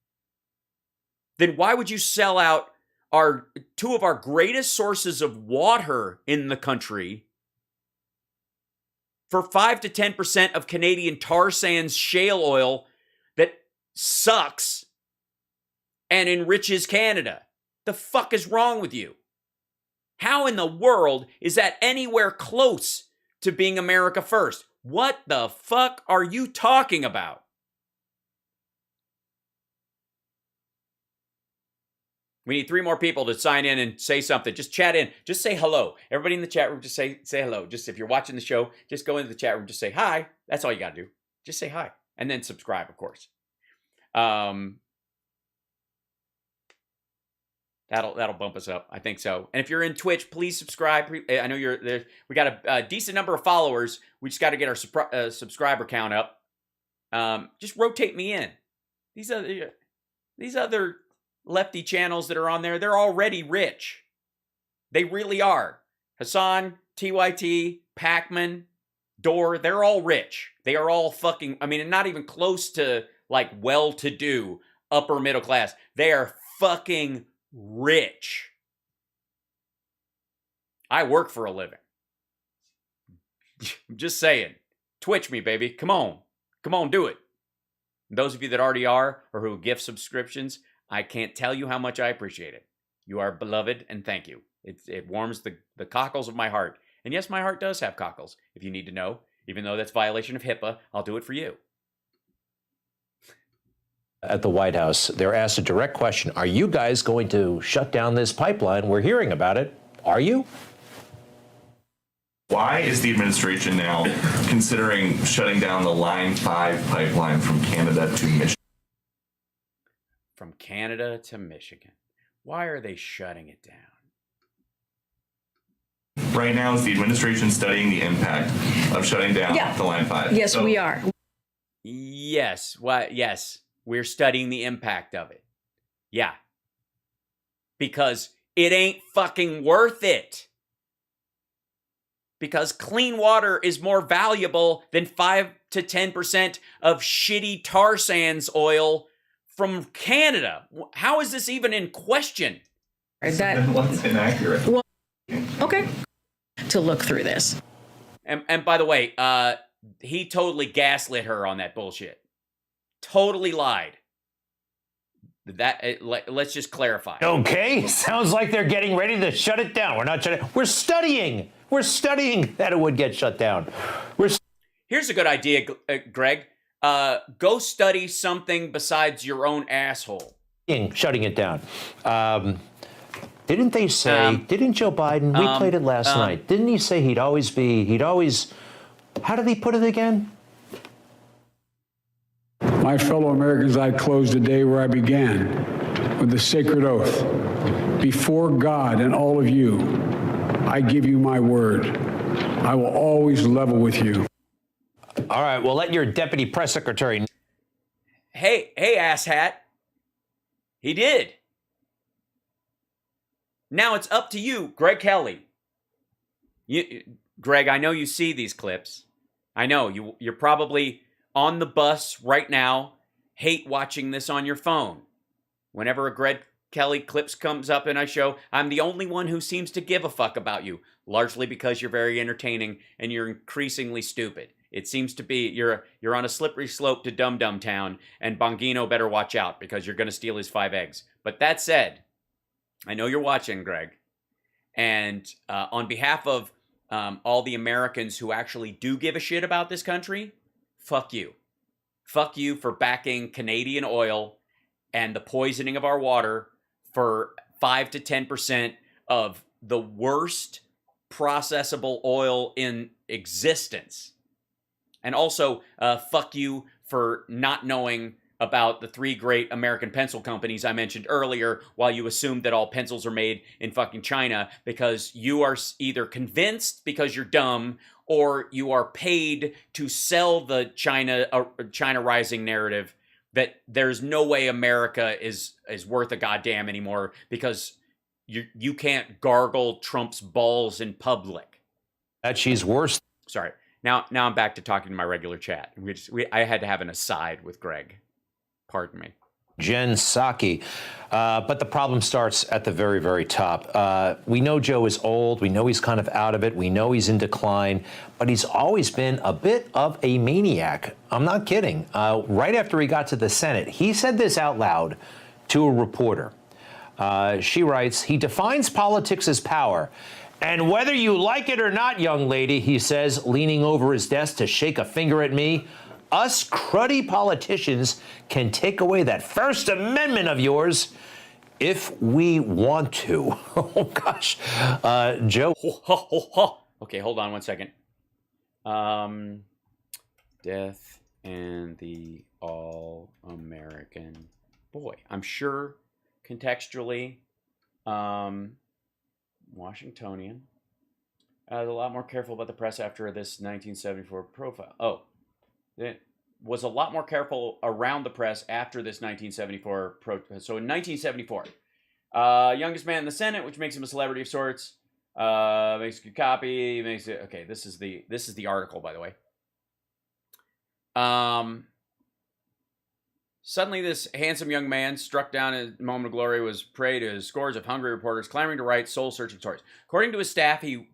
Then why would you sell out two of our greatest sources of water in the country for 5 to 10% of Canadian tar sands shale oil that sucks and enriches Canada? The fuck is wrong with you? How in the world is that anywhere close to being America First? What the fuck are you talking about? We need 3 more people to sign in and say something. Just chat in. Just say hello. Everybody in the chat room, just say hello. Just if you're watching the show, just go into the chat room. Just say hi. That's all you got to do. Just say hi. And then subscribe, of course. That'll bump us up. I think so. And if you're in Twitch, please subscribe. I know you're there. We got a decent number of followers. We just got to get our subscriber count up. Just rotate me in. These other lefty channels that are on there, they're already rich. They really are. Hassan, TYT, Pacman, Door, they're all rich. They are all fucking, not even close to like well-to-do, upper middle class. They are fucking rich. I work for a living. I'm just saying. Twitch me, baby. Come on. Come on, do it. And those of you that already are or who gift subscriptions, I can't tell you how much I appreciate it. You are beloved, and thank you. It warms the cockles of my heart. And yes, my heart does have cockles, if you need to know. Even though that's violation of HIPAA, I'll do it for you.
At the White House, they're asked a direct question. Are you guys going to shut down this pipeline? We're hearing about it. Are you?
Why is the administration now considering shutting down the Line 5 pipeline from Canada to Michigan?
From Canada to Michigan. Why are they shutting it down?
Right now, is the administration studying the impact of shutting down the Line 5?
Yes, we are.
Yes. Yes. We're studying the impact of it. Yeah. Because it ain't fucking worth it. Because clean water is more valuable than 5 to 10% of shitty tar sands oil from Canada. How is this even in question?
That's inaccurate.
Well, okay. To look through this.
And by the way, he totally gaslit her on that bullshit. Totally lied. Let's just clarify.
Okay, sounds like they're getting ready to shut it down. We're not shutting. We're studying. We're studying that it would get shut down.
Here's a good idea, Greg. Go study something besides your own asshole.
Shutting it down. Didn't they say? Didn't Joe Biden? We played it last night. Didn't he say he'd always? How did he put it again?
My fellow Americans, I close the day where I began, with the sacred oath. Before God and all of you, I give you my word. I will always level with you.
All right, well, let your deputy press secretary.
Hey, asshat. He did. Now it's up to you, Greg Kelly. Greg, I know you see these clips. I know you're probably on the bus right now, hate watching this on your phone. Whenever a Greg Kelly clips comes up in a show, I'm the only one who seems to give a fuck about you, largely because you're very entertaining and you're increasingly stupid. It seems to be you're on a slippery slope to Dum-Dum Town, and Bongino better watch out because you're going to steal his 5 eggs. But that said, I know you're watching, Greg, and on behalf of all the Americans who actually do give a shit about this country, fuck you. Fuck you for backing Canadian oil and the poisoning of our water for 5 to 10% of the worst processable oil in existence. And also, fuck you for not knowing about the 3 great American pencil companies I mentioned earlier, while you assumed that all pencils are made in fucking China, because you are either convinced because you're dumb, or you are paid to sell the China rising narrative that there's no way America is worth a goddamn anymore because you can't gargle Trump's balls in public.
That she's worse.
Sorry. Now I'm back to talking to my regular chat. I had to have an aside with Greg. Pardon me.
Jen Psaki. But the problem starts at the very, very top. We know Joe is old. We know he's kind of out of it. We know he's in decline. But he's always been a bit of a maniac. I'm not kidding. Right after he got to the Senate, he said this out loud to a reporter. She writes, he defines politics as power. And whether you like it or not, young lady, he says, leaning over his desk to shake a finger at me, us cruddy politicians can take away that First Amendment of yours if we want to. Oh, gosh. Joe.
Okay, hold on one second. Death and the All-American Boy. I'm sure contextually, Washingtonian. A lot more careful about the press after this 1974 profile. Oh. It was a lot more careful around the press after this 1974 protest. So in 1974, youngest man in the Senate, which makes him a celebrity of sorts, makes a good copy, makes it okay. This is the article, by the way. Suddenly, this handsome young man struck down in a moment of glory was prey to scores of hungry reporters clamoring to write soul-searching stories. According to his staff, he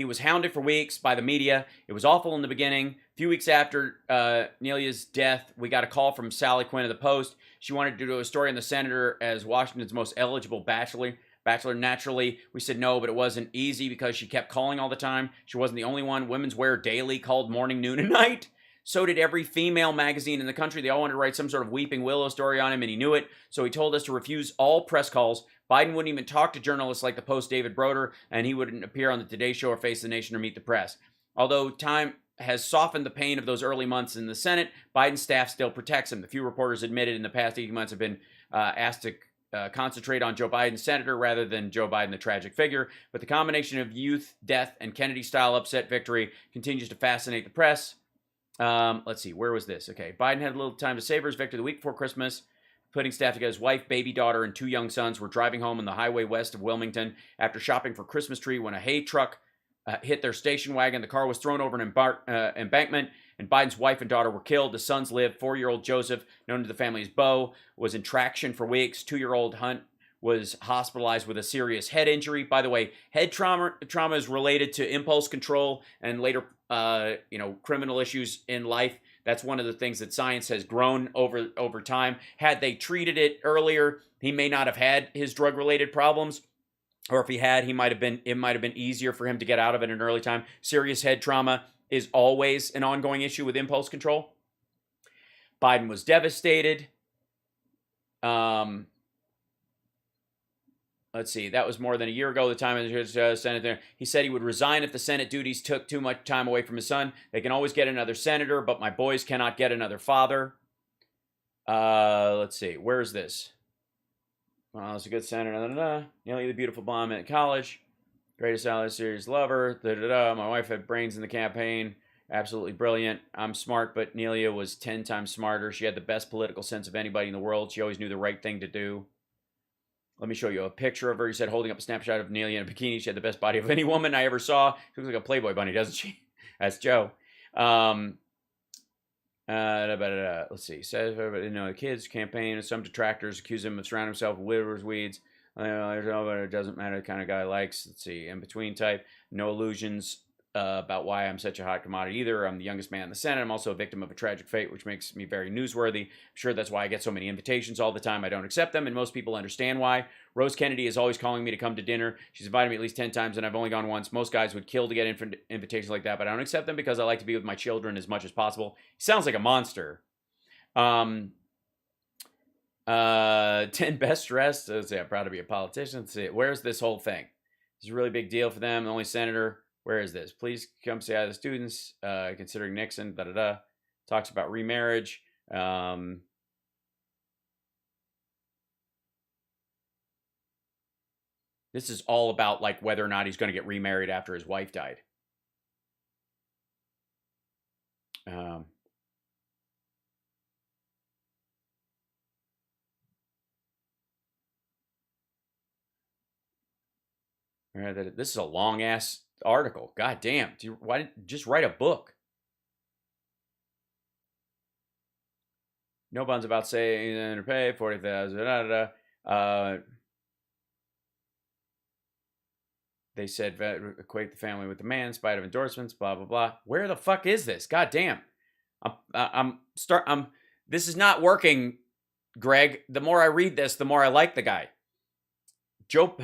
was hounded for weeks by the media. It was awful in the beginning. A few weeks after Nelia's death, we got a call from Sally Quinn of the Post. She wanted to do a story on the senator as Washington's most eligible bachelor. Naturally, we said no, but it wasn't easy because she kept calling all the time. She wasn't the only one. Women's Wear Daily called morning, noon, and night. So did every female magazine in the country. They all wanted to write some sort of Weeping Willow story on him, and he knew it. So he told us to refuse all press calls. Biden wouldn't even talk to journalists like the Post David Broder, and he wouldn't appear on the Today Show or Face the Nation or meet the press. Although time has softened the pain of those early months in the Senate, Biden's staff still protects him. The few reporters admitted in the past 18 months have been asked to concentrate on Joe Biden, senator, rather than Joe Biden, the tragic figure. But the combination of youth, death, and Kennedy-style upset victory continues to fascinate the press. Let's see, where was this? Okay, Biden had a little time to savor his victory the week before Christmas. Putting staff together, his wife, baby daughter, and 2 young sons were driving home on the highway west of Wilmington after shopping for Christmas tree when a hay truck hit their station wagon. The car was thrown over an embankment, and Biden's wife and daughter were killed. The sons lived. 4-year-old Joseph, known to the family as Bo, was in traction for weeks. 2-year-old Hunt was hospitalized with a serious head injury. By the way, head trauma is related to impulse control and later, criminal issues in life. That's one of the things that science has grown over time. Had they treated it earlier, he may not have had his drug-related problems. Or if he had, it might have been easier for him to get out of it in an early time. Serious head trauma is always an ongoing issue with impulse control. Biden was devastated. Let's see, that was more than a year ago, the time of the Senate there. He said he would resign if the Senate duties took too much time away from his son. They can always get another senator, but my boys cannot get another father. Let's see, where is this? Well, it's a good senator. Nearly the beautiful blonde at college. Greatest Alice series lover. My wife had brains in the campaign. Absolutely brilliant. I'm smart, but Nelia was 10 times smarter. She had the best political sense of anybody in the world. She always knew the right thing to do. Let me show you a picture of her. He said, holding up a snapshot of Nelia in a bikini. She had the best body of any woman I ever saw. She looks like a Playboy bunny, doesn't she? That's Joe. Let's see. Says, the kids campaign. Some detractors accuse him of surrounding himself with widowers' weeds. It doesn't matter the kind of guy he likes. Let's see. In between type. No illusions about why I'm such a hot commodity either. I'm the youngest man in the Senate. I'm also a victim of a tragic fate, which makes me very newsworthy. I'm sure that's why I get so many invitations all the time. I don't accept them, and most people understand why. Rose Kennedy is always calling me to come to dinner. She's invited me at least 10 times, and I've only gone once. Most guys would kill to get invitations like that, but I don't accept them because I like to be with my children as much as possible. He sounds like a monster. 10 best dressed. Let's see, I'm proud to be a politician. Let's see, where's this whole thing? It's a really big deal for them. The only senator. Where is this? Please come say hi to the students. Considering Nixon. Talks about remarriage. This is all about like whether or not he's going to get remarried after his wife died. This is a long ass article. God damn. Why didn't you just write a book? No buns about saying underpay 40,000. They said equate the family with the man in spite of endorsements. Blah blah blah. Where the fuck is this? God damn. This is not working, Greg. The more I read this, the more I like the guy. Joe.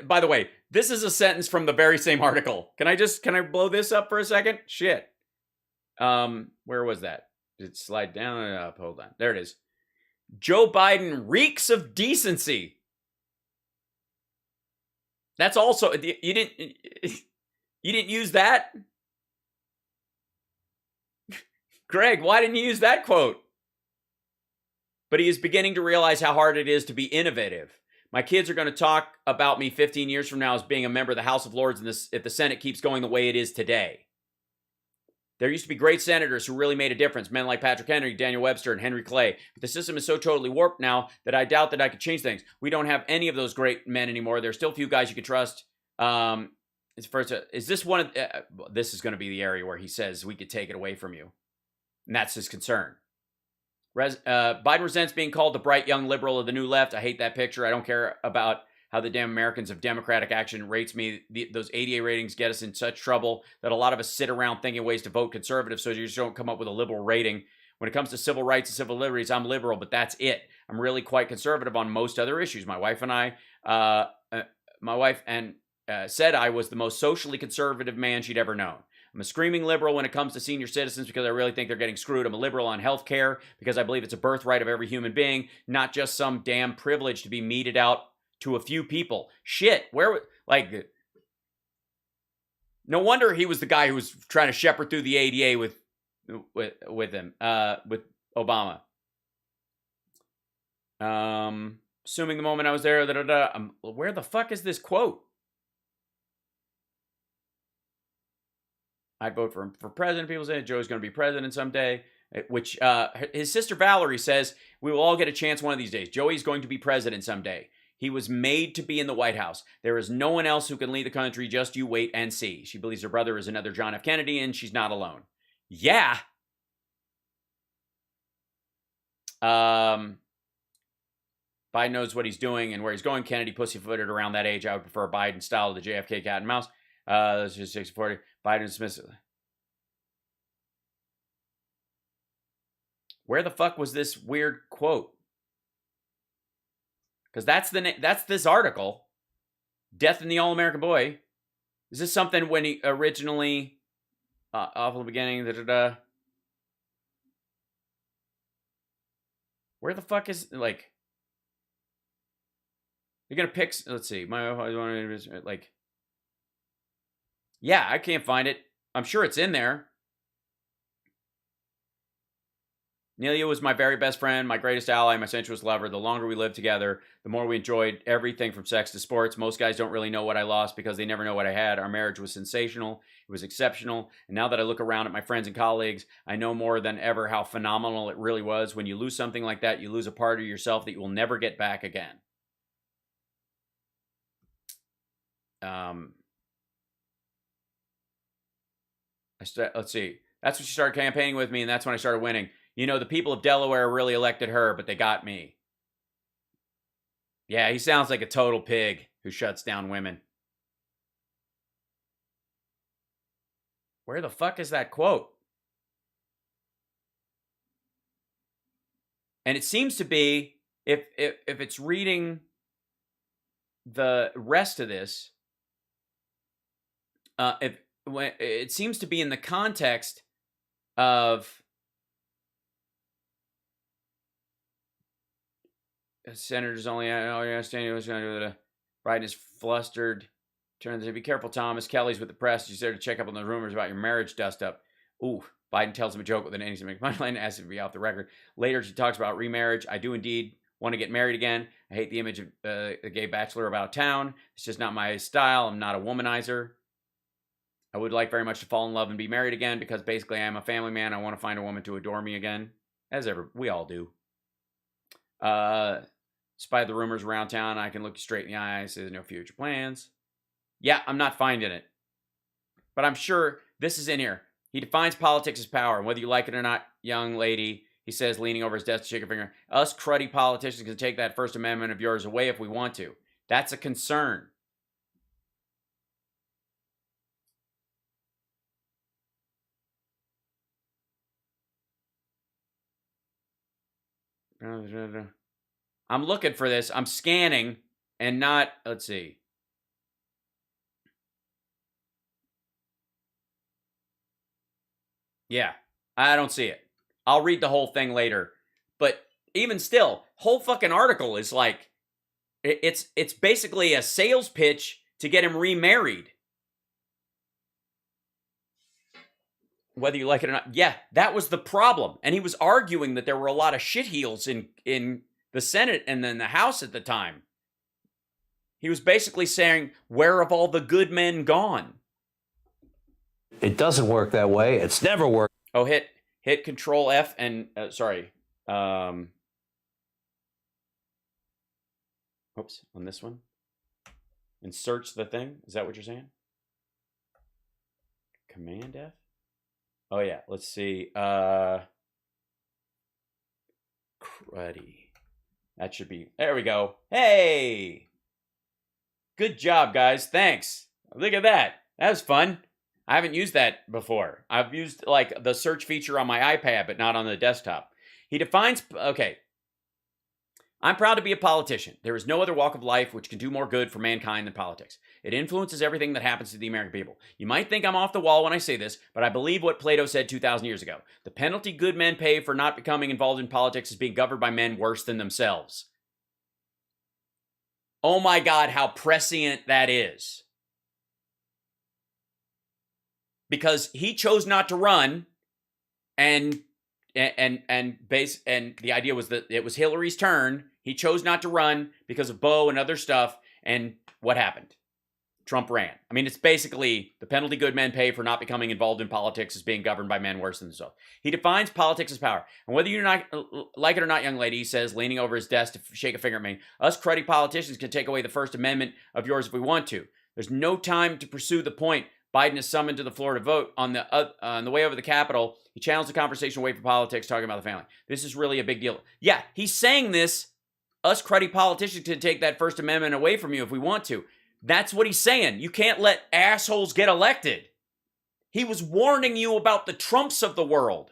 By the way, this is a sentence from the very same article. Can I blow this up for a second? Shit. Where was that? Did it slide down and up? Hold on. There it is. Joe Biden reeks of decency. That's also, you didn't use that? Greg, why didn't you use that quote? But he is beginning to realize how hard it is to be innovative. My kids are going to talk about me 15 years from now as being a member of the House of Lords if the Senate keeps going the way it is today. There used to be great senators who really made a difference, men like Patrick Henry, Daniel Webster, and Henry Clay. But the system is so totally warped now that I doubt that I could change things. We don't have any of those great men anymore. There's still a few guys you could trust. Is this one of... this is going to be the area where he says we could take it away from you. And that's his concern. Biden resents being called the bright young liberal of the new left. I hate that picture. I don't care about how the damn Americans of Democratic Action rates me. Those ADA ratings get us in such trouble that a lot of us sit around thinking ways to vote conservative so you just don't come up with a liberal rating. When it comes to civil rights and civil liberties, I'm liberal, but that's it. I'm really quite conservative on most other issues. My wife said I was the most socially conservative man she'd ever known. I'm a screaming liberal when it comes to senior citizens because I really think they're getting screwed. I'm a liberal on health care because I believe it's a birthright of every human being, not just some damn privilege to be meted out to a few people. Shit, no wonder he was the guy who was trying to shepherd through the ADA with Obama. Assuming the moment I was there, where the fuck is this quote? I'd vote for him for president. People say Joe's going to be president someday, which his sister Valerie says we will all get a chance one of these days. Joey's going to be president someday. He was made to be in the White House. There is no one else who can lead the country. Just you wait and see. She believes her brother is another John F. Kennedy, and she's not alone. Yeah. Biden knows what he's doing and where he's going. Kennedy pussyfooted around that age. I would prefer Biden style to the JFK cat and mouse. That's just 640. Biden dismisses. Where the fuck was this weird quote? Because that's this article, Death in the All-American Boy. Is this something when he originally, off the beginning, Where the fuck is, like, you're going to pick, let's see, like, yeah, I can't find it. I'm sure it's in there. Nelia was my very best friend, my greatest ally, my sensuous lover. The longer we lived together, the more we enjoyed everything from sex to sports. Most guys don't really know what I lost because they never know what I had. Our marriage was sensational. It was exceptional. And now that I look around at my friends and colleagues, I know more than ever how phenomenal it really was. When you lose something like that, you lose a part of yourself that you will never get back again. Let's see. That's when she started campaigning with me, and that's when I started winning. You know, the people of Delaware really elected her, but they got me. Yeah, he sounds like a total pig who shuts down women. Where the fuck is that quote? And it seems to be, if it's reading the rest of this, it seems to be in the context of senators only understanding what's going to do the Biden is flustered. Turns to be careful, Thomas. Kelly's with the press. She's there to check up on the rumors about your marriage dust up. Ooh, Biden tells him a joke with an ending to make money line, asks him to be off the record. Later, she talks about remarriage. I do indeed want to get married again. I hate the image of a gay bachelor about town. It's just not my style. I'm not a womanizer. I would like very much to fall in love and be married again because basically I'm a family man. I want to find a woman to adore me again. As ever, we all do. Despite the rumors around town, I can look you straight in the eye. There's no future plans. Yeah, I'm not finding it. But I'm sure this is in here. He defines politics as power. And whether you like it or not, young lady, he says, leaning over his desk to shake a finger, us cruddy politicians can take that First Amendment of yours away if we want to. That's a concern. I'm looking for this. I'm scanning and not, let's see. Yeah, I don't see it. I'll read the whole thing later. But even still, whole fucking article is like, it's basically a sales pitch to get him remarried. Whether you like it or not. Yeah, that was the problem. And he was arguing that there were a lot of shitheels in the Senate and then the House at the time. He was basically saying, where have all the good men gone?
It doesn't work that way. It's never worked.
Oh, hit Control F and, sorry. Oops, on this one. And search the thing. Is that what you're saying? Command F? Oh, yeah. Let's see. Cruddy. That should be... There we go. Hey! Good job, guys. Thanks. Look at that. That was fun. I haven't used that before. I've used, like, the search feature on my iPad, but not on the desktop. He defines... Okay. I'm proud to be a politician. There is no other walk of life which can do more good for mankind than politics. It influences everything that happens to the American people. You might think I'm off the wall when I say this, but I believe what Plato said 2,000 years ago. The penalty good men pay for not becoming involved in politics is being governed by men worse than themselves. Oh my God, how prescient that is. Because he chose not to run, and the idea was that it was Hillary's turn. He chose not to run because of Beau and other stuff. And what happened? Trump ran. I mean, it's basically the penalty good men pay for not becoming involved in politics is being governed by men worse than themselves. He defines politics as power. And whether you're not like it or not, young lady, he says, leaning over his desk to shake a finger at me, us cruddy politicians can take away the First Amendment of yours if we want to. There's no time to pursue the point. Biden is summoned to the floor to vote. On the way over the Capitol, he channels the conversation away from politics, talking about the family. This is really a big deal. Yeah, he's saying this. Us cruddy politicians can take that First Amendment away from you if we want to. That's what he's saying. You can't let assholes get elected. He was warning you about the Trumps of the world.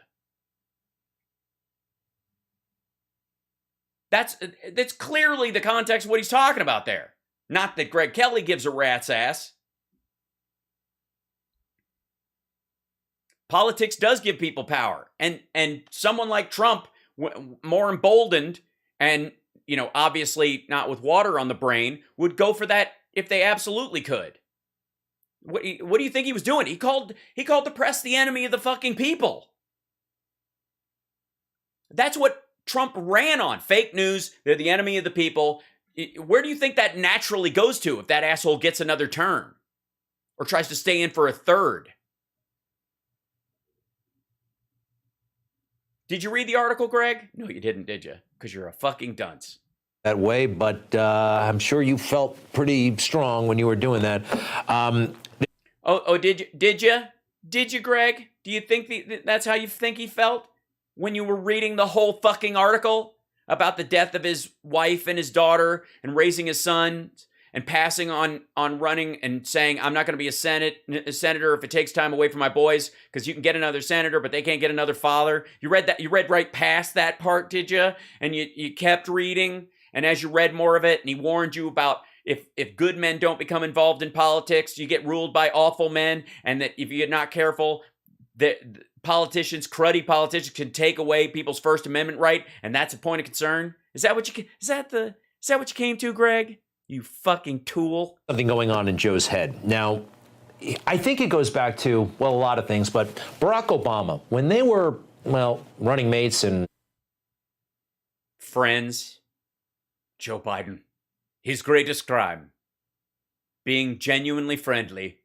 That's clearly the context of what he's talking about there. Not that Greg Kelly gives a rat's ass. Politics does give people power. And someone like Trump, more emboldened and, obviously not with water on the brain, would go for that if they absolutely could. What do you think he was doing? He called the press the enemy of the fucking people. That's what Trump ran on. Fake news. They're the enemy of the people. Where do you think that naturally goes to if that asshole gets another term or tries to stay in for a third? Did you read the article, Greg? No, you didn't, did you? Because you're a fucking dunce.
That way, but I'm sure you felt pretty strong when you were doing that.
Did you, Greg? Do you think that's how you think he felt when you were reading the whole fucking article about the death of his wife and his daughter and raising his son and passing on running and saying, I'm not going to be a senator if it takes time away from my boys, because you can get another senator, but they can't get another father. You read that? You read right past that part, did you? And you kept reading. And as you read more of it, and he warned you about if good men don't become involved in politics, you get ruled by awful men, and that if you're not careful, the politicians, cruddy politicians, can take away people's First Amendment right, and that's a point of concern. Is that what you came to, Greg? You fucking tool.
Something going on in Joe's head. Now, I think it goes back to, a lot of things, but Barack Obama, when they were, running mates and
friends, Joe Biden, his greatest crime, being genuinely friendly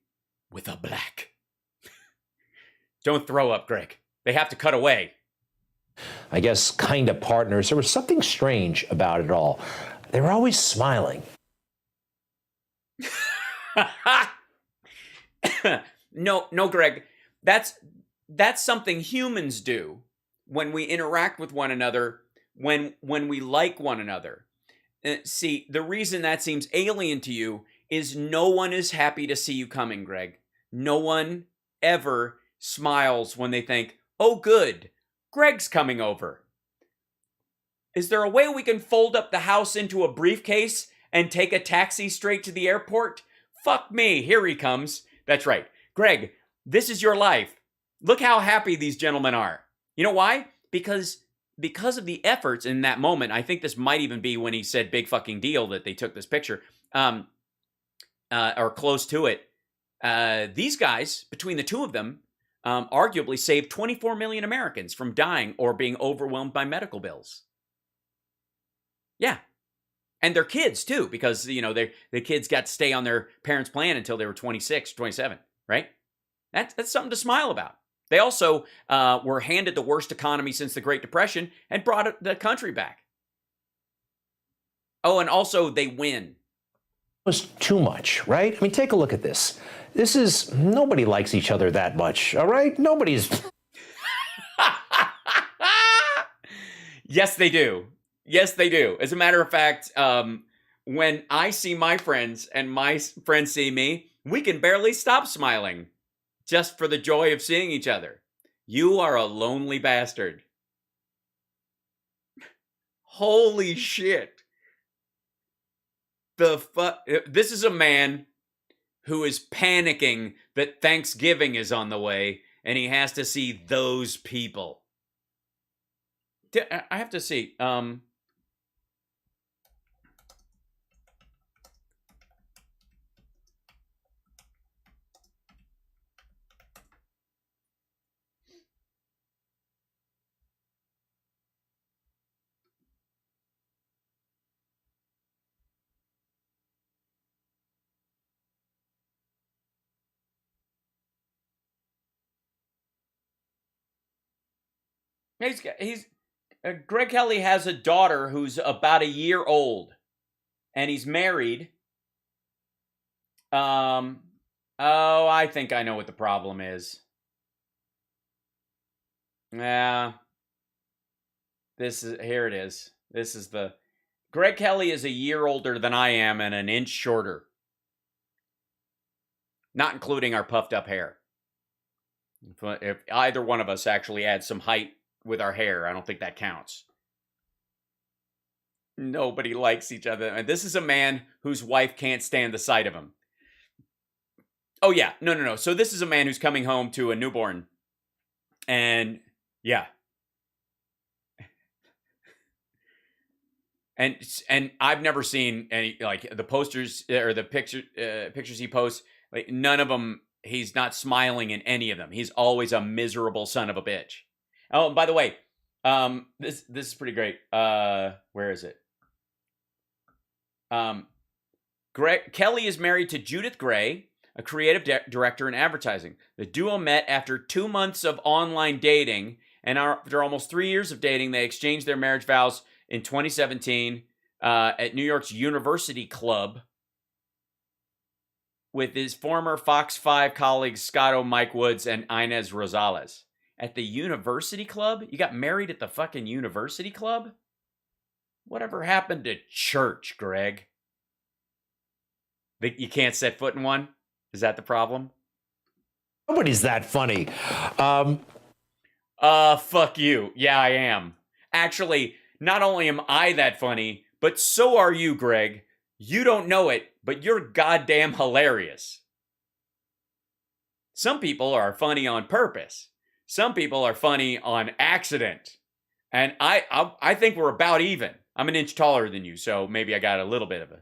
with a black. Don't throw up, Greg. They have to cut away.
I guess kind of partners. There was something strange about it all. They were always smiling.
No, Greg. That's something humans do when we interact with one another, when we like one another. See, the reason that seems alien to you is no one is happy to see you coming, Greg. No one ever smiles when they think, oh, good, Greg's coming over. Is there a way we can fold up the house into a briefcase and take a taxi straight to the airport? Fuck me, here he comes. That's right. Greg, this is your life. Look how happy these gentlemen are. You know why? Because of the efforts in that moment. I think this might even be when he said big fucking deal that they took this picture, or close to it. These guys, between the two of them, arguably saved 24 million Americans from dying or being overwhelmed by medical bills. Yeah. And their kids, too, because, the kids got to stay on their parents' plan until they were 26, 27, right? That's something to smile about. They also were handed the worst economy since the Great Depression and brought the country back. Oh, and also they win.
It was too much, right? I mean, take a look at this. Nobody likes each other that much, all right? Nobody's...
Yes, they do. Yes, they do. As a matter of fact, when I see my friends and my friends see me, we can barely stop smiling just for the joy of seeing each other. You are a lonely bastard. Holy shit. This is a man who is panicking that Thanksgiving is on the way and he has to see those people. I have to see. Greg Kelly has a daughter who's about a year old, and he's married. I think I know what the problem is. Yeah. Here it is. This is Greg Kelly is a year older than I am and an inch shorter. Not including our puffed up hair. If either one of us actually adds some height with our hair, I don't think that counts. Nobody likes each other. And this is a man whose wife can't stand the sight of him. Oh, yeah. No. So this is a man who's coming home to a newborn. And, yeah. And I've never seen any, like, the posters or the pictures he posts. Like, none of them, he's not smiling in any of them. He's always a miserable son of a bitch. Oh, and by the way, this is pretty great. Where is it? Kelly is married to Judith Gray, a creative director in advertising. The duo met after 2 months of online dating, and after almost 3 years of dating, they exchanged their marriage vows in 2017 at New York's University Club with his former Fox 5 colleagues Scotto Mike Woods and Inez Rosales. At the University Club? You got married at the fucking University Club? Whatever happened to church, Greg? You can't set foot in one? Is that the problem?
Nobody's that funny.
Fuck you. Yeah, I am. Actually, not only am I that funny, but so are you, Greg. You don't know it, but you're goddamn hilarious. Some people are funny on purpose. Some people are funny on accident. And I think we're about even. I'm an inch taller than you, so maybe I got a little bit of a...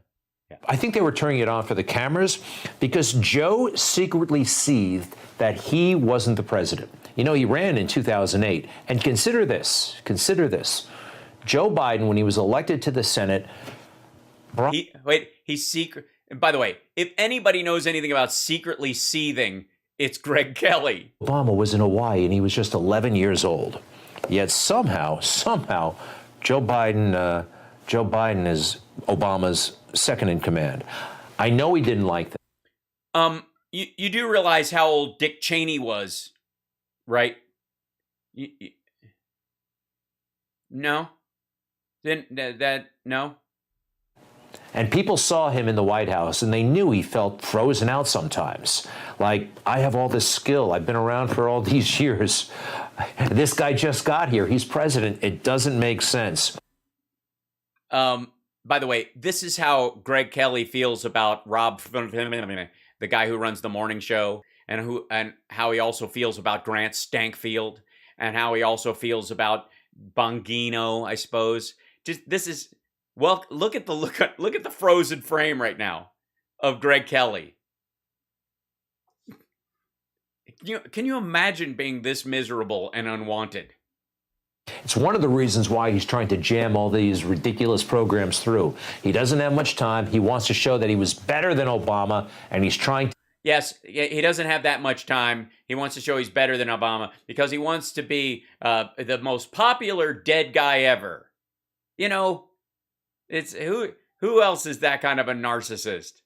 Yeah.
I think they were turning it on for the cameras because Joe secretly seethed that he wasn't the president. You know, he ran in 2008. And consider this. Joe Biden, when he was elected to the Senate...
He's secret... By the way, if anybody knows anything about secretly seething, it's Greg Kelly.
Obama was in Hawaii and he was just 11 years old. Yet somehow, Joe Biden is Obama's second in command. I know he didn't like that.
You do realize how old Dick Cheney was, right? No? Then no?
And people saw him in the White House and they knew he felt frozen out sometimes. Like, I have all this skill. I've been around for all these years. This guy just got here. He's president. It doesn't make sense.
By the way, this is how Greg Kelly feels about Rob, the guy who runs the morning show, and how he also feels about Grant Stankfield, and how he also feels about Bongino, I suppose. Well, look at the frozen frame right now of Greg Kelly. Can you imagine being this miserable and unwanted?
It's one of the reasons why he's trying to jam all these ridiculous programs through. He doesn't have much time. He wants to show that he was better than Obama, and he's trying to...
Yes, he doesn't have that much time. He wants to show he's better than Obama because he wants to be the most popular dead guy ever. You know, it's who else is that kind of a narcissist?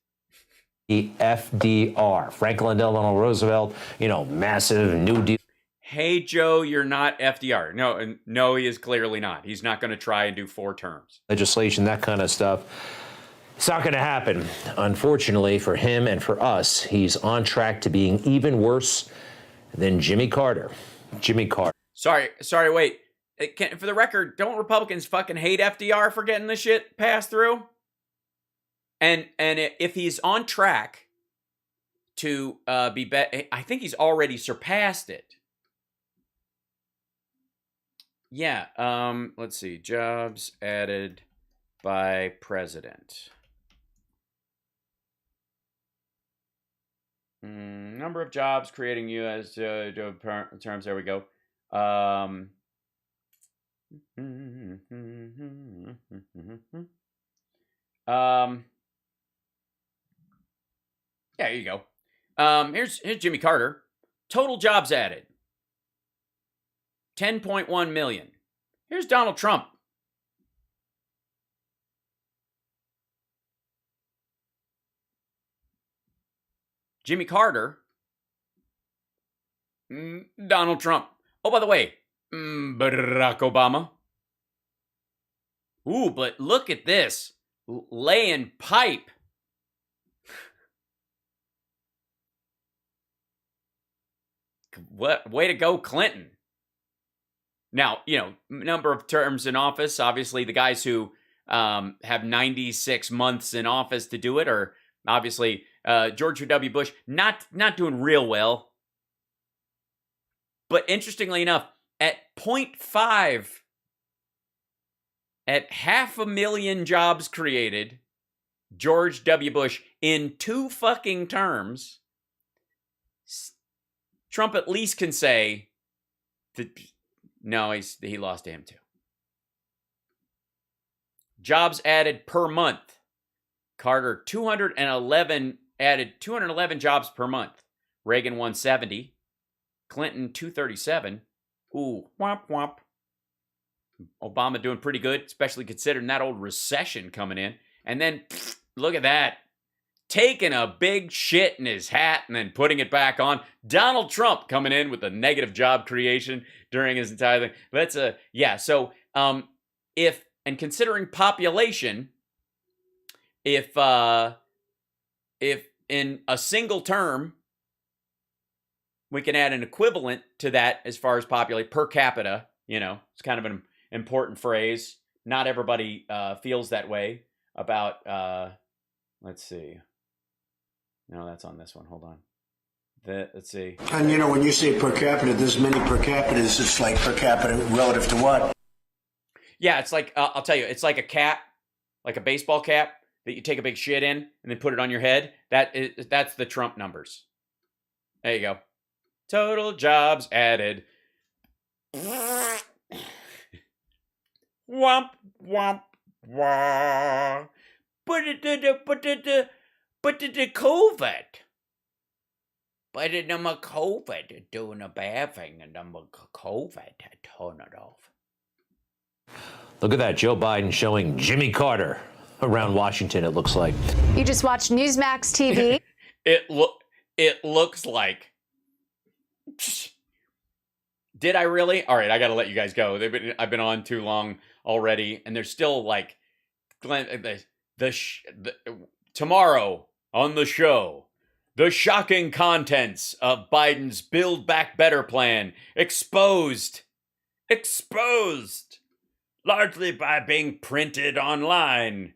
The FDR, Franklin Delano Roosevelt, massive New Deal.
Hey, Joe, you're not FDR. No, he is clearly not. He's not going to try and do 4 terms.
Legislation, that kind of stuff. It's not going to happen. Unfortunately for him and for us, he's on track to being even worse than Jimmy Carter.
Sorry, wait. For the record, don't Republicans fucking hate FDR for getting this shit passed through? And if he's on track to be better, I think he's already surpassed it. Yeah, let's see. Jobs added by president. Number of jobs creating U.S. terms. There we go. Yeah, here you go. Here's Jimmy Carter. Total jobs added. 10.1 million. Here's Donald Trump. Jimmy Carter. Donald Trump. Oh, by the way, Barack Obama. Ooh, but look at this. Laying pipe. What way to go, Clinton. Now, number of terms in office, obviously the guys who have 96 months in office to do it, or obviously George W. Bush not doing real well. But interestingly enough, at 0.5, at 500,000 jobs created, George W. Bush in 2 fucking terms, Trump at least can say that no, he lost to him too. Jobs added per month. Carter 211 added 211 jobs per month. Reagan 170. Clinton 237. Ooh, womp womp. Obama doing pretty good, especially considering that old recession coming in. And then, look at that. Taking a big shit in his hat and then putting it back on. Donald Trump coming in with a negative job creation during his entire thing. That's so if, and considering population, if in a single term, we can add an equivalent to that as far as populate per capita, it's kind of an important phrase. Not everybody feels that way about, let's see. No, that's on this one. Hold on. Let's see.
And when you say per capita, there's many per capitas. It's like per capita relative to what?
Yeah, it's like, I'll tell you, it's like a cap, like a baseball cap that you take a big shit in and then put it on your head. That's the Trump numbers. There you go. Total jobs added. Womp, womp, wah. But the COVID. But the number COVID doing a bad thing, and number COVID turn it off.
Look at that, Joe Biden showing Jimmy Carter around Washington, it looks like.
You just watched Newsmax TV.
It looks like. Did I really? All right, I got to let you guys go. I've been on too long already, and there's still like tomorrow on the show, the shocking contents of Biden's Build Back Better plan exposed, largely by being printed online,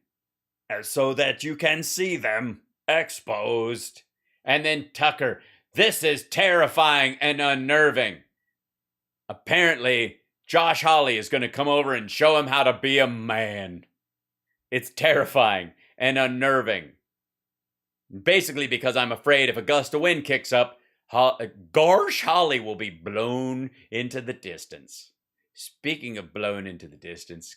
so that you can see them exposed. And then Tucker, this is terrifying and unnerving. Apparently, Josh Hawley is going to come over and show him how to be a man. It's terrifying and unnerving. Basically because I'm afraid if a gust of wind kicks up, Gosh Hawley will be blown into the distance. Speaking of blown into the distance,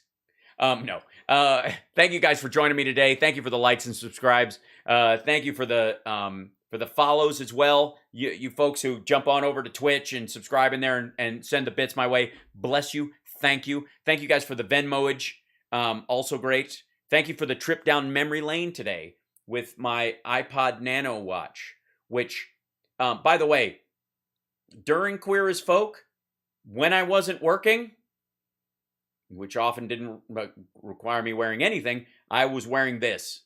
no. Thank you guys for joining me today. Thank you for the likes and subscribes. Thank you for the follows as well. You folks who jump on over to Twitch and subscribe in there and send the bits my way. Bless you. Thank you. Thank you guys for the Venmoage. Also great. Thank you for the trip down memory lane today with my iPod Nano watch, which, by the way, during Queer as Folk, when I wasn't working, which often didn't require me wearing anything, I was wearing this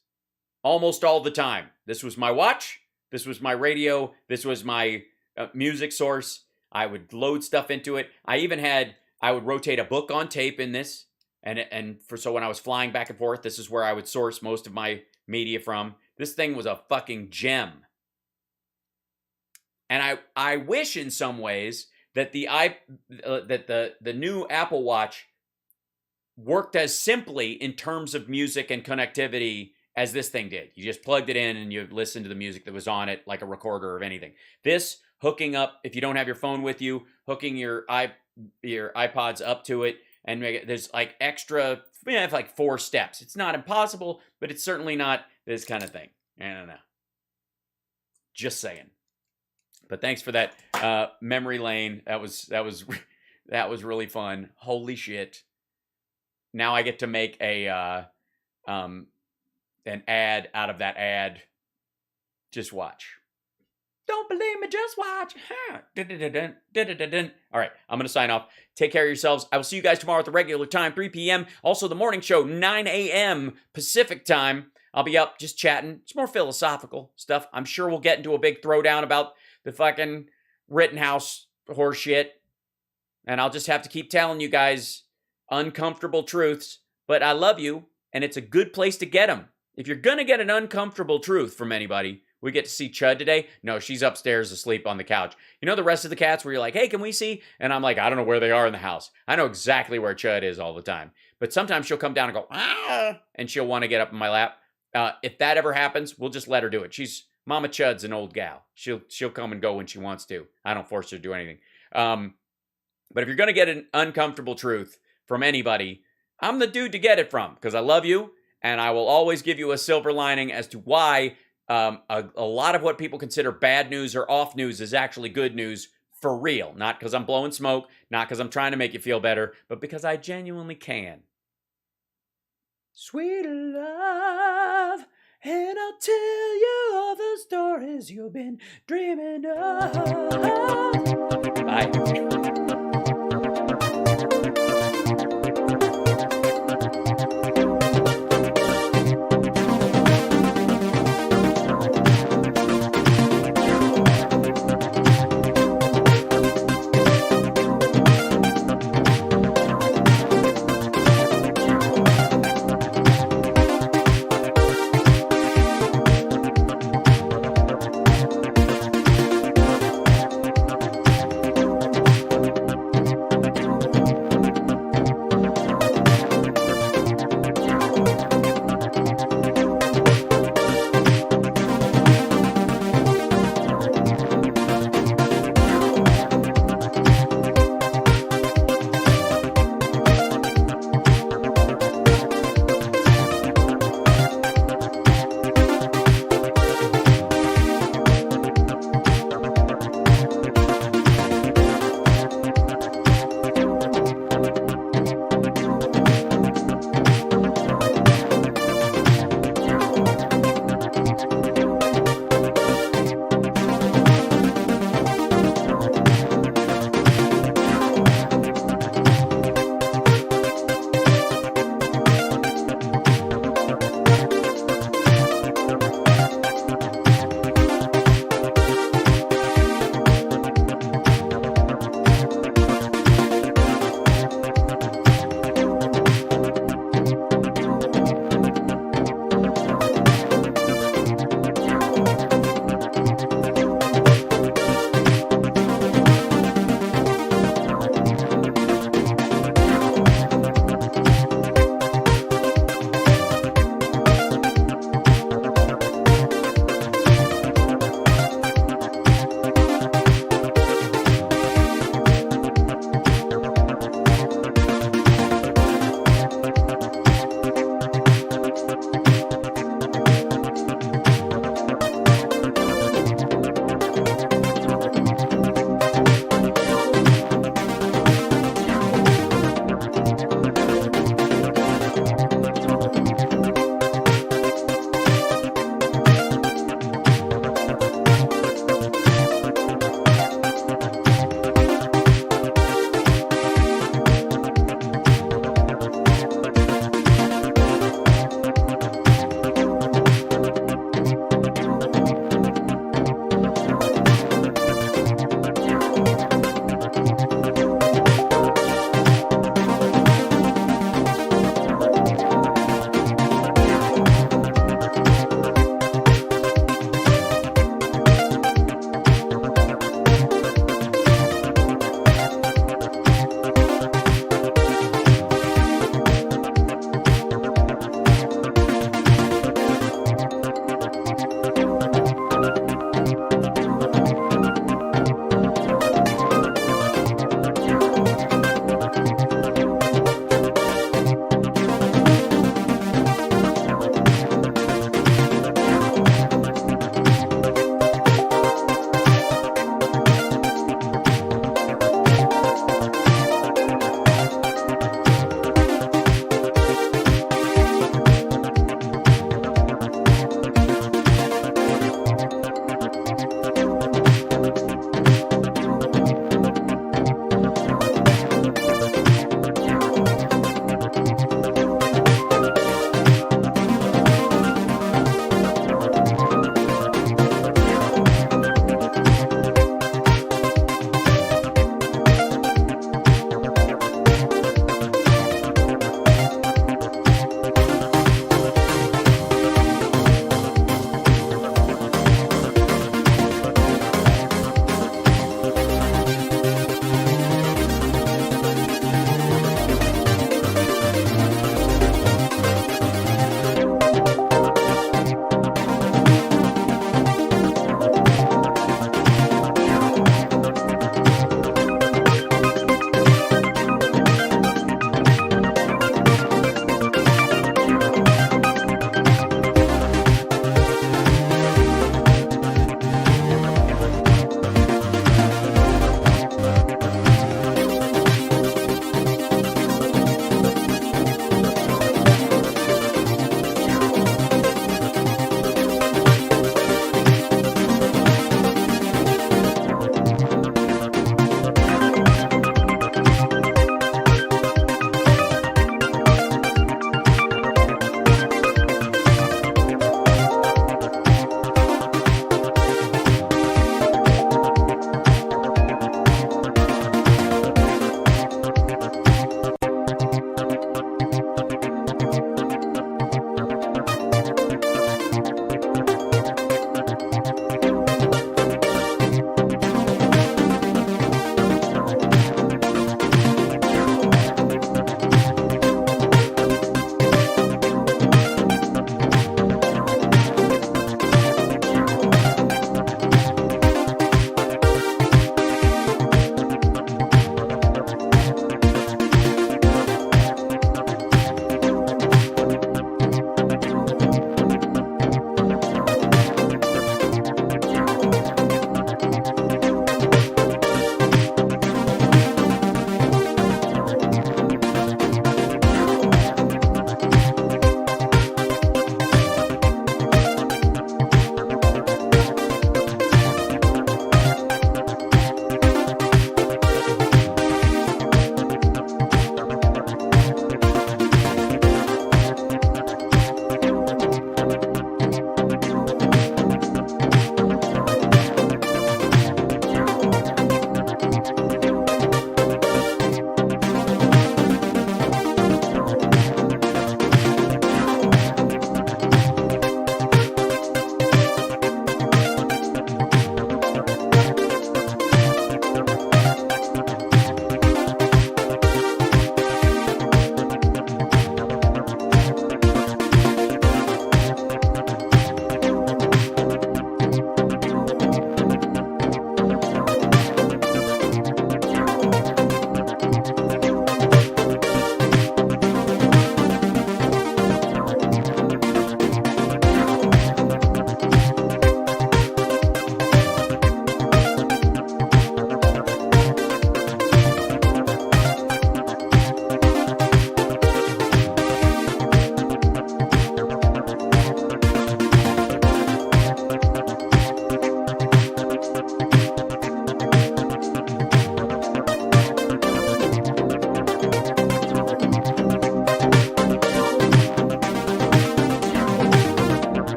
almost all the time. This was my watch. This was my radio. This was my music source. I would load stuff into it. I would rotate a book on tape in this. So when I was flying back and forth, this is where I would source most of my media from. This thing was a fucking gem. And I wish in some ways that the new Apple Watch worked as simply in terms of music and connectivity as this thing did. You just plugged it in and you listened to the music that was on it like a recorder of anything. This hooking up, if you don't have your phone with you, hooking your iPods up to it, and there's like extra, like 4 steps. It's not impossible, but it's certainly not this kind of thing. I don't know. Just saying. But thanks for that memory lane. That was really fun. Holy shit! Now I get to make an ad out of that ad. Just watch. Don't believe me, just watch. All right, I'm going to sign off. Take care of yourselves. I will see you guys tomorrow at the regular time, 3 p.m. Also, the morning show, 9 a.m. Pacific time. I'll be up just chatting. It's more philosophical stuff. I'm sure we'll get into a big throwdown about the fucking Rittenhouse horse shit. And I'll just have to keep telling you guys uncomfortable truths. But I love you. and it's a good place to get them. If you're going to get an uncomfortable truth from anybody, we get to see Chud today. No, she's upstairs asleep on the couch. You know the rest of the cats where you're like, hey, can we see? And I'm like, I don't know where they are in the house. I know exactly where Chud is all the time. But sometimes she'll come down and go, ah, and she'll want to get up in my lap. If that ever happens, we'll just let her do it. Mama Chud's an old gal. She'll come and go when she wants to. I don't force her to do anything. But if you're going to get an uncomfortable truth from anybody, I'm the dude to get it from because I love you and I will always give you a silver lining as to why a lot of what people consider bad news or off news is actually good news for real. Not because I'm blowing smoke, not because I'm trying to make you feel better, but because I genuinely can. Sweet love, and I'll tell you all the stories you've been dreaming of. Bye.